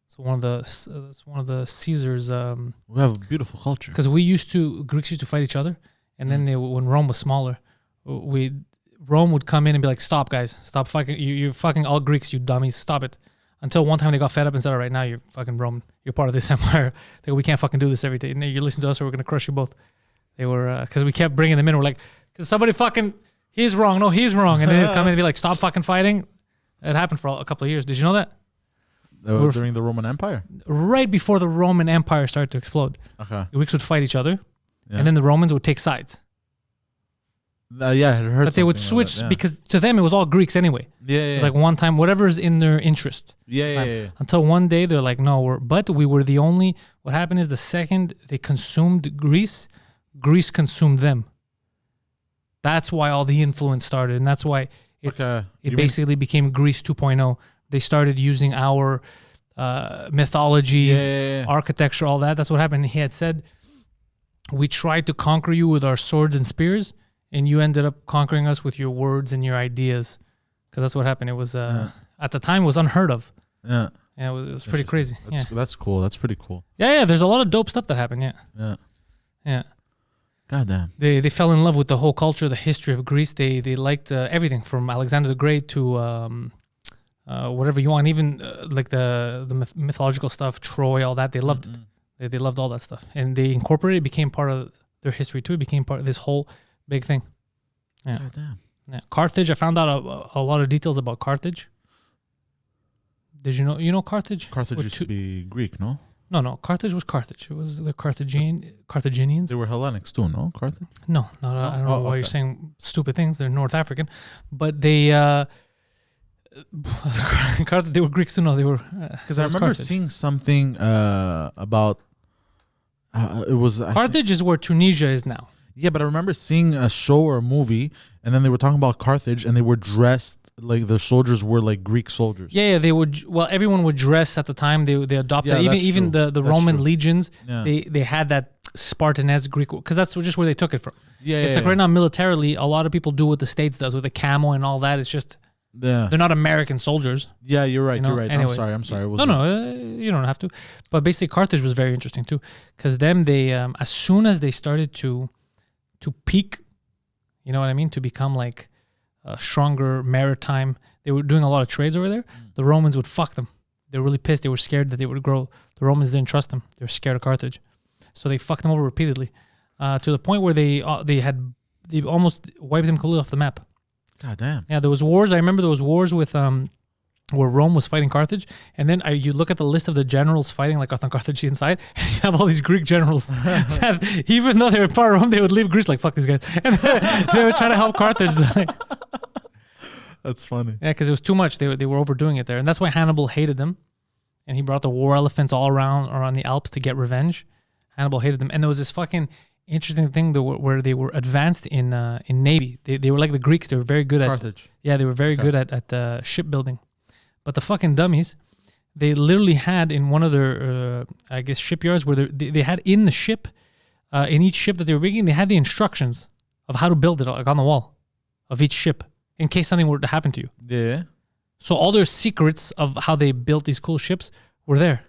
So one of the Caesars. We have a beautiful culture. Because Greeks used to fight each other, and then when Rome was smaller, Rome would come in and be like, "Stop, guys! Stop fucking! You're fucking all Greeks, you dummies! Stop it!" Until one time they got fed up and said, "All right, now you're fucking Roman. You're part of this empire. We can't fucking do this every day. And you listen to us, or we're gonna crush you both." They were because we kept bringing them in. We're like, "Cause somebody fucking." He's wrong. No, he's wrong. And then they'd come in and be like, stop fucking fighting. It happened for a couple of years. Did you know that? During the Roman Empire? Right before the Roman Empire started to explode. Okay. The Greeks would fight each other, and then the Romans would take sides. I heard. But they would switch because to them it was all Greeks anyway. Yeah. It's like one time, whatever's in their interest. Yeah. Until one day they're like, no, but we were the only. What happened is the second they consumed Greece, Greece consumed them. That's why all the influence started, and that's why it basically became Greece 2.0. They started using our mythologies, architecture, all that. That's what happened. He had said, we tried to conquer you with our swords and spears, and you ended up conquering us with your words and your ideas. Because that's what happened. It was, at the time, it was unheard of. Yeah. Yeah, it was pretty crazy. That's cool. That's pretty cool. Yeah, there's a lot of dope stuff that happened, Yeah. God damn. They fell in love with the whole culture, the history of Greece. They liked everything from Alexander the Great to whatever you want, even like the mythological stuff, Troy, all that. They loved it. They loved all that stuff, and they incorporated it, became part of their history too. It became part of this whole big thing. Yeah. God damn. Yeah. Carthage. I found out a lot of details about Carthage. Did you know? You know Carthage? Carthage used to be Greek, no? No. Carthage was Carthage. It was the Carthaginians. They were Hellenics too, no? Carthage? No, I don't know why you're saying stupid things. They're North African, but they they were Greeks too. No, they were. Because I remember seeing something about it was Carthage is where Tunisia is now. Yeah, but I remember seeing a show or a movie, and then they were talking about Carthage, and they were dressed like the soldiers were like Greek soldiers. Yeah, they would. Well, everyone would dress at the time. They adopted even the Roman legions. Yeah. They had that Spartan-esque Greek, because that's just where they took it from. It's like right now militarily, a lot of people do what the States does with the camo and all that. It's just they're not American soldiers. Yeah, you're right. You're right. Anyways, I'm sorry. No, you don't have to. But basically, Carthage was very interesting too, because them they as soon as they started to peak, you know what I mean, to become like stronger maritime. They were doing a lot of trades over there. The Romans would fuck them. They were really pissed. They were scared that they would grow. The Romans didn't trust them. They were scared of Carthage, so they fucked them over repeatedly, to the point where they almost wiped them completely off the map. God damn. Yeah, there was wars. I remember there was wars with where Rome was fighting Carthage, and then you look at the list of the generals fighting like on Carthage inside, and you have all these Greek generals that even though they were part of Rome, they would leave Greece like, fuck these guys. And they were trying to help Carthage. That's funny. Yeah, because it was too much. They were overdoing it there. And that's why Hannibal hated them. And he brought the war elephants all around the Alps to get revenge. Hannibal hated them. And there was this fucking interesting thing where they were advanced in Navy. They were like the Greeks. They were very good at Carthage. Yeah, they were very good at shipbuilding. But the fucking dummies, they literally had in one of their, I guess, shipyards where they had in the ship, in each ship that they were making, they had the instructions of how to build it, like on the wall of each ship in case something were to happen to you. Yeah. So all their secrets of how they built these cool ships were there.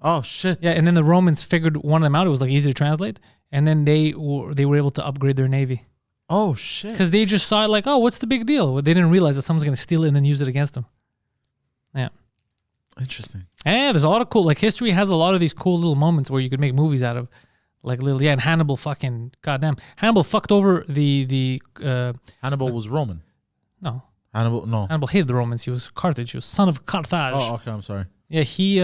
Oh, shit. Yeah, and then the Romans figured one of them out. It was like easy to translate. And then they were able to upgrade their navy. Oh, shit. Because they just saw it like, oh, what's the big deal? Well, they didn't realize that someone's going to steal it and then use it against them. Yeah. Interesting. Yeah, there's a lot of cool, like history has a lot of these cool little moments where you could make movies out of. Like little, and Hannibal fucking, goddamn. Hannibal fucked over the Hannibal was Roman. No. Hannibal hated the Romans. He was Carthage. He was son of Carthage. Oh, okay, I'm sorry. Yeah, he,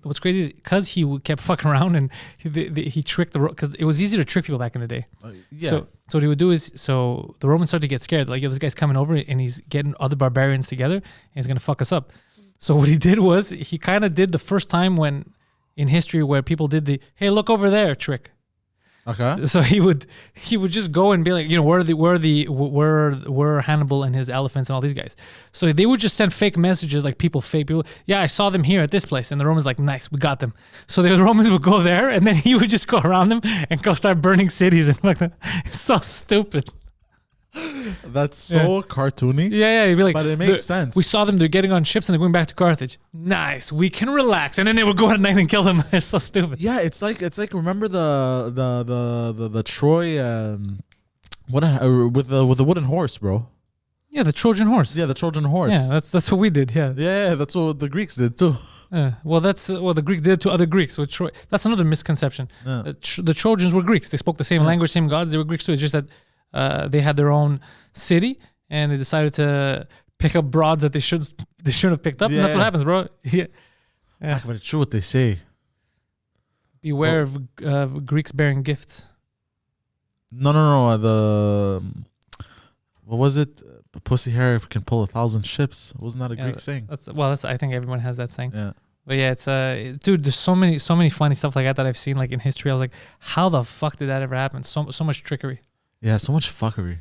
what's crazy is because he kept fucking around and he tricked because it was easy to trick people back in the day. Yeah. So what he would do is, so the Romans started to get scared. Like, yo, this guy's coming over and he's getting other barbarians together and he's going to fuck us up. So what he did was he kind of did the first time when in history where people did the, hey, look over there trick. Okay. So he would just go and be like, you know, where are Hannibal and his elephants and all these guys? So they would just send fake messages, like fake people. Yeah, I saw them here at this place, and the Romans like, nice, we got them. So the Romans would go there, and then he would just go around them and go start burning cities and like that. It's so stupid. That's so cartoony. Yeah, he'd be like, but it makes sense. We saw them; they're getting on ships and they're going back to Carthage. Nice, we can relax, and then they would go at night and kill them. It's so stupid. Yeah, it's like remember the Troy with the wooden horse, bro. Yeah, the Trojan horse. Yeah, the Trojan horse. Yeah, that's what we did. Yeah, that's what the Greeks did too. Well, that's what the Greeks did to other Greeks. With Troy, that's another misconception. Yeah. The Trojans were Greeks. They spoke the same language, same gods. They were Greeks too. It's just that. They had their own city, and they decided to pick up broads that they shouldn't have picked up, and that's what happens, bro. Yeah. But it's true what they say. Beware of Greeks bearing gifts. No. What was it? Pussy hair can pull 1,000 ships. Wasn't that a Greek saying? That's. I think everyone has that saying. Yeah. But yeah, it's dude. There's so many funny stuff like that I've seen like in history. I was like, how the fuck did that ever happen? So much trickery. Yeah, so much fuckery.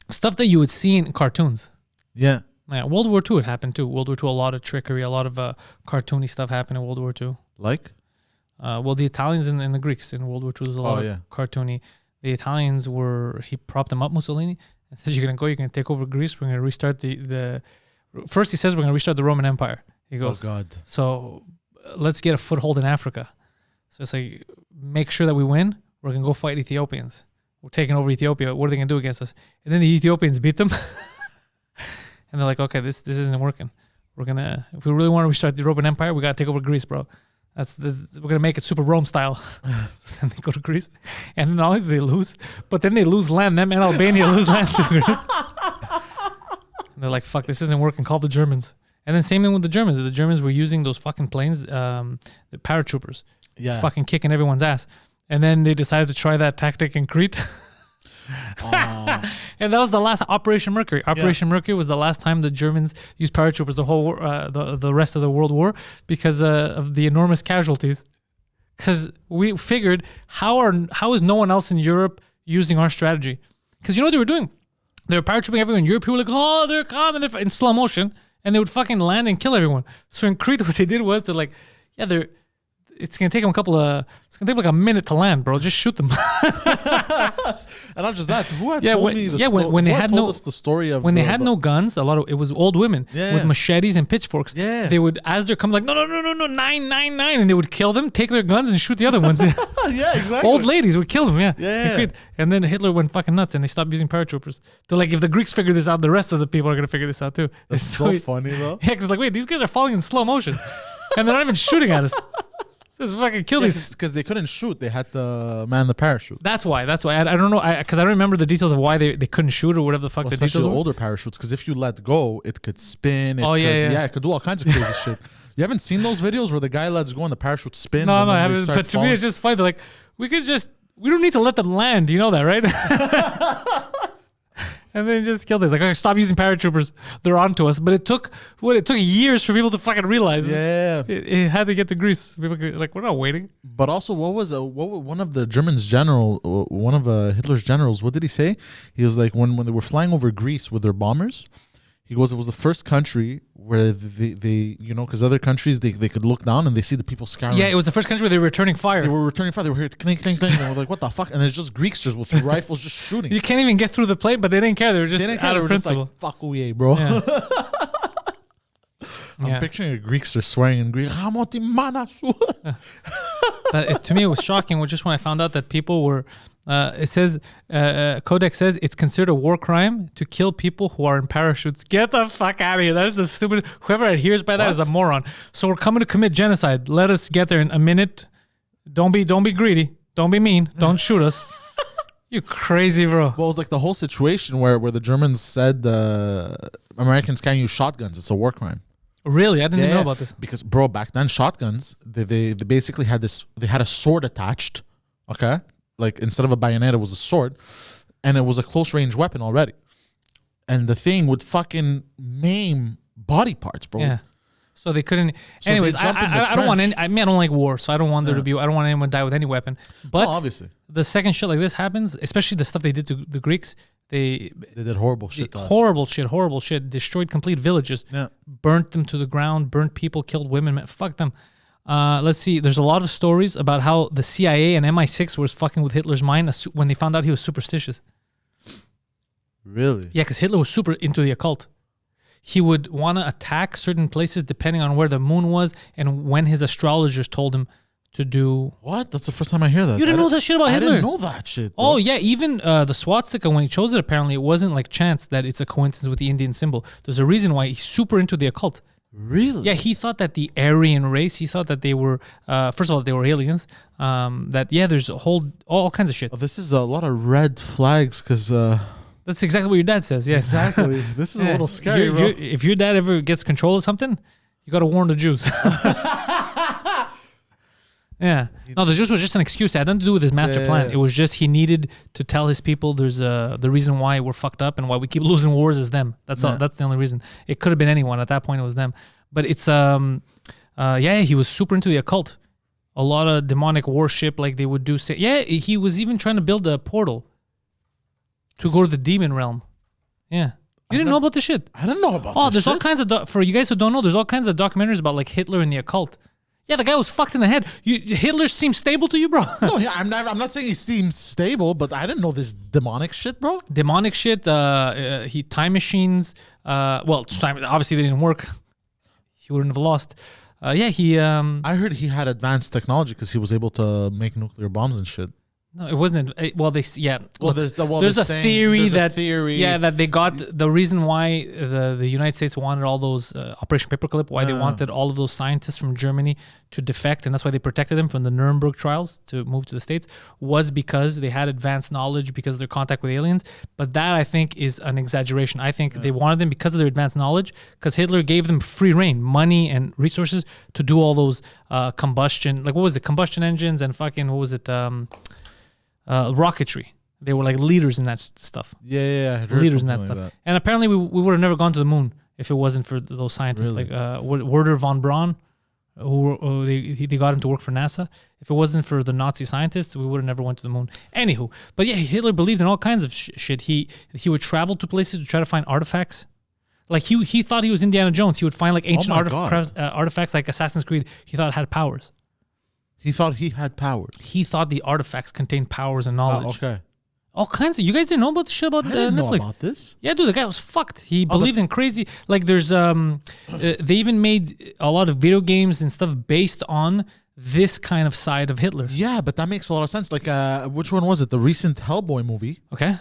Stuff that you would see in cartoons. Yeah. World War II, it happened too. World War II, a lot of trickery, a lot of cartoony stuff happened in World War II. Like? The Italians and the Greeks in World War II, there's a lot of cartoony. The Italians he propped them up, Mussolini, and said, you're going to take over Greece. We're going to restart first he says we're going to restart the Roman Empire. He goes, oh God. So let's get a foothold in Africa. So it's like, make sure that we win. We're going to go fight Ethiopians. We're taking over Ethiopia. What are they going to do against us? And then the Ethiopians beat them. And they're like, okay, this isn't working. If we really want to restart the Roman Empire, we got to take over Greece, bro. We're gonna make it super Rome style. So then they go to Greece, and not only do they lose, but then they lose land. Them and Albania lose land to Greece. And they're like, "Fuck, this isn't working. Call the Germans." And then same thing with the Germans. The Germans were using those fucking planes, the paratroopers, fucking kicking everyone's ass. And then they decided to try that tactic in Crete. And that was the last Operation Mercury. Operation Mercury was the last time the Germans used paratroopers the whole the rest of the World War because of the enormous casualties. Because we figured how is no one else in Europe using our strategy? Because you know what they were doing? They were paratrooping everywhere in Europe. People were like, oh, they're coming, they're in slow motion, and they would fucking land and kill everyone. So in Crete, what they did was they're like, it's gonna take them it's gonna take like a minute to land, bro. Just shoot them. And not just that. Who had told me the story? When they had told us the story of when they had no guns, it was old women with machetes and pitchforks. Yeah. They would, as they're coming, like no, 999, and they would kill them, take their guns, and shoot the other ones. Yeah, exactly. Old ladies would kill them. Yeah. And then Hitler went fucking nuts, and they stopped using paratroopers. They're like, if the Greeks figure this out, the rest of the people are gonna figure this out too. That's so funny though. Yeah, because like, wait, these guys are falling in slow motion, and they're not even shooting at us. Just fucking kill these. Because they couldn't shoot. They had to man the parachute. That's why. I don't know. Because I don't remember the details of why they couldn't shoot or whatever the fuck the details especially were. older parachutes. Because if you let go, it could spin. Yeah, it could do all kinds of crazy shit. You haven't seen those videos where the guy lets go and the parachute spins? No, I haven't. But to me, it's just funny. They're like, we don't need to let them land. You know that, right? And then just kill this. Like, okay, stop using paratroopers. They're onto us. But it took years for people to fucking realize. Yeah. It had to get to Greece. People could, like, we're not waiting. But also, one of the Germans one of Hitler's generals, what did he say? He was like, when they were flying over Greece with their bombers, he goes, it was the first country where they because other countries, they could look down and they see the people scouring. Yeah, it was the first country where they were returning fire. They were returning fire. They were here, clink, clink, clink. And they were like, what the fuck? And it's just Greeks just with rifles just shooting. You can't even get through the plane, but they didn't care. They were just out of principle. Just like, fuck away, bro. Yeah. I'm picturing the Greeks are swearing in Greek. But to me, it was shocking just when I found out that people were... it says, Codex says it's considered a war crime to kill people who are in parachutes. Get the fuck out of here. That is the stupid... Whoever adheres by that is a moron. So we're coming to commit genocide. Let us get there in a minute. Don't be greedy. Don't be mean. Don't shoot us. You crazy, bro. Well, it was like the whole situation where the Germans said Americans can't use shotguns. It's a war crime. Really? I didn't even know about this. Because, bro, back then, shotguns, they basically had this... They had a sword attached, okay? Like, instead of a bayonet, it was a sword. And it was a close-range weapon already. And the thing would fucking maim body parts, bro. Yeah. So they couldn't... Anyways, I don't want any... I don't like war, so I don't want there to be... I don't want anyone to die with any weapon. But obviously, the second shit like this happens, especially the stuff they did to the Greeks, they did horrible shit to us. Horrible shit. Destroyed complete villages. Yeah. Burnt them to the ground. Burnt people. Killed women. Man, fuck them. Let's see. There's a lot of stories about how the CIA and MI6 was fucking with Hitler's mind when they found out he was superstitious. Really? Yeah, because Hitler was super into the occult. He would want to attack certain places depending on where the moon was and when his astrologers told him to do. What? That's the first time I hear that. You didn't know that shit about Hitler? I didn't know that shit, bro. Oh, yeah. Even the swastika, when he chose it, apparently, it wasn't like chance that it's a coincidence with the Indian symbol. There's a reason why he's super into the occult. Really? Yeah, he thought that the Aryan race, he thought that they were, first of all, they were aliens. There's all kinds of shit. Oh, this is a lot of red flags because... That's exactly what your dad says, yes. Exactly. This is a little scary, bro. If your dad ever gets control of something, you got to warn the Jews. Yeah. No, the Jews was just an excuse. It had nothing to do with his master plan. It was just he needed to tell his people there's the reason why we're fucked up and why we keep losing wars is them. That's all. That's the only reason. It could have been anyone. At that point, it was them. But it's, he was super into the occult. A lot of demonic worship like they would do. He was even trying to build a portal to go to the demon realm. Yeah. You didn't know about this shit? I didn't know about this there's shit. all kinds of... for you guys who don't know, there's all kinds of documentaries about like Hitler and the occult. Yeah, the guy was fucked in the head. Hitler seems stable to you, bro? No, yeah, I'm not saying he seems stable, but I didn't know this demonic shit, bro. Demonic shit. He time machines. Obviously they didn't work. He wouldn't have lost. I heard he had advanced technology because he was able to make nuclear bombs and shit. No, it wasn't. Well, yeah. Well, Look, there's there's a theory that theory. that they got the reason why the United States wanted all those Operation Paperclip, why they wanted all of those scientists from Germany to defect, and that's why they protected them from the Nuremberg trials to move to the States, was because they had advanced knowledge because of their contact with aliens. But that, I think, is an exaggeration. I think they wanted them because of their advanced knowledge, because Hitler gave them free reign, money and resources to do all those combustion, like what was it, combustion engines and fucking, what was it, rocketry. They were like leaders in that stuff. Yeah. I heard leaders in that like stuff. That. And apparently we would have never gone to the moon if it wasn't for those scientists, Really? like Werner von Braun, who they got him to work for NASA. If it wasn't for the Nazi scientists, we would have never went to the moon. Anywho, but yeah, Hitler believed in all kinds of shit. He would travel to places to try to find artifacts. Like he thought he was Indiana Jones. He would find like ancient artifacts like Assassin's Creed. He thought it had powers. He thought he had powers. He thought the artifacts contained powers and knowledge. Okay. All kinds of. You guys didn't know about the shit about I didn't Netflix? know about this. Yeah, dude, the guy was fucked. He believed in crazy. Like, there's they even made a lot of video games and stuff based on this kind of side of Hitler. Yeah, but that makes a lot of sense. Like, which one was it? The recent Hellboy movie. Okay.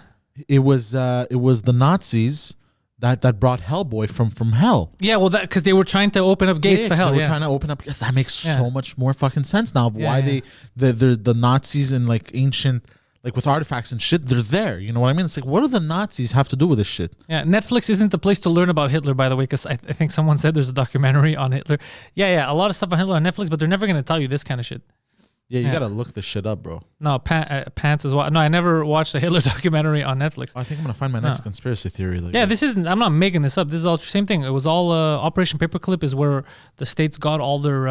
It was the Nazis that brought Hellboy from hell. Yeah, well, because they were trying to open up gates to hell. They were trying to open up. Yes, that makes so much more fucking sense now of why the Nazis and like ancient, like with artifacts and shit, they're there. You know what I mean? It's like, what do the Nazis have to do with this shit? Yeah, Netflix isn't the place to learn about Hitler, by the way, because I think someone said there's a documentary on Hitler. Yeah, a lot of stuff on Hitler on Netflix, but they're never going to tell you this kind of shit. Yeah, you gotta look this shit up, bro. No, Pants as well. No, I never watched a Hitler documentary on Netflix. I think I'm gonna find my next conspiracy theory. Like this isn't. I'm not making this up. This is all the same thing. It was all Operation Paperclip is where the states got all their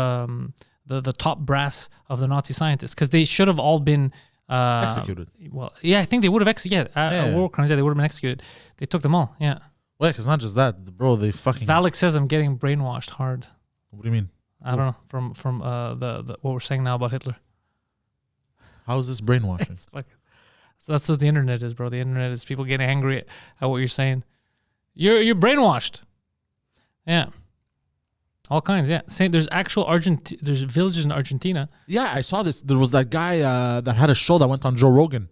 the top brass of the Nazi scientists, because they should have all been executed. Well, yeah, I think they would have executed. War crimes. Yeah, they would have been executed. They took them all. Yeah. Wait, because not just that, bro. They fucking. Valak says I'm getting brainwashed hard. What do you mean? I don't know from the what we're saying now about Hitler. How is this brainwashing? So that's what the internet is, bro. The internet is people getting angry at what you're saying. You're brainwashed. Yeah. All kinds, yeah. There's actual there's villages in Argentina. Yeah, I saw this. There was that guy that had a show that went on Joe Rogan.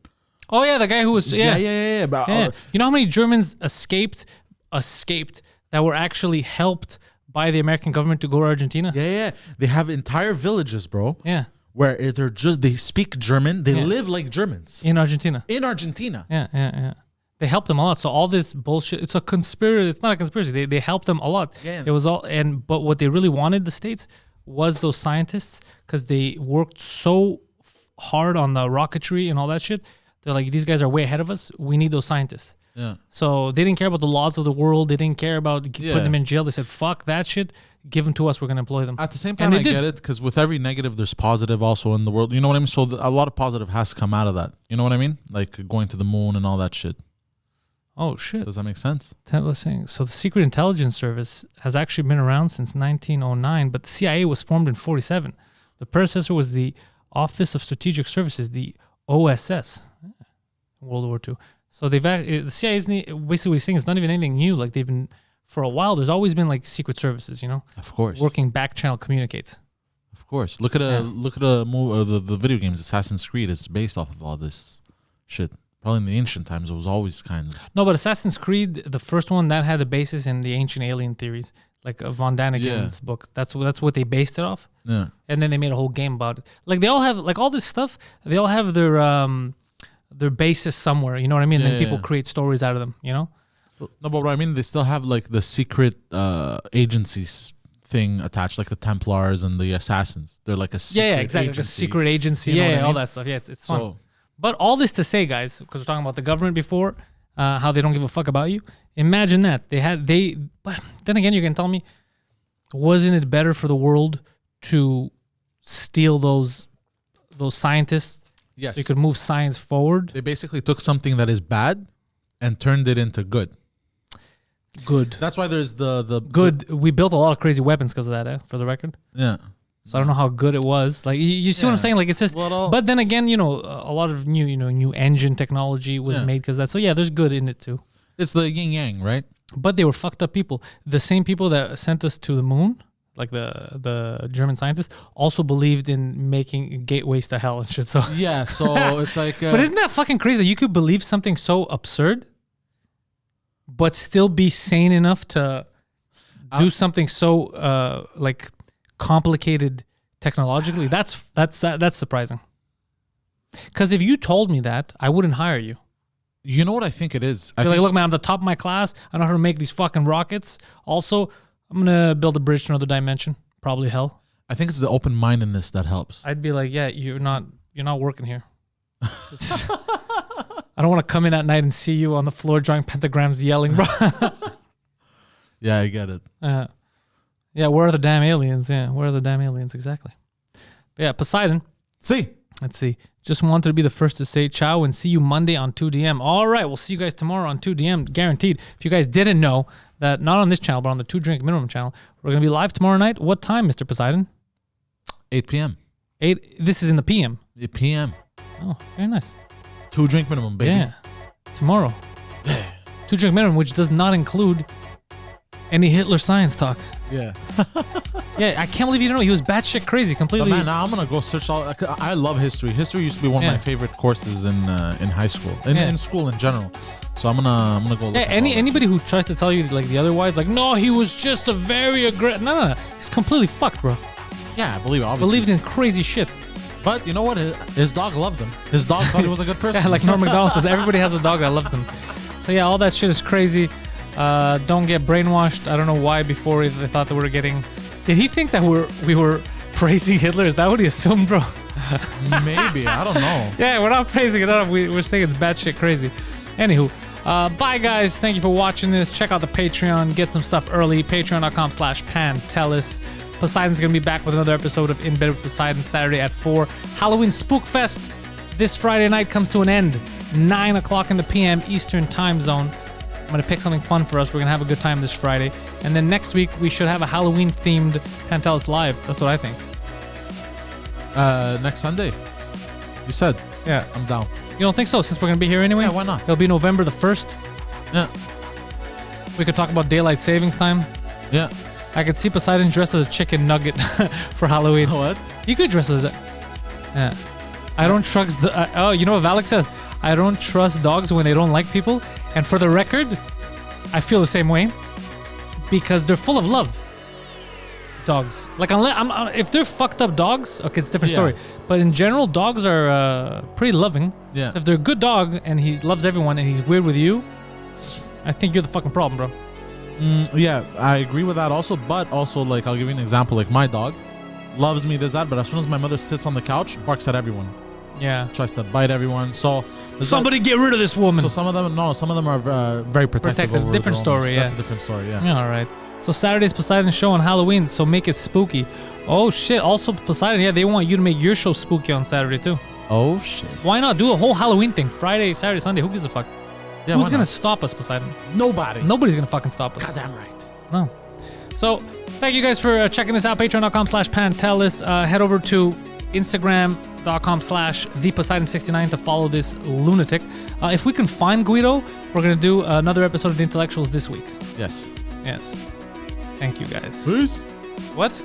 Oh yeah, the guy who was Yeah. But, you know how many Germans escaped that were actually helped by the American government to go to Argentina? Yeah. They have entire villages, bro. Yeah. Where they speak German. They live like Germans. In Argentina. Yeah. They helped them a lot. So all this bullshit, it's a conspiracy. It's not a conspiracy. They helped them a lot. Yeah. It was all, but what they really wanted, the states, was those scientists, because they worked so hard on the rocketry and all that shit. They're like, these guys are way ahead of us. We need those scientists. Yeah. So they didn't care about the laws of the world. They didn't care about putting them in jail. They said, fuck that shit. Give them to us. We're going to employ them. At the same time, I get it, because with every negative, there's positive also in the world. You know what I mean? So a lot of positive has to come out of that. You know what I mean? Like going to the moon and all that shit. Oh, shit. Does that make sense? So the Secret Intelligence Service has actually been around since 1909, but the CIA was formed in 1947. The predecessor was the Office of Strategic Services, the OSS, World War II. So the CIA is basically what he's saying, it's not even anything new. Like they've been, for a while, there's always been like secret services, you know? Of course. Working back channel communicates. Of course. Look at the video games, Assassin's Creed. It's based off of all this shit. Probably in the ancient times, it was always kind of... No, but Assassin's Creed, the first one, that had a basis in the ancient alien theories, like Von Daniken's book. That's what they based it off. Yeah. And then they made a whole game about it. Like they all have, like all this stuff, they all have their basis somewhere, you know what I mean? And then people create stories out of them, you know? No, but what I mean, they still have like the secret agencies thing attached, like the Templars and the Assassins. They're like a secret exactly. agency. Like a secret agency. You know what I mean? All that stuff. Yeah, it's fun. But all this to say, guys, because we're talking about the government before, how they don't give a fuck about you. Imagine that. But then again, you can tell me, wasn't it better for the world to steal those scientists? Yes. So you could move science forward? They basically took something that is bad and turned it into good. Good. That's why there's the good. We built a lot of crazy weapons because of that, for the record. Yeah. So I don't know how good it was. Like you see what I'm saying? Like it's just. But then again, you know, a lot of new engine technology was made because that. So yeah, there's good in it too. It's the yin yang, right? But they were fucked up people. The same people that sent us to the moon, like the German scientist, also believed in making gateways to hell and shit. So Yeah, so it's like... but isn't that fucking crazy that you could believe something so absurd but still be sane enough to do something so like complicated technologically? That's surprising. Because if you told me that, I wouldn't hire you. You know what I think it is? You're like, look, man, I'm the top of my class. I know how to make these fucking rockets. Also, I'm gonna build a bridge to another dimension. Probably hell. I think it's the open-mindedness that helps. I'd be like, yeah, you're not working here. I don't want to come in at night and see you on the floor drawing pentagrams, yelling, bro. Yeah, I get it. Yeah, where are the damn aliens? Yeah, where are the damn aliens exactly? But yeah, Poseidon. Let's see. Just wanted to be the first to say ciao and see you Monday on 2DM. All right, we'll see you guys tomorrow on 2DM, guaranteed. If you guys didn't know that, not on this channel, but on the 2 Drink Minimum channel, we're going to be live tomorrow night. What time, Mr. Poseidon? 8 p.m. 8. This is in the PM. 8 p.m. Oh, very nice. 2 Drink Minimum, baby. Yeah, tomorrow. 2 Drink Minimum, which does not include any Hitler science talk. Yeah. Yeah, I can't believe you didn't know. He was batshit crazy, completely. But man, now I'm gonna go search all. I love history. History used to be one of my favorite courses in high school, in school in general. So I'm gonna go. Look at anybody who tries to tell you like the otherwise, like no, he was just a very aggressive. No, he's completely fucked, bro. Yeah, I believe it. Obviously. Believed in crazy shit. But you know what? His dog loved him. His dog thought he was a good person. Yeah, like Norm Macdonald says, everybody has a dog that loves them. So yeah, all that shit is crazy. Don't get brainwashed. I don't know why before they thought that we were getting... Did he think that we were praising Hitler? Is that what he assumed, bro? Maybe. I don't know. Yeah, we're not praising it up. We're saying it's batshit crazy. Anywho, bye guys. Thank you for watching this. Check out the Patreon. Get some stuff early. Patreon.com/Pantelis. Poseidon's going to be back with another episode of In Bed with Poseidon Saturday at 4. Halloween Spookfest this Friday night comes to an end. 9 o'clock in the PM Eastern time zone. I'm going to pick something fun for us. We're going to have a good time this Friday. And then next week, we should have a Halloween-themed Pantelis Live. That's what I think. Next Sunday. You said. Yeah. I'm down. You don't think so, since we're going to be here anyway? Yeah, why not? It'll be November the 1st. Yeah. We could talk about daylight savings time. Yeah. I could see Poseidon dressed as a chicken nugget for Halloween. What? You could dress as a... Yeah. I don't trust... you know what Valak says? I don't trust dogs when they don't like people. And for the record, I feel the same way. Because they're full of love. Dogs. Like, if they're fucked up dogs, okay, it's a different story. But in general, dogs are pretty loving. Yeah. So if they're a good dog and he loves everyone and he's weird with you, I think you're the fucking problem, bro. Yeah, I agree with that also. But also, like, I'll give you an example. Like, my dog loves me, this, that. But as soon as my mother sits on the couch, barks at everyone. Yeah. Tries to bite everyone. So somebody get rid of this woman. So some of them are very protective. Different story, That's a different story, yeah. All right. So Saturday's Poseidon show on Halloween, so make it spooky. Oh shit. Also Poseidon, yeah, they want you to make your show spooky on Saturday too. Oh shit. Why not do a whole Halloween thing? Friday, Saturday, Sunday, who gives a fuck? Yeah, who's gonna stop us, Poseidon? Nobody. Nobody's gonna fucking stop us. Goddamn right. No. So thank you guys for checking this out. Patreon.com/Pantelis. Head over to Instagram.com/ThePoseidon69 to follow this lunatic. If we can find Guido, we're going to do another episode of The Intellectuals this week. Yes. Yes. Thank you guys. Peace. What?